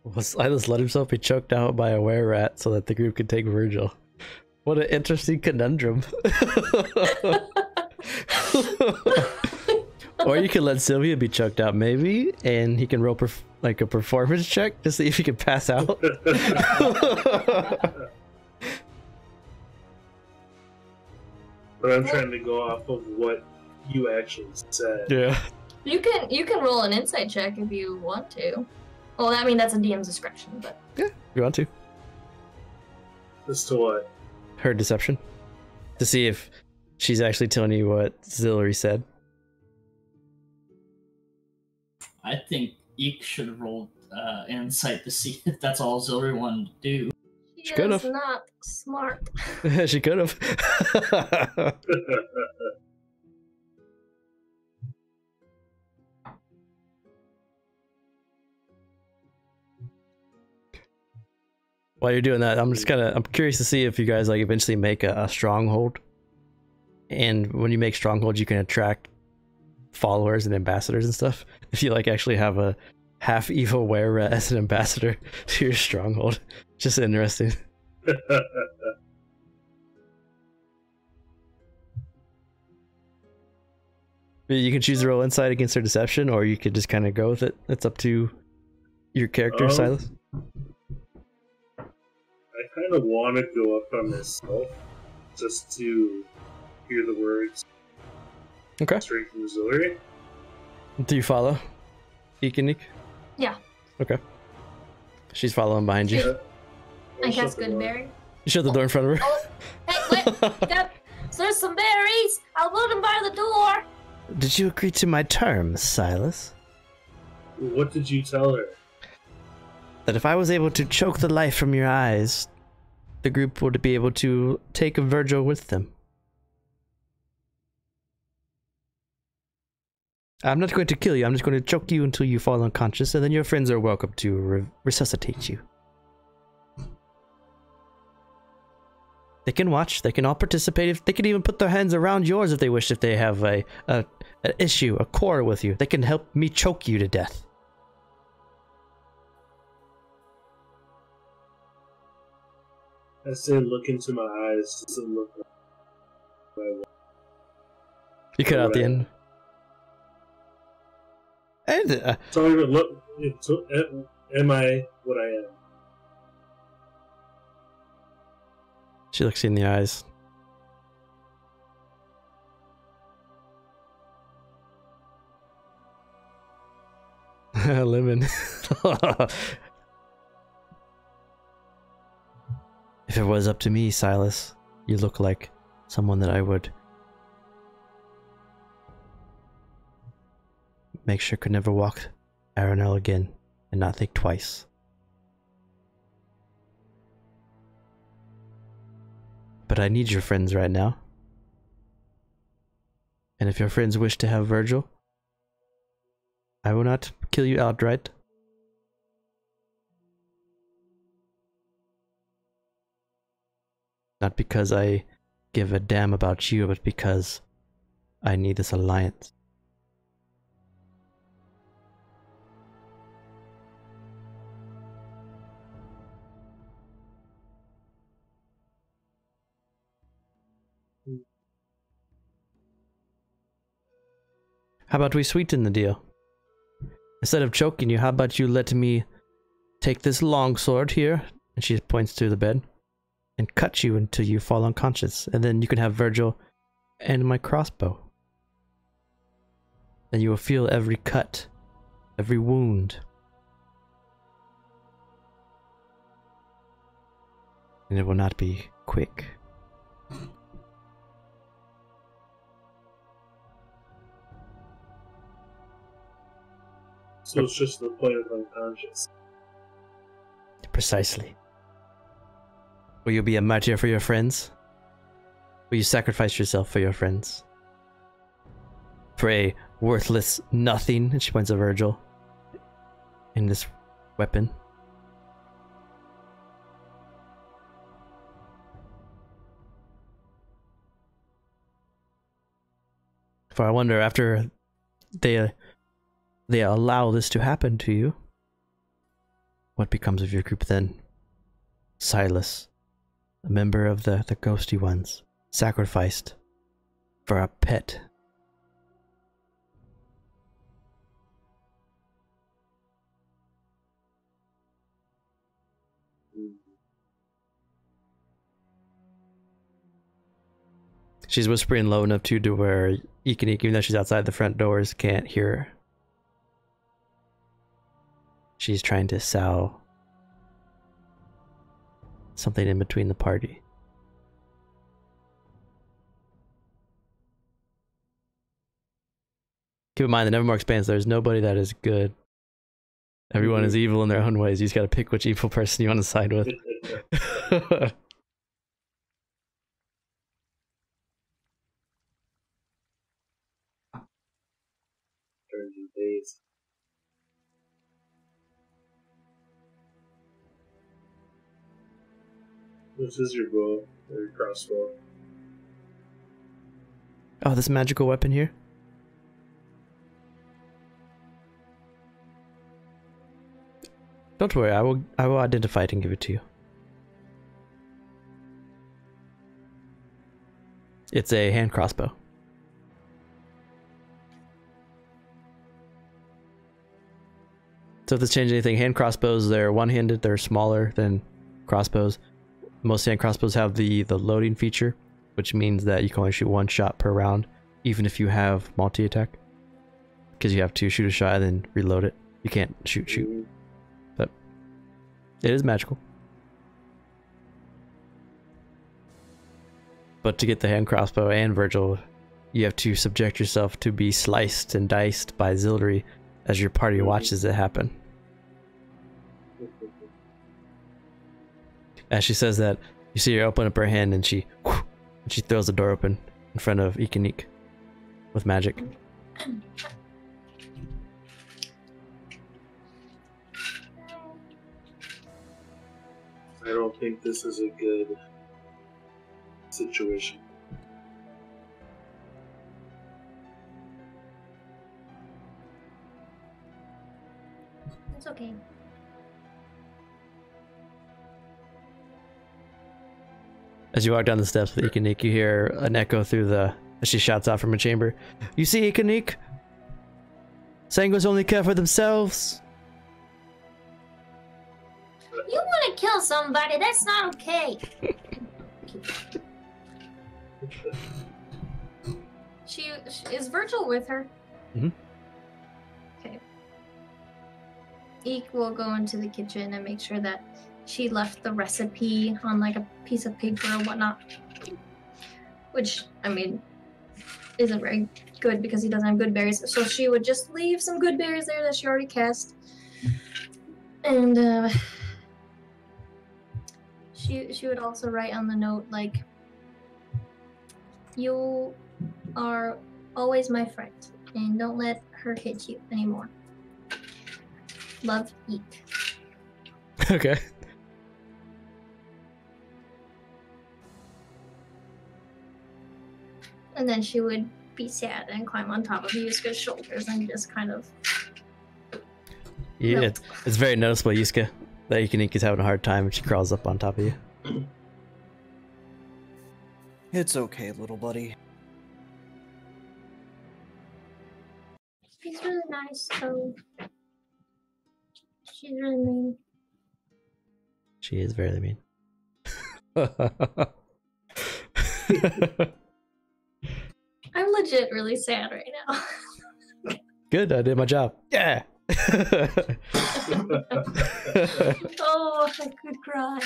A: Well, Silas let himself be choked out by a were-rat so that the group could take Virgil. What an interesting conundrum. Or you can let Sylvia be choked out, maybe, and he can roll a performance check to see if he can pass out.
F: But I'm trying to go off of what you actually said.
A: Yeah.
C: You can roll an insight check if you want to. Well, I mean that's a DM's discretion, but
A: Yeah, if you want to.
F: As to what?
A: Her deception. To see if she's actually telling you what Ziegler said.
B: I think Eek should have rolled insight to see if that's all Ziegler wanted to do.
A: She could have.
C: Not smart.
A: She could have. While you're doing that, I'm curious to see if you guys like eventually make a stronghold. And when you make strongholds, you can attract followers and ambassadors and stuff. If you like actually have a half evil were as an ambassador to your stronghold, just interesting. You can choose to roll insight against their deception, or you could just kind of go with it. It's up to your character, Silas.
F: I kind of want to go up on myself just to hear the words.
A: Okay.
F: Strength and auxiliary.
A: Do you follow? Ikenik?
C: Yeah.
A: Okay. She's following behind you.
F: Yeah.
C: I
F: I'll shut
C: guess
F: the door.
C: good berry.
A: You shut the door in front of her.
C: Oh, hey, wait! There's some berries. I'll put them by the door.
A: Did you agree to my terms, Silas?
F: What did you tell her?
A: That if I was able to choke the life from your eyes, the group would be able to take Virgil with them. I'm not going to kill you, I'm just going to choke you until you fall unconscious, and then your friends are welcome to resuscitate you. They can watch, they can all participate, they can even put their hands around yours if they wish, if they have an issue, a quarrel with you. They can help me choke you to death.
F: I say, look into my eyes. Doesn't look like my wife.
A: You cut out the end. And,
F: Tell me, look. Am I what I am?
A: she looks you in the eyes. Lemon. If it was up to me, Silas, you look like someone that I would make sure could never walk Erenel again and not think twice. But I need your friends right now. And if your friends wish to have Virgil, I will not kill you outright. Not because I give a damn about you, but because I need this alliance. How about we sweeten the deal? Instead of choking you, how about you let me take this long sword here, and she points to the bed, and cut you until you fall unconscious, and then you can have Virgil and my crossbow. And you will feel every cut, every wound. And it will not be quick.
F: So it's just the point of unconscious.
A: Precisely. Will you be a martyr for your friends? Will you sacrifice yourself for your friends? For a worthless nothing, and she points at Virgil, in this weapon. For I wonder, after they allow this to happen to you, what becomes of your group then? Silas, a member of the ghosty ones, sacrificed for a pet. She's whispering low enough too to where Ikenik, even though she's outside the front doors, can't hear her. She's trying to sow something in between the party. Keep in mind that Nevermore expands, there's nobody that is good. Everyone is evil in their own ways. You just gotta pick which evil person you want to side with.
F: Days. This is your bow or your crossbow.
A: Oh, this magical weapon here? Don't worry, I will identify it and give it to you. It's a hand crossbow. So if this changes anything, hand crossbows, they're one-handed, they're smaller than crossbows. Most hand crossbows have the loading feature, which means that you can only shoot one shot per round, even if you have multi-attack. Because you have to shoot a shot and then reload it. You can't shoot. But it is magical. But to get the hand crossbow and Virgil, you have to subject yourself to be sliced and diced by Zildri as your party watches it happen. As she says that, you see her open up her hand and she throws the door open in front of Ikanik with magic.
F: I don't think this is a good situation.
C: It's okay.
A: As you walk down the steps with Ikanik, you hear an echo through the... as she shouts out from a chamber. You see, Ikanik? Sangos only care for themselves.
C: You want to kill somebody? That's not okay. She is Virgil with her?
A: Mm-hmm.
C: Okay. Eek will go into the kitchen and make sure that she left the recipe on like a piece of paper or whatnot. Which, I mean, isn't very good because he doesn't have good berries. So she would just leave some good berries there that she already cast. And she would also write on the note like, you are always my friend and don't let her hit you anymore. Love, Eek.
A: Okay.
C: And then she would be sad and climb on top of Yuska's shoulders and just kind of...
A: Yeah,
C: Nope.
A: it's very noticeable, Yuska, that Ikanik is having a hard time when she crawls up on top of you.
D: It's okay, little buddy.
C: She's really nice, so... She's really mean.
A: She is very mean.
C: I'm legit really sad right now.
A: Good, I did my job. Yeah!
C: Oh, I could cry.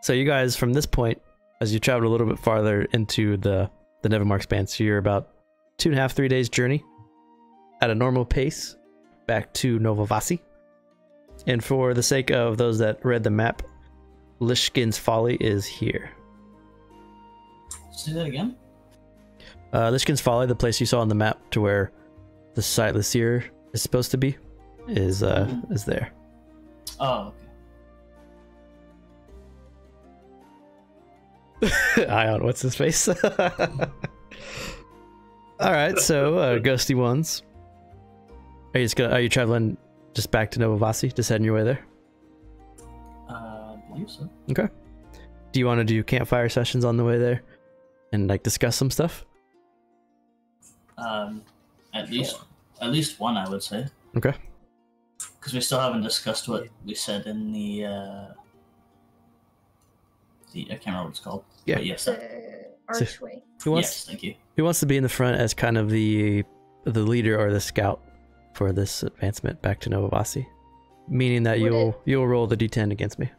A: So you guys, from this point, as you travel a little bit farther into the Nevermark Expanse, you're about 2.5, 3 days journey at a normal pace back to Novovasi. And for the sake of those that read the map, Lishkin's Folly is here.
B: Say that again?
A: Lishkin's Folly, the place you saw on the map to where the Sightless Seer is supposed to be, is there.
B: Oh,
A: Ion, what's his face? Alright, so Ghosty ones. Are you traveling just back to Novovasi? Just heading your way there?
B: I believe so.
A: Okay. Do you want to do campfire sessions on the way there? And like discuss some stuff?
B: At least one, I would say.
A: Okay.
B: Because we still haven't discussed what we said in the I can't remember what it's called.
A: Yeah.
B: But yes.
C: Archway.
B: Yes, thank you.
A: Who wants to be in the front as kind of the leader or the scout for this advancement back to Novovasi? Meaning that you'll roll the d10 against me.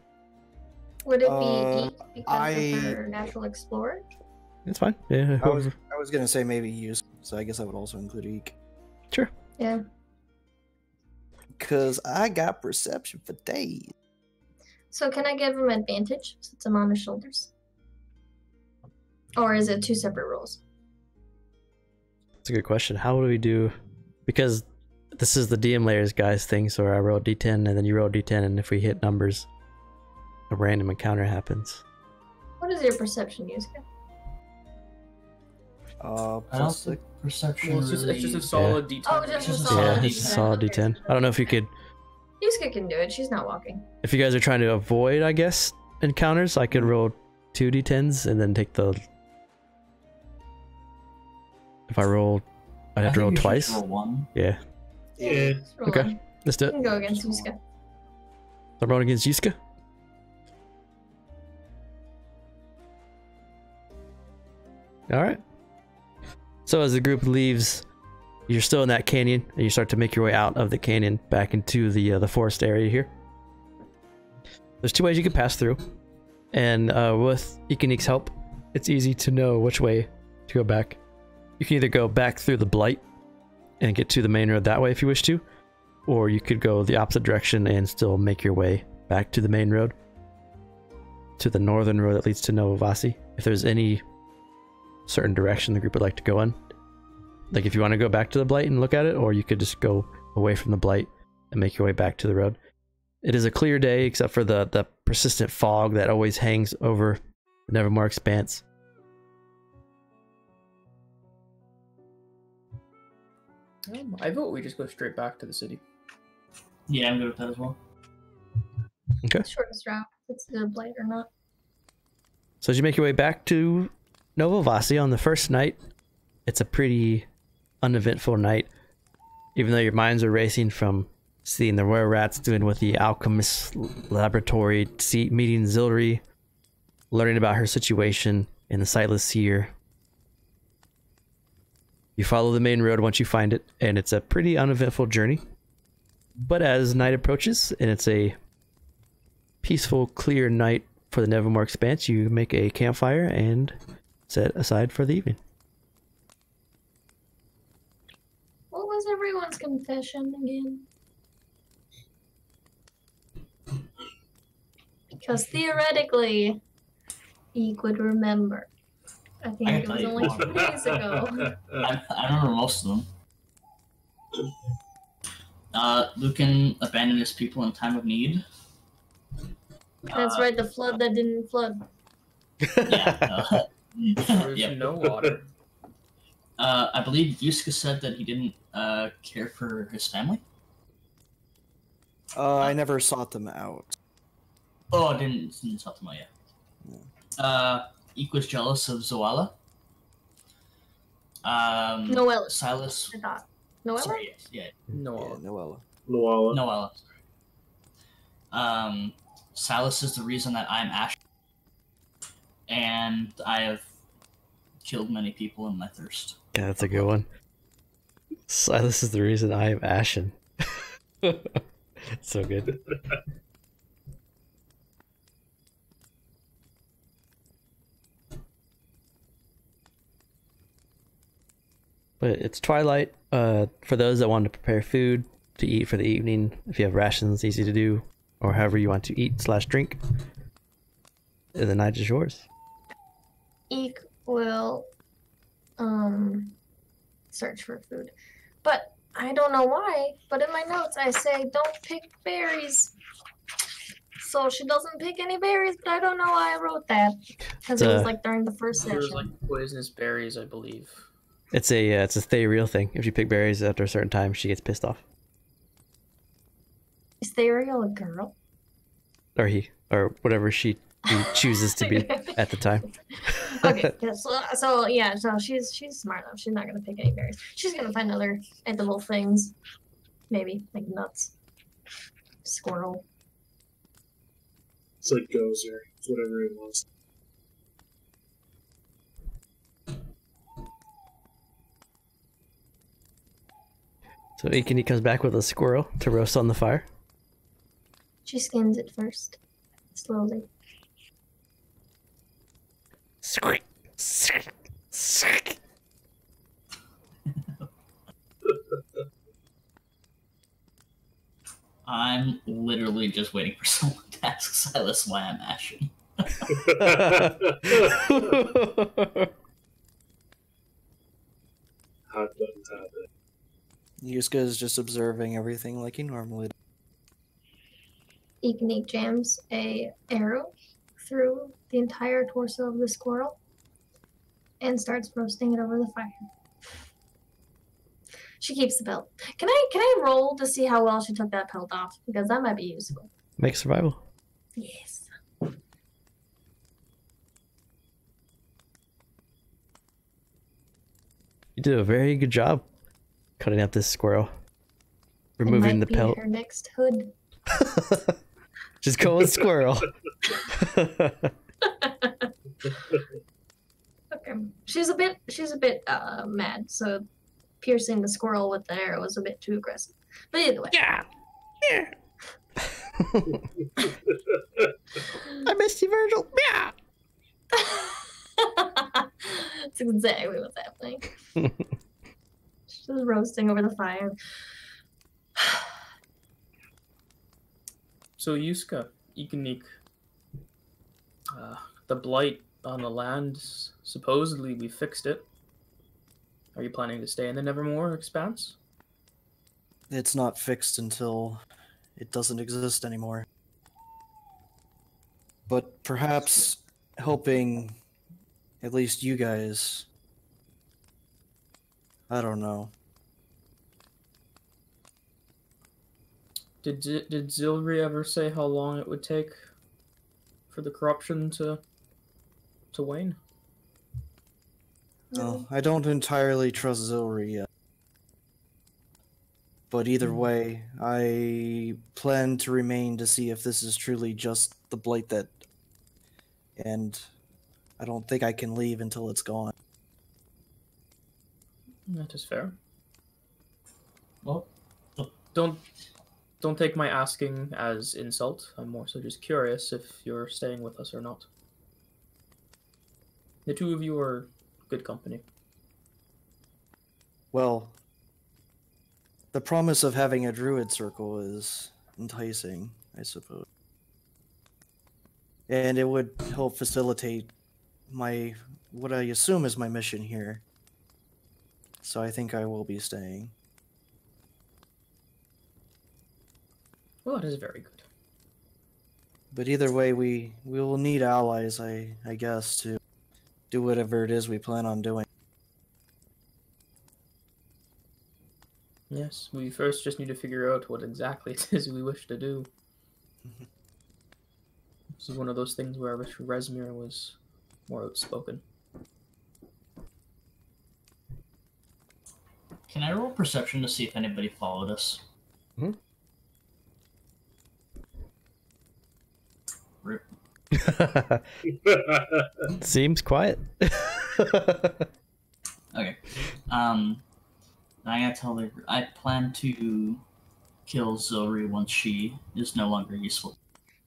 C: Would it be Eek because of her natural explorer?
A: It's fine. Yeah.
D: I was gonna say maybe use, so I guess I would also include Eek.
A: Sure.
C: Yeah.
D: Cause I got perception for days.
C: So can I give him advantage since I'm on his shoulders? Or is it two separate rolls?
A: That's a good question. How do we do? Because this is the DM layers guys thing, so I roll d10 and then you roll d10, and if we hit numbers, a random encounter happens.
C: What is your perception, Yusuke?
B: I don't
D: Plus
B: think
D: 6.
B: perception
E: Well, it's just
B: really...
E: a solid D10.
C: Oh, just a
B: Just a
C: solid
A: Yeah,
B: solid
A: it's a
C: D10.
A: solid
C: Okay.
A: d10. I don't know if you could,
C: Yusuke can do it. She's not walking.
A: if you guys are trying to avoid, I guess, encounters, I could roll 2 d10s and then take the... If I roll, I'd have to
B: I
A: roll
B: think you should
A: twice.
B: Roll one.
A: Yeah,
F: Yeah.
C: Just roll
A: Okay.
C: one.
A: let's do
C: You
A: it.
C: can go against Yusuke.
A: I'm rolling against Yusuke. Alright. So as the group leaves, you're still in that canyon, and you start to make your way out of the canyon back into the forest area here. There's 2 ways you can pass through, and with Ikanik's help, it's easy to know which way to go back. You can either go back through the Blight and get to the main road that way if you wish to, or you could go the opposite direction and still make your way back to the main road, to the northern road that leads to Novavasi. If there's any certain direction the group would like to go in, like if you want to go back to the Blight and look at it, or you could just go away from the Blight and make your way back to the road. It is a clear day except for the persistent fog that always hangs over the Nevermore Expanse.
E: I vote we just go straight back to the city.
B: Yeah, I'm good with that as well.
C: Shortest route. It's a good blight or not.
A: So as you make your way back to Novavasi on the first night, it's a pretty uneventful night. Even though your minds are racing from seeing the royal rats, doing with the alchemist laboratory, meeting Zilri, learning about her situation in the Sightless Seer. You follow the main road once you find it, and it's a pretty uneventful journey. But as night approaches, and it's a peaceful, clear night for the Nevermore Expanse, you make a campfire and set aside for the evening.
C: What was everyone's confession again? Because theoretically, Eek would remember. I think
B: I
C: it
B: can
C: was
B: tell
C: only
B: you
C: 2 days ago.
B: I remember most of them. Lucan abandoned his people in time of need.
C: That's right, the flood that didn't flood.
B: Yeah.
E: There's
B: Yep.
E: no water.
B: I believe Yusuke said that he didn't care for his family.
D: I never sought them out.
B: Oh, I didn't talk to him yet. Eek was jealous of Zoala.
C: Noella,
B: Silas.
C: I thought. Noella?
B: Sorry, yeah.
E: No.
D: Yeah, Noella.
F: Noala.
B: Noella. Silas is the reason that I'm Ash, and I have killed many people in my thirst.
A: Yeah, that's a good one. Silas is the reason I am ashen. So good. But it's twilight. For those that want to prepare food to eat for the evening, if you have rations, easy to do, or however you want to eat/drink, the night is yours.
C: Eek will search for food. But I don't know why, but in my notes I say don't pick berries. So she doesn't pick any berries, but I don't know why I wrote that. Because it was like during the first
E: There's
C: session.
E: like poisonous berries, I believe.
A: It's a Therial thing. If you pick berries after a certain time, she gets pissed off.
C: Is Therial a girl?
A: Or he, or whatever he chooses to be at the time.
C: Okay, yeah, so she's smart enough. She's not gonna pick any berries. She's gonna find other edible things, maybe like nuts, squirrel.
F: It's like Gozer. It's whatever it was.
A: So Ikini comes back with a squirrel to roast on the fire.
C: She skins it first, slowly.
B: I'm literally just waiting for someone to ask Silas why I'm ashen.
F: Hot buttons happen.
D: Yuska is just observing everything like he normally does.
C: Eeknik jams a arrow through the entire torso of the squirrel and starts roasting it over the fire. She keeps the pelt. Can I roll to see how well she took that pelt off? Because that might be useful.
A: Make survival.
C: Yes.
A: You did a very good job cutting out this squirrel. Removing the pelt.
C: Her next hood.
A: Just go with squirrel.
C: Okay. She's a bit mad, so piercing the squirrel with the arrow was a bit too aggressive. But either way.
A: Yeah. Yeah. I missed you, Virgil. Yeah.
C: That's exactly what's happening. She's roasting over the fire.
E: So Yuska, Ikanik, the blight on the land, supposedly we fixed it. Are you planning to stay in the Nevermore Expanse?
D: It's not fixed until it doesn't exist anymore. But perhaps helping at least you guys, I don't know.
E: Did Zilri ever say how long it would take for the corruption to wane?
D: No, I don't entirely trust Zilri yet. But either way, I plan to remain to see if this is truly just the blight that... And I don't think I can leave until it's gone.
E: That is fair.
B: Well,
E: Don't take my asking as insult. I'm more so just curious if you're staying with us or not. The two of you are good company.
D: Well, the promise of having a druid circle is enticing, I suppose. And it would help facilitate what I assume is my mission here. So I think I will be staying.
E: Well, that is very good.
D: But either way, we will need allies, I guess, to do whatever it is we plan on doing.
E: Yes, we first just need to figure out what exactly it is we wish to do. This is one of those things where I wish Resmir was more outspoken.
B: can I roll perception to see if anybody followed us?
A: Hmm?
B: Rip.
A: Seems quiet.
B: Okay. I gotta tell her I plan to kill Zilri once she is no longer useful.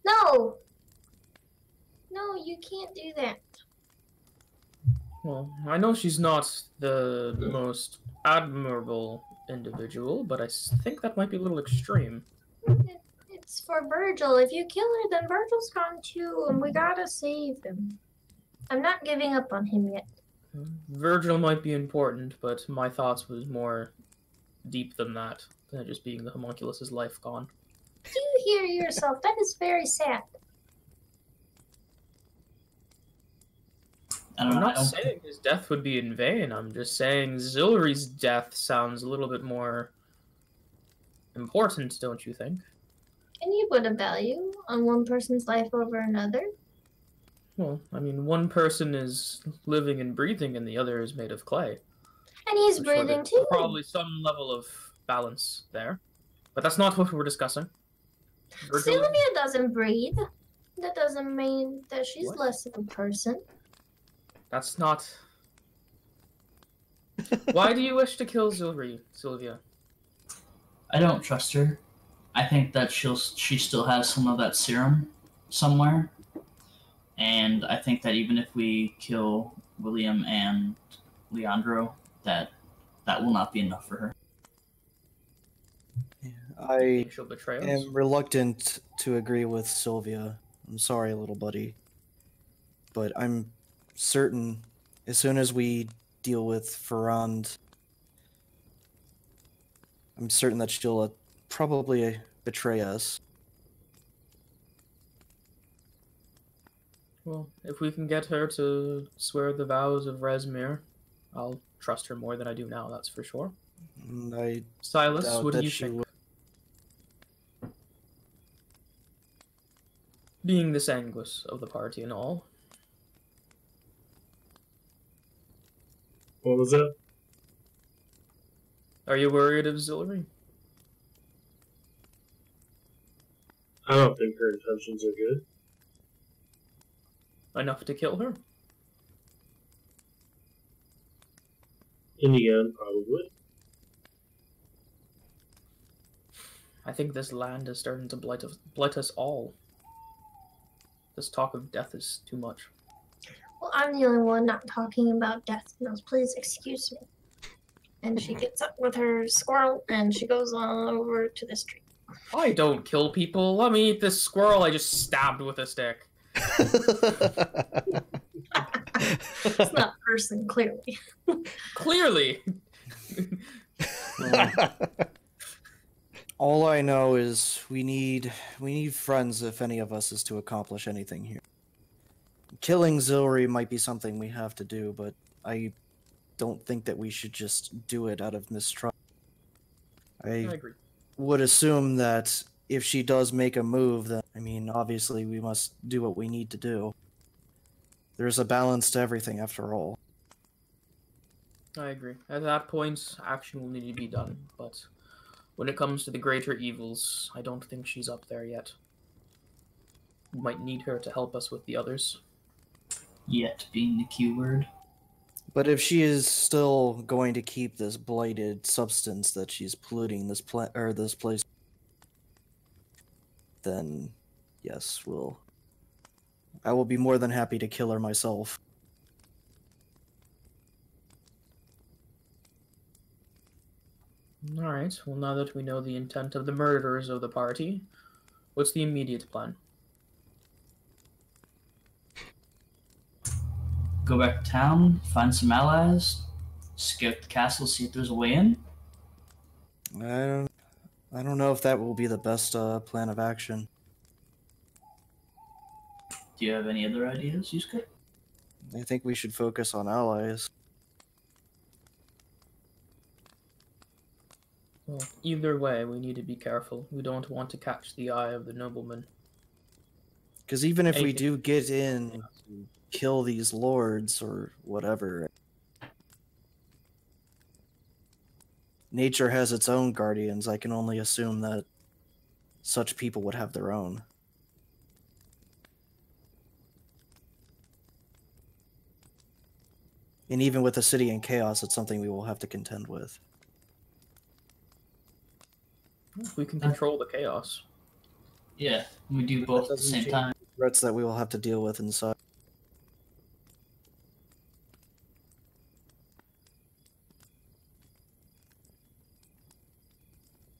C: No! No, you can't do that.
E: Well, I know she's not the most admirable individual, but I think that might be a little extreme.
C: It's for Virgil. If you kill her, then Virgil's gone too, and we gotta save him. I'm not giving up on him yet.
E: Virgil might be important, but my thoughts was more deep than that, than just being the homunculus's life gone.
C: Do you hear yourself? That is very sad.
E: I'm not saying his death would be in vain. I'm just saying Zilri's death sounds a little bit more important, don't you think?
C: Can you put a value on one person's life over another?
E: Well, I mean, one person is living and breathing and the other is made of clay.
C: And he's
E: I'm sure
C: breathing
E: there's
C: too.
E: probably some level of balance there. But that's not what we're discussing. Virgil...
C: Sylvia doesn't breathe. That doesn't mean that she's
E: What?
C: less of a person.
E: That's not... Why do you wish to kill Zilri, Sylvia?
B: I don't trust her. I think that she still has some of that serum somewhere. And I think that even if we kill William and Leandro, that will not be enough for her.
D: I
E: She'll betray us.
D: am reluctant to agree with Sylvia. I'm sorry, little buddy. But I'm certain as soon as we deal with Ferrand, I'm certain that she'll probably betray us.
E: Well, if we can get her to swear the vows of Resmir, I'll trust her more than I do now, that's for sure.
D: I
E: Silas,
D: doubt
E: what do
D: that
E: you
D: she
E: think?
D: will.
E: Being the sanguis of the party and all.
F: What was that?
E: Are you worried of Zilri?
F: I don't think her intentions are good.
E: Enough to kill her?
F: In the end, probably.
E: I think this land is starting to blight us all. This talk of death is too much.
C: Well, I'm the only one not talking about death. No, please excuse me. And she gets up with her squirrel and she goes on over to the street.
E: I don't kill people. Let me eat this squirrel I just stabbed with a stick.
C: It's not a person, clearly.
E: Clearly.
D: All I know is we need friends if any of us is to accomplish anything here. Killing Zilri might be something we have to do, but I don't think that we should just do it out of mistrust.
E: I agree.
D: Would assume that if she does make a move, then, I mean, obviously we must do what we need to do. There's a balance to everything, after all.
E: I agree. At that point, action will need to be done, but when it comes to the greater evils, I don't think she's up there yet. We might need her to help us with the others.
B: Yet being the keyword.
D: But if she is still going to keep this blighted substance that she's polluting this place, then yes, I will be more than happy to kill her myself.
E: Alright, well now that we know the intent of the murderers of the party, what's the immediate plan?
B: Go back to town, find some allies, scout the castle, see if there's a way in.
D: I don't know if that will be the best plan of action.
B: Do you have any other ideas, Yusuke?
D: I think we should focus on allies.
E: Well, either way, we need to be careful. We don't want to catch the eye of the nobleman.
D: Because even if we
E: Anything.
D: do get in, kill these lords or whatever, nature has its own guardians. I can only assume that such people would have their own. And even with the city in chaos, it's something we will have to contend with.
E: We can control the chaos.
B: Yeah, we do both at the same time.
D: Threats that we will have to deal with inside.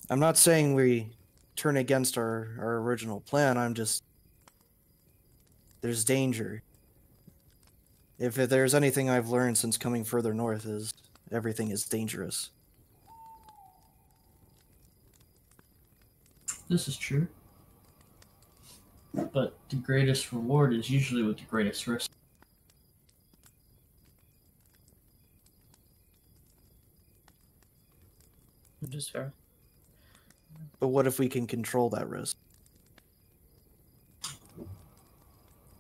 D: I'm not saying we turn against our original plan, there's danger. If there's anything I've learned since coming further north is everything is dangerous.
B: This is true. But the greatest reward is usually with the greatest risk.
E: Which is fair.
D: But what if we can control that risk?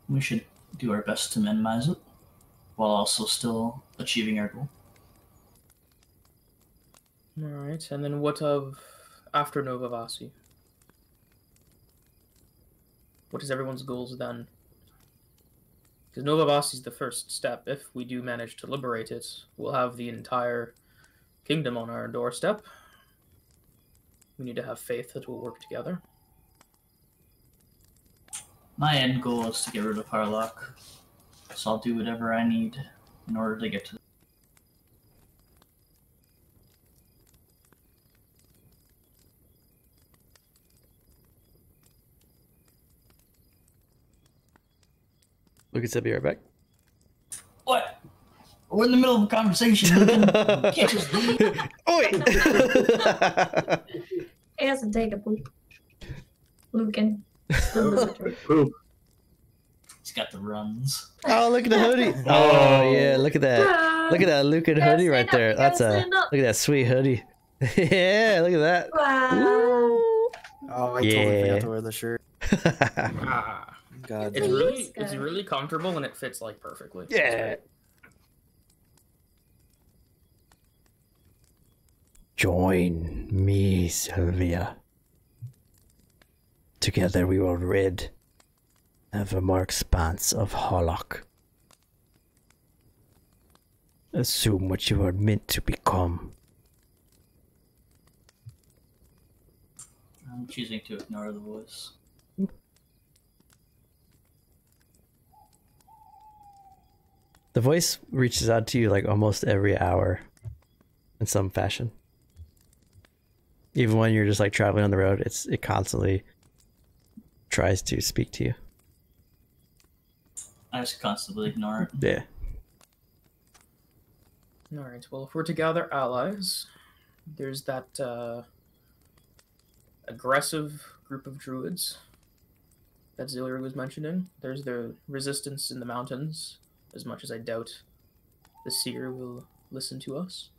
B: We should do our best to minimize it, while also still achieving our goal.
E: Alright, and then what of after Novavasi? What is everyone's goals then? Because Novavasi is the first step. If we do manage to liberate it, we'll have the entire kingdom on our doorstep. We need to have faith that we'll work together.
B: My end goal is to get rid of Harlock, so I'll do whatever I need in order to get to.
A: Lucas, I'll be right back.
B: What? We're in the middle of a conversation. You can't just leave.
A: Oi!
C: He has to take a poop. Lucan.
F: Poop.
B: He's got the runs.
A: Oh, look at the hoodie. Oh, yeah, look at that. Look at that Lucan
C: Gotta
A: hoodie
C: stand
A: right
C: up,
A: there.
C: you
A: That's
C: gotta
A: a
C: stand up.
A: look at that sweet hoodie. Yeah, look at that.
C: Wow.
D: Oh, I totally
A: Yeah.
D: forgot to wear the shirt.
E: Ah,
D: God.
E: it's
C: Please,
E: really
C: guys.
E: comfortable and it fits like perfectly.
A: Yeah. Join me, Sylvia. Together we will rid the more expanse of Harlock. Assume what you are meant to become.
B: I'm choosing to ignore the voice.
A: The voice reaches out to you like almost every hour in some fashion. Even when you're just like traveling on the road, it constantly tries to speak to you.
B: I just constantly ignore it.
A: Yeah.
E: Alright, well, if we're to gather allies, there's that aggressive group of druids that Ziegler was mentioning. There's the resistance in the mountains, as much as I doubt the seer will listen to us.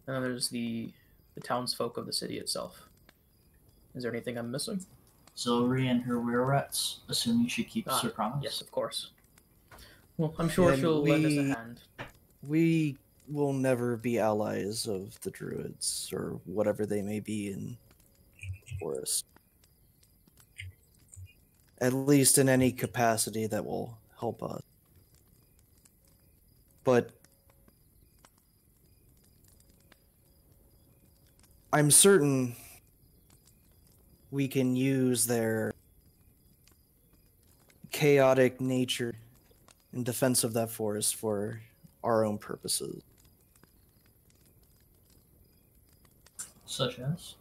E: And then there's the townsfolk of the city itself. Is there anything I'm missing?
B: Zilri and her were-rats, assuming she keeps her promise.
E: Yes, of course. Well, I'm sure
D: And
E: she'll lend us a hand.
D: We will never be allies of the druids or whatever they may be in the forest. At least in any capacity that will help us. But I'm certain we can use their chaotic nature in defense of that forest for our own purposes.
B: Such as?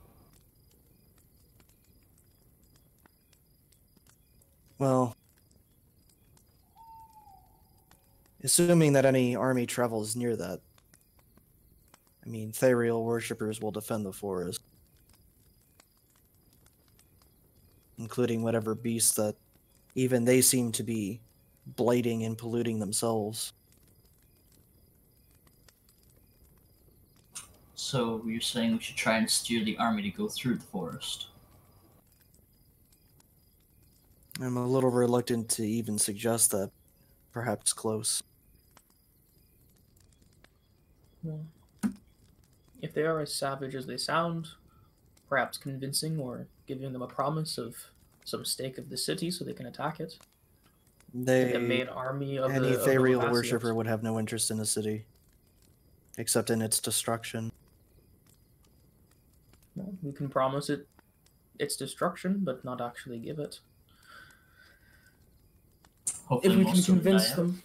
D: Well, assuming that any army travels near that, I mean, Therial worshippers will defend the forest, including whatever beasts that even they seem to be blighting and polluting themselves.
B: So you're saying we should try and steer the army to go through the forest?
D: I'm a little reluctant to even suggest that. Perhaps close.
E: Well, if they are as savage as they sound, perhaps convincing or giving them a promise of some stake of the city so they can attack it. The main army of
D: Any
E: the
D: Therial
E: Lassios.
D: worshipper would have no interest in the city, except in its destruction.
E: Well, we can promise it its destruction, but not actually give it.
B: Hopefully
E: If we can
B: most of them
E: convince
B: die out.
E: them,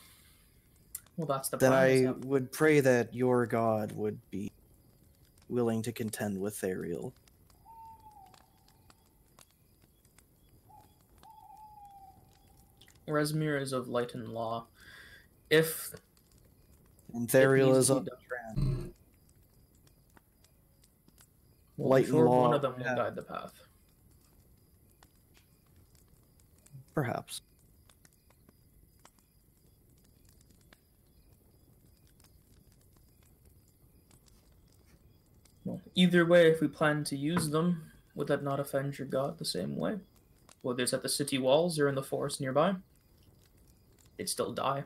E: well, that's the
D: Then
E: plan. is
D: I
E: that-
D: would pray that your god would be willing to contend with Therial.
E: Resmir is of light and law. If
D: And
E: it
D: Therial
E: needs
D: is
E: to
D: of
E: be done,
D: Tran.
E: well,
D: Light
E: I'm
D: and
E: sure one
D: law,
E: of them will
D: yeah.
E: guide the path.
D: Perhaps.
E: Well, either way, if we plan to use them, would that not offend your god the same way? Whether it's at the city walls or in the forest nearby, they'd still die.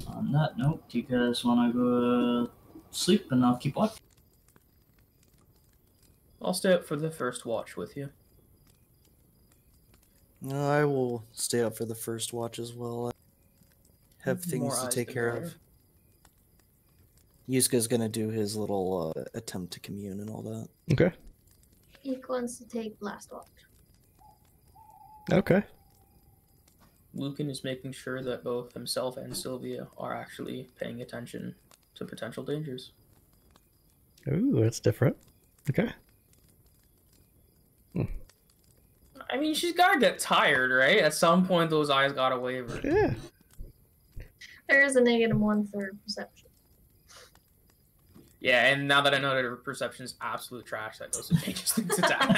B: On that note, do you guys want to go sleep and I'll keep watch?
E: I'll stay up for the first watch with you.
D: No, I will stay up for the first watch as well. I have
E: More
D: things to
E: eyes
D: take
E: the
D: care
E: better.
D: of. Yuska's gonna do his little attempt to commune and all that.
A: Okay.
C: Eek wants to take last watch.
A: Okay.
E: Lucan is making sure that both himself and Sylvia are actually paying attention to potential dangers.
A: Ooh, that's different. Okay.
E: I mean, she's gotta get tired, right? At some point, those eyes gotta waver.
A: Yeah.
C: There is a -1 for perception.
E: Yeah, and now that I know that her perception is absolute trash, that also changes things to die.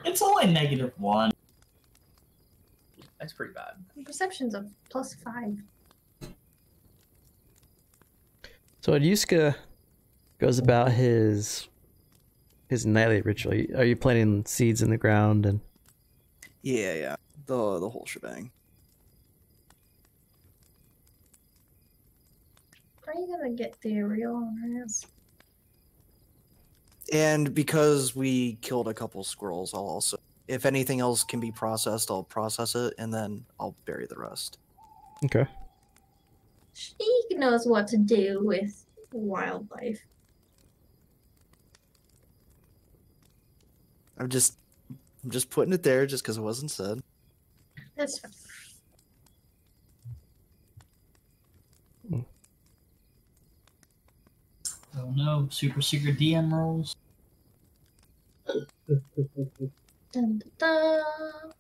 B: It's only -1.
E: That's pretty bad.
C: Perception's a +5.
A: So when Yuska goes about his nightly ritual, are you planting seeds in the ground and?
D: Yeah, the whole shebang.
C: Are you gonna get the real on her ass?
D: And because we killed a couple squirrels, I'll also, if anything else can be processed, I'll process it, and then I'll bury the rest.
A: Okay.
C: She knows what to do with wildlife.
D: I'm just putting it there just because it wasn't said.
C: That's fine.
B: Oh no, super secret DM rolls.
C: Dun, dun, dun.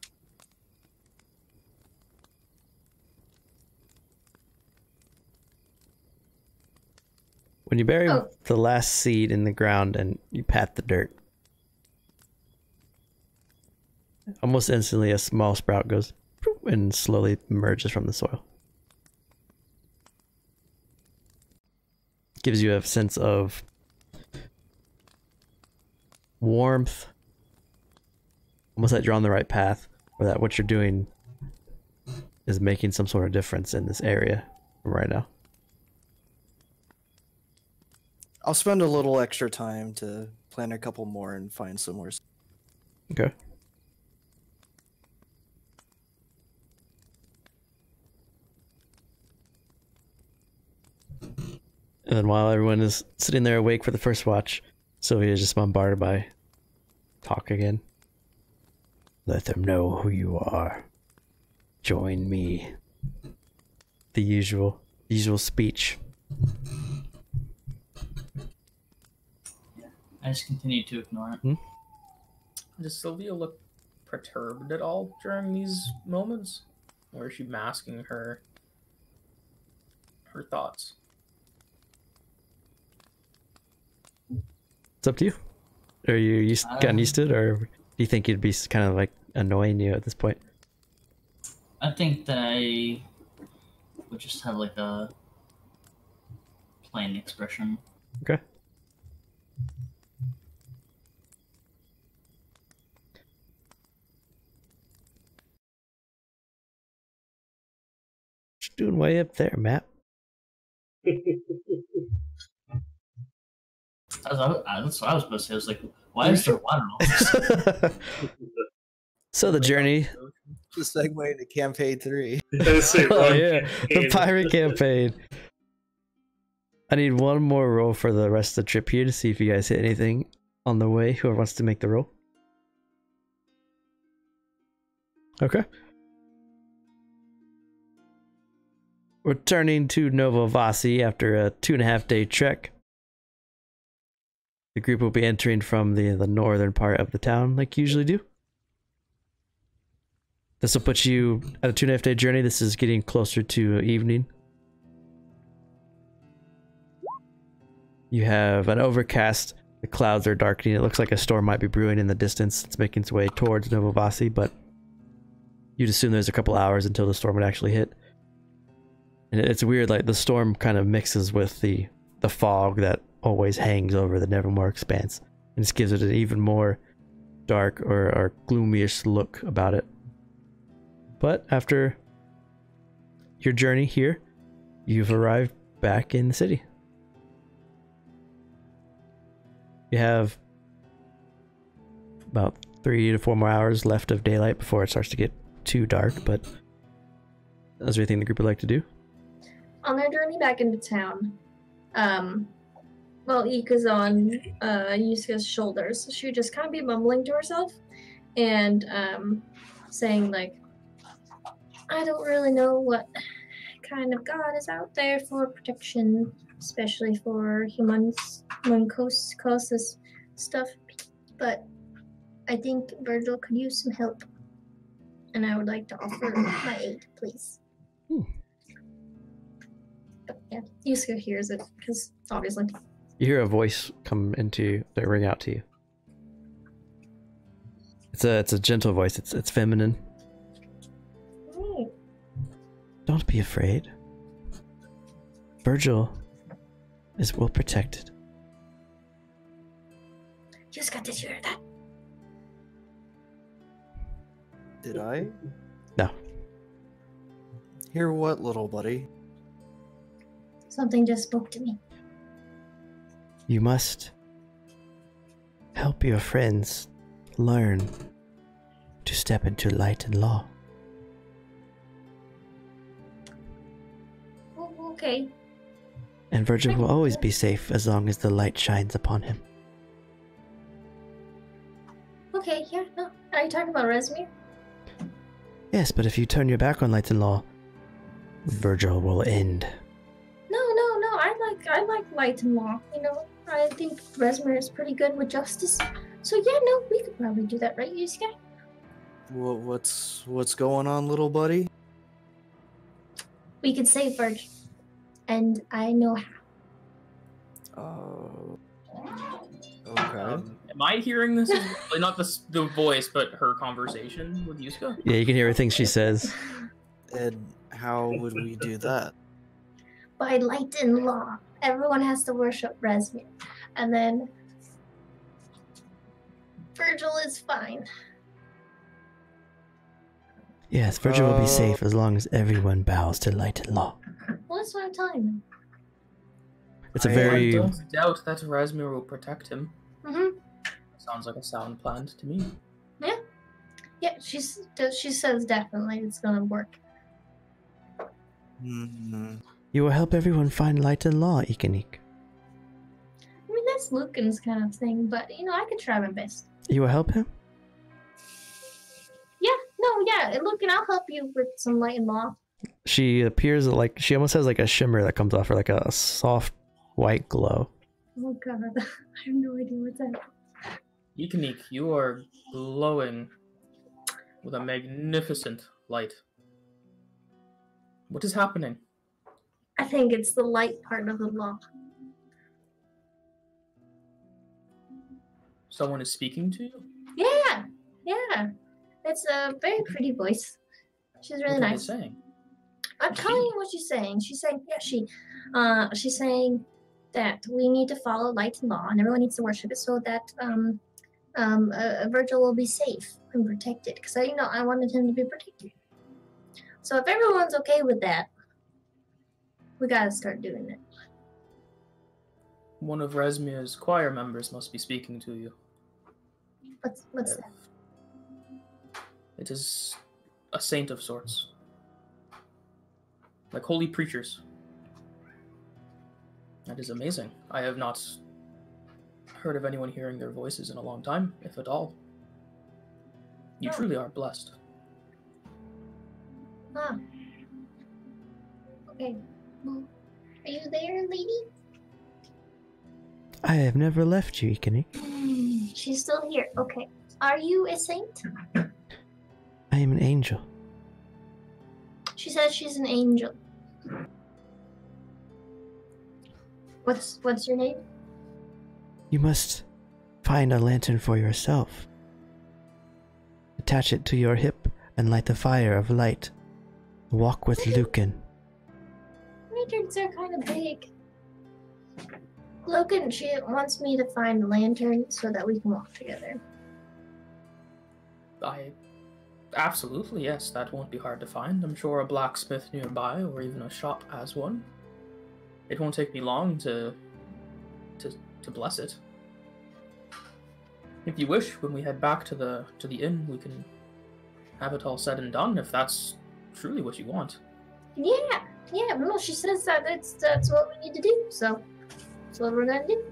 A: When you bury
C: Oh.
A: the last seed in the ground and you pat the dirt, almost instantly a small sprout goes poof, and slowly emerges from the soil. Gives you a sense of warmth, almost that you're on the right path, or that what you're doing is making some sort of difference in this area right now.
D: I'll spend a little extra time to plant a couple more and find somewhere.
A: Okay. And then while everyone is sitting there awake for the first watch, Sylvia is just bombarded by talk again. Let them know who you are. Join me. The usual speech.
B: I just continue to ignore it.
E: Does Sylvia look perturbed at all during these moments? Or is she masking her thoughts?
A: It's up to you. Are you gotten used to it, or do you think it'd be kind of like annoying you at this point?
B: I think that I would just have like a plain expression.
A: Okay. What you doing way up there, Matt?
B: That's what I was supposed to say. I was like, why is there water on this?
A: So the journey.
D: The segue into campaign 3.
A: Oh yeah, the pirate campaign. I need one more roll for the rest of the trip here to see if you guys hit anything on the way. Whoever wants to make the roll. Okay. Returning to Novovasi after a 2.5-day trek. The group will be entering from the northern part of the town like you usually do. This will put you at a 2.5-day journey. This is getting closer to evening. You have an overcast. The clouds are darkening. It looks like a storm might be brewing in the distance. It's making its way towards Novovasi, but you'd assume there's a couple hours until the storm would actually hit. And it's weird, like the storm kind of mixes with the fog that always hangs over the Nevermore Expanse. And just gives it an even more dark or gloomish look about it. But after your journey here, you've arrived back in the city. You have about 3 to 4 more hours left of daylight before it starts to get too dark, but is there anything the group would like to do?
C: On their journey back into town, Ika's on Yusuke's shoulders. She would just kind of be mumbling to herself and saying like, I don't really know what kind of god is out there for protection, especially for humancosis stuff, but I think Virgil could use some help, and I would like to offer my aid, please. But yeah, Yusuke hears it, because obviously.
A: You hear a voice come ring out to you. It's a gentle voice. It's feminine.
C: Oh.
A: Don't be afraid. Virgil is well protected.
C: Yusuke, did you hear that?
D: Did I?
A: No.
D: Hear what, little buddy?
C: Something just spoke to me.
A: You must help your friends learn to step into light and law.
C: Oh, okay.
A: And Virgil will always be safe as long as the light shines upon him.
C: Okay, yeah, no. Are you talking about Rezmir?
A: Yes, but if you turn your back on light and law, Virgil will end.
C: No. I like light and law. You know, I think Rezmir is pretty good with justice. So yeah, no, we could probably do that, right, Yusuke?
D: What's going on, little buddy?
C: We could save Virgil, and I know
D: Oh. Okay.
E: Am I hearing this? Like, not the voice, but her conversation with Yusuke?
A: Yeah, you can hear everything she says.
D: And how would we do that?
C: by light and law. Everyone has to worship Rezmir, and then Virgil is fine.
A: Yes, Virgil will be safe as long as everyone bows to light and law.
C: Well, that's what I'm telling them.
A: It's a
E: I
A: very...
E: don't doubt that Rezmir will protect him.
C: Mm-hmm.
E: Sounds like a sound plan to me.
C: Yeah. Yeah, she says definitely it's gonna work.
D: Mm-hmm.
A: You will help everyone find light and law, Ikanik.
C: I mean, that's Lucan's kind of thing, but, you know, I could try my best.
A: You will help him?
C: Yeah, Lucan, I'll help you with some light and law.
A: She appears like... She almost has like a shimmer that comes off her, like a soft white glow.
C: Oh god, I have no idea what's that.
E: Ikanik, you are glowing with a magnificent light. What is happening?
C: I think it's the light part of the law.
E: Someone is speaking to you?
C: Yeah. It's a very pretty voice. She's really
E: What are they
C: nice.
E: saying?
C: I'm telling you what she's saying. She's saying, she's saying that we need to follow light and law, and everyone needs to worship it, so that Virgil will be safe and protected. Because I wanted him to be protected. So if everyone's okay with that, we gotta start doing it.
E: One of Rezmir's choir members must be speaking to you.
C: What's that?
E: It is a saint of sorts. Like holy preachers. That is amazing. I have not heard of anyone hearing their voices in a long time, if at all. You truly are blessed.
C: Ah. Okay. Well, are you there, lady?
A: I have never left you, Ikanik.
C: She's still here. Okay. Are you a saint?
A: I am an angel.
C: She says she's an angel. What's your name?
A: You must find a lantern for yourself. Attach it to your hip and light the fire of light. Walk with Lucan.
C: Lanterns are kind of big. Lucan, she wants me to find a lantern so that we can walk together.
E: Absolutely, yes, that won't be hard to find. I'm sure a blacksmith nearby, or even a shop has one. It won't take me long to bless it. If you wish, when we head back to the inn, we can have it all said and done, if that's truly what you want.
C: Yeah, no, she says that's what we need to do, so that's what we're gonna do.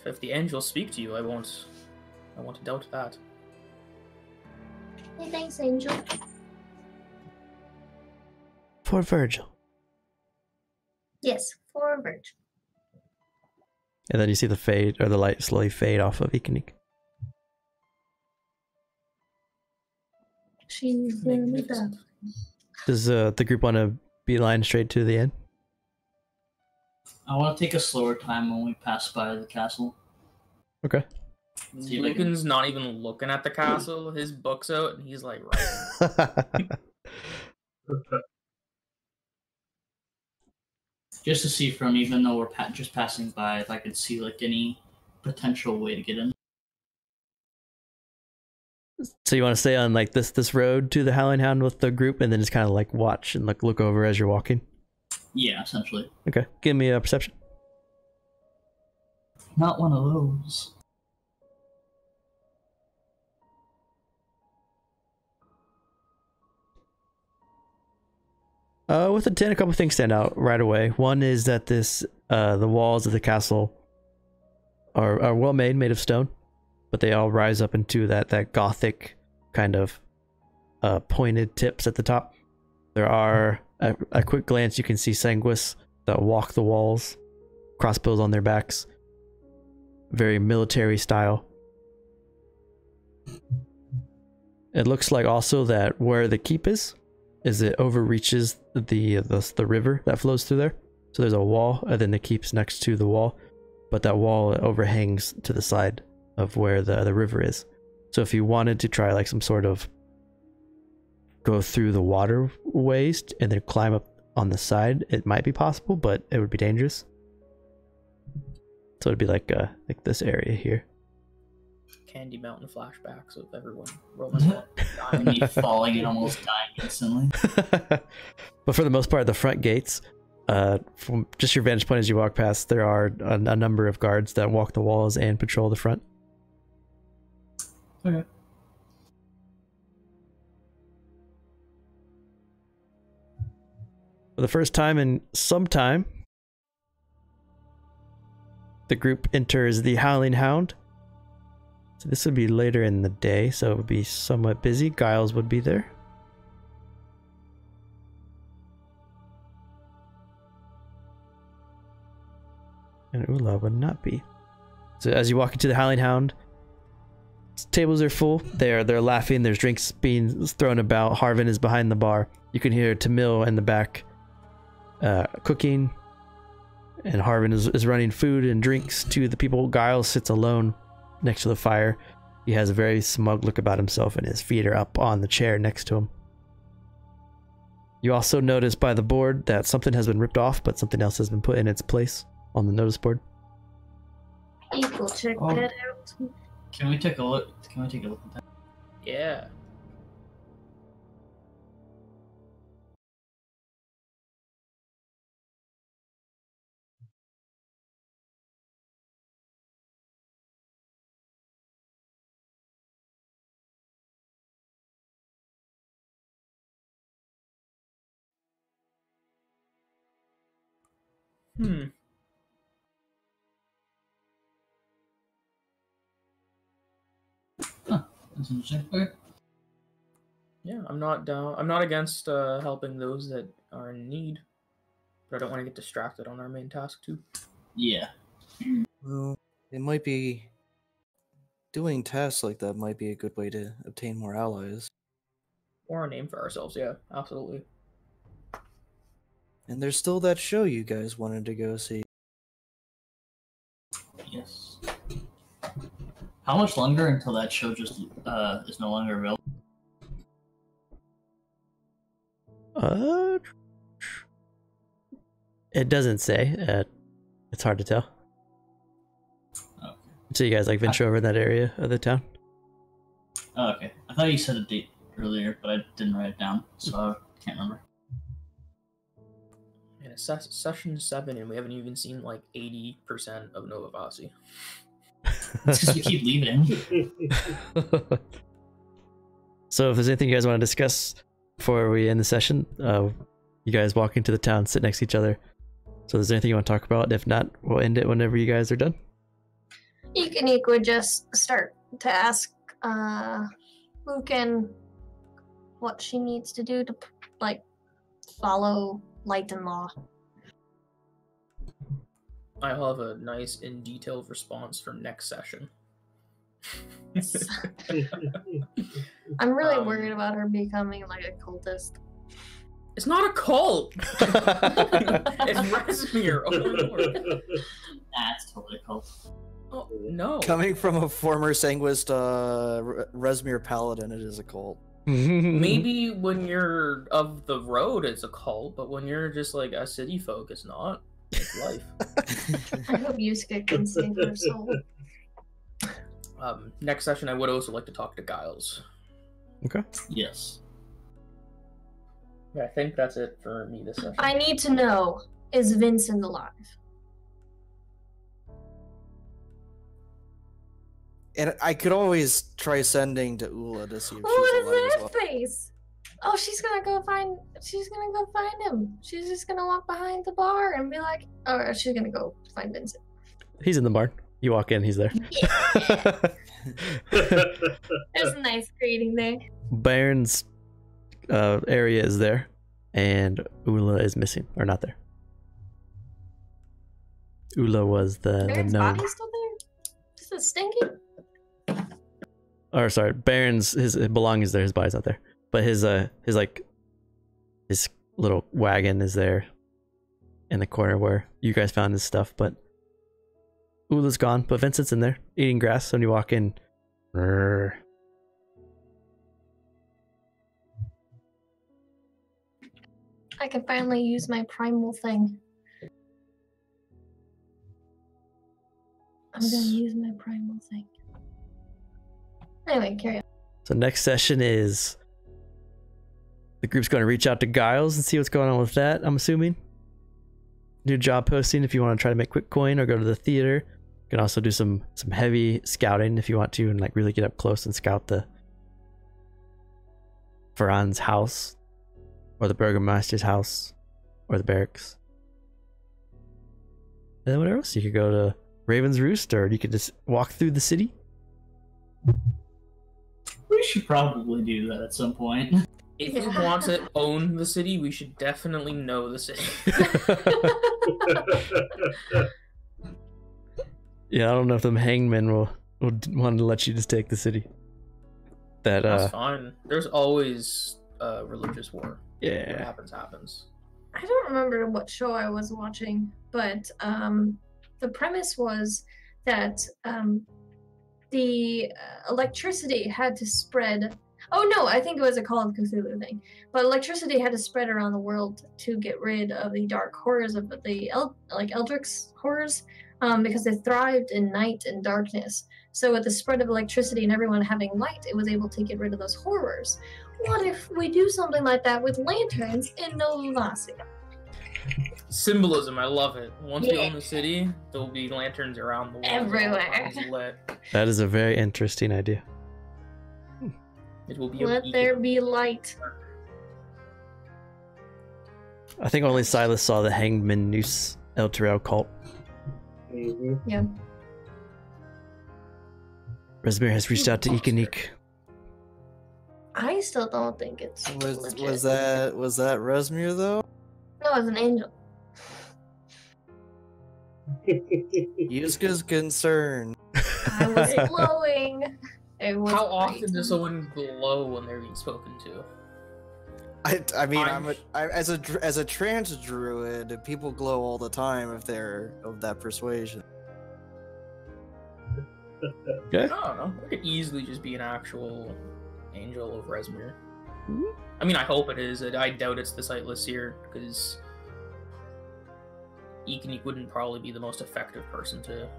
E: If the angels speak to you, I won't doubt that.
C: Hey, thanks, Angel.
A: For Virgil.
C: Yes, for a virgin.
A: And then you see the fade, or the light slowly fade off of Ikanik.
C: She's in the dark.
A: Does the group want to beeline straight to the end?
B: I want to take a slower time when we pass by the castle.
A: Okay.
E: Lucan's not even looking at the castle. His book's out, and he's like, right.
B: Just to see from, even though we're just passing by, if I could see like any potential way to get in.
A: So you want to stay on like this road to the Howling Hound with the group, and then just kind of like watch and like look over as you're walking?
B: Yeah, essentially.
A: Okay. Give me a perception.
B: Not one of those.
A: With a 10, a couple things stand out right away. One is that the walls of the castle are well made of stone, but they all rise up into that gothic kind of pointed tips at the top. There are, at a quick glance, you can see sanguis that walk the walls, crossbows on their backs, very military style. It looks like also that where the keep is it overreaches the river that flows through there. So there's a wall, and then the keep's next to the wall, but that wall overhangs to the side of where the river is. So if you wanted to try like some sort of go through the waterways and then climb up on the side, it might be possible, but it would be dangerous. So it'd be like this area here.
E: Candy Mountain flashbacks of everyone rolling up,
B: And me falling and almost dying instantly.
A: But for the most part, the front gates, from just your vantage point as you walk past, there are a number of guards that walk the walls and patrol the front.
B: Okay.
A: For the first time in some time, the group enters the Howling Hound. So this would be later in the day, so it would be somewhat busy. Giles would be there. And Ula would not be. So as you walk into the Howling Hound, tables are full. They're laughing. There's drinks being thrown about. Harvin is behind the bar. You can hear Tamil in the back cooking. And Harvin is running food and drinks to the people. Giles sits alone next to the fire. He has a very smug look about himself, and his feet are up on the chair next to him. You also notice by the board that something has been ripped off, but something else has been put in its place on the notice board.
C: Equal check
B: Oh.
C: that out.
B: Can we take a look? Can we take a look at that?
E: Yeah.
B: That's interesting. Okay.
E: Yeah, I'm not down. I'm not against helping those that are in need, but I don't want to get distracted on our main task too.
B: Yeah.
D: Well, it might be doing tasks like that might be a good way to obtain more allies.
E: Or a name for ourselves. Yeah, absolutely.
D: And there's still that show you guys wanted to go see.
B: Yes. How much longer until that show just is no longer available?
A: It doesn't say. It's hard to tell.
B: Okay.
A: So you guys like venture over that area of the town?
B: Oh, okay. I thought you said a date earlier, but I didn't write it down, so I can't remember.
E: And it's session 7, and we haven't even seen like 80% of Nova Vasi.
B: It's because we keep leaving.
A: So if there's anything you guys want to discuss before we end the session, you guys walk into the town, sit next to each other. So if there's anything you want to talk about, if not, we'll end it whenever you guys are done.
C: Ikanik would just start to ask Lucan what she needs to do to like follow light and law.
E: I'll have a nice and detailed response for next session.
C: I'm really worried about her becoming like a cultist.
E: It's not a cult. It's Rezmir. Overlord.
B: That's totally a cult.
E: Oh no.
D: Coming from a former Sanguist Rezmir paladin, it is a cult.
E: Maybe when you're of the road, it's a cult, but when you're just like a city folk, it's not. It's life.
C: I hope Yusuke can save her soul.
E: Next session, I would also like to talk to Giles.
A: Okay.
B: Yes.
E: Yeah, I think that's it for me this session.
C: I need to know, is Vincent alive?
D: And I could always try sending to Ula to see if
C: What
D: she's
C: is
D: alive as
C: that
D: well.
C: face? Oh, she's gonna go find him. She's just gonna walk behind the bar and be like, oh, she's gonna go find Vincent.
A: He's in the barn. You walk in, he's there.
C: There's a nice greeting there.
A: Baron's area is there, and Ula is missing, or not there. Ula was the
C: Baron's
A: known.
C: body still there? Is it stinky?
A: Or sorry, Baron's his belongings there. His body's not there, but his little wagon is there in the corner where you guys found his stuff. But Ula's gone, but Vincent's in there eating grass. So when you walk in, "Rrr."
C: I can finally use my primal thing. I'm gonna use my primal thing. Anyway, carry on.
A: So next session is the group's going to reach out to Giles and see what's going on with that. I'm assuming. Do job posting if you want to try to make quick coin, or go to the theater. You can also do some heavy scouting if you want to, and like really get up close and scout the Ferran's house, or the Burgomaster's house, or the barracks. And then what else? You could go to Raven's Roost, or you could just walk through the city.
B: We should probably do that at some point.
E: If we want to own the city, we should definitely know the city.
A: Yeah, I don't know if them hangmen will want to let you just take the city.
E: That's fine. There's always religious war.
A: Yeah.
E: What happens.
C: I don't remember what show I was watching, but the premise was that the electricity had to spread. Oh no, I think it was a Call of Cthulhu thing. But electricity had to spread around the world to get rid of the dark horrors of the Eldritch horrors, because they thrived in night and darkness. So with the spread of electricity and everyone having light, it was able to get rid of those horrors. What if we do something like that with lanterns in Novasi?
E: Symbolism, I love it. Once we own the city, there'll be lanterns around the world.
C: Everywhere.
E: Lit.
A: That is a very interesting idea.
E: It will be
C: Let there be light.
A: I think only Silas saw the Hangman Noose El Terrell cult.
F: Mm-hmm.
C: Yeah.
A: Rezmir has reached out to Ikanik.
C: I still don't think it's legit.
D: Was that Rezmir though?
C: No, it's an angel.
D: Yusuke's concerned.
C: I was glowing. It was
E: How
C: great.
E: often does someone glow when they're being spoken to?
D: I mean, as a trans druid, people glow all the time if they're of that persuasion.
A: Okay.
E: I don't know. It could easily just be an actual angel of Rezmir. I mean, I hope it is. I doubt it's the Sightless Seer, because Ikanik wouldn't probably be the most effective person to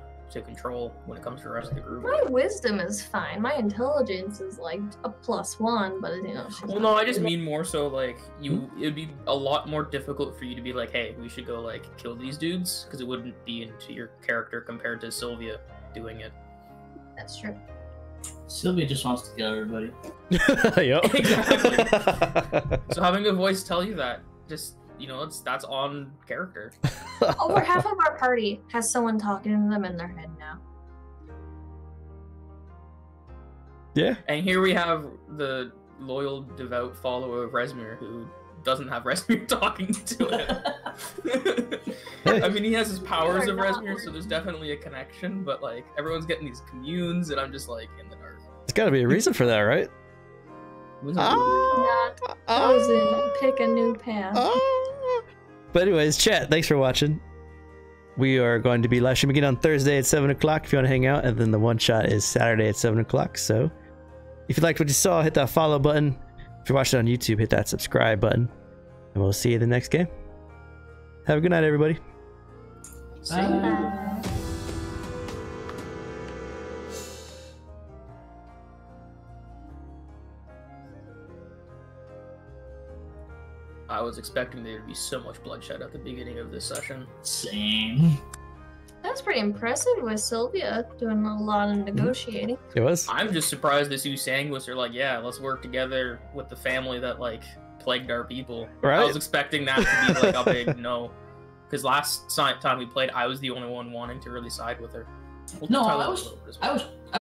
E: control when it comes to the rest of the group.
C: My wisdom is fine. My intelligence is like a +1, but you know.
E: Well, no, I just mean more so like it'd be a lot more difficult for you to be like, hey, we should go like kill these dudes, because it wouldn't be into your character compared to Sylvia doing it.
C: That's true.
B: Sylvia just wants to kill everybody.
A: Yep.
E: Exactly. So having a voice tell you that, just that's on character.
C: Over half of our party has someone talking to them in their head now.
A: Yeah.
E: And here we have the loyal, devout follower of Rezmir who doesn't have Resmir talking to it. I mean, he has his powers of Resmir, so there's definitely a connection, but like everyone's getting these communes, and I'm just like in the dark.
A: There's got to be a reason for that, right?
C: Not chosen. Pick a new path.
A: But anyways, chat, thanks for watching. We are going to be live streaming again on Thursday at 7 o'clock if you want to hang out, and then the one shot is Saturday at 7 o'clock. So if you liked what you saw, hit that follow button. If you're watching on YouTube, hit that subscribe button, and we'll see you in the next game. Have a good night, everybody.
E: I was expecting there to be so much bloodshed at the beginning of this session.
B: Same.
C: That's pretty impressive with Sylvia doing a lot of negotiating.
A: It was.
E: I'm just surprised this Usanguis are like, yeah, let's work together with the family that like plagued our people.
A: Right.
E: I was expecting that to be like a big no, because last time we played, I was the only one wanting to really side with her.
B: No, I was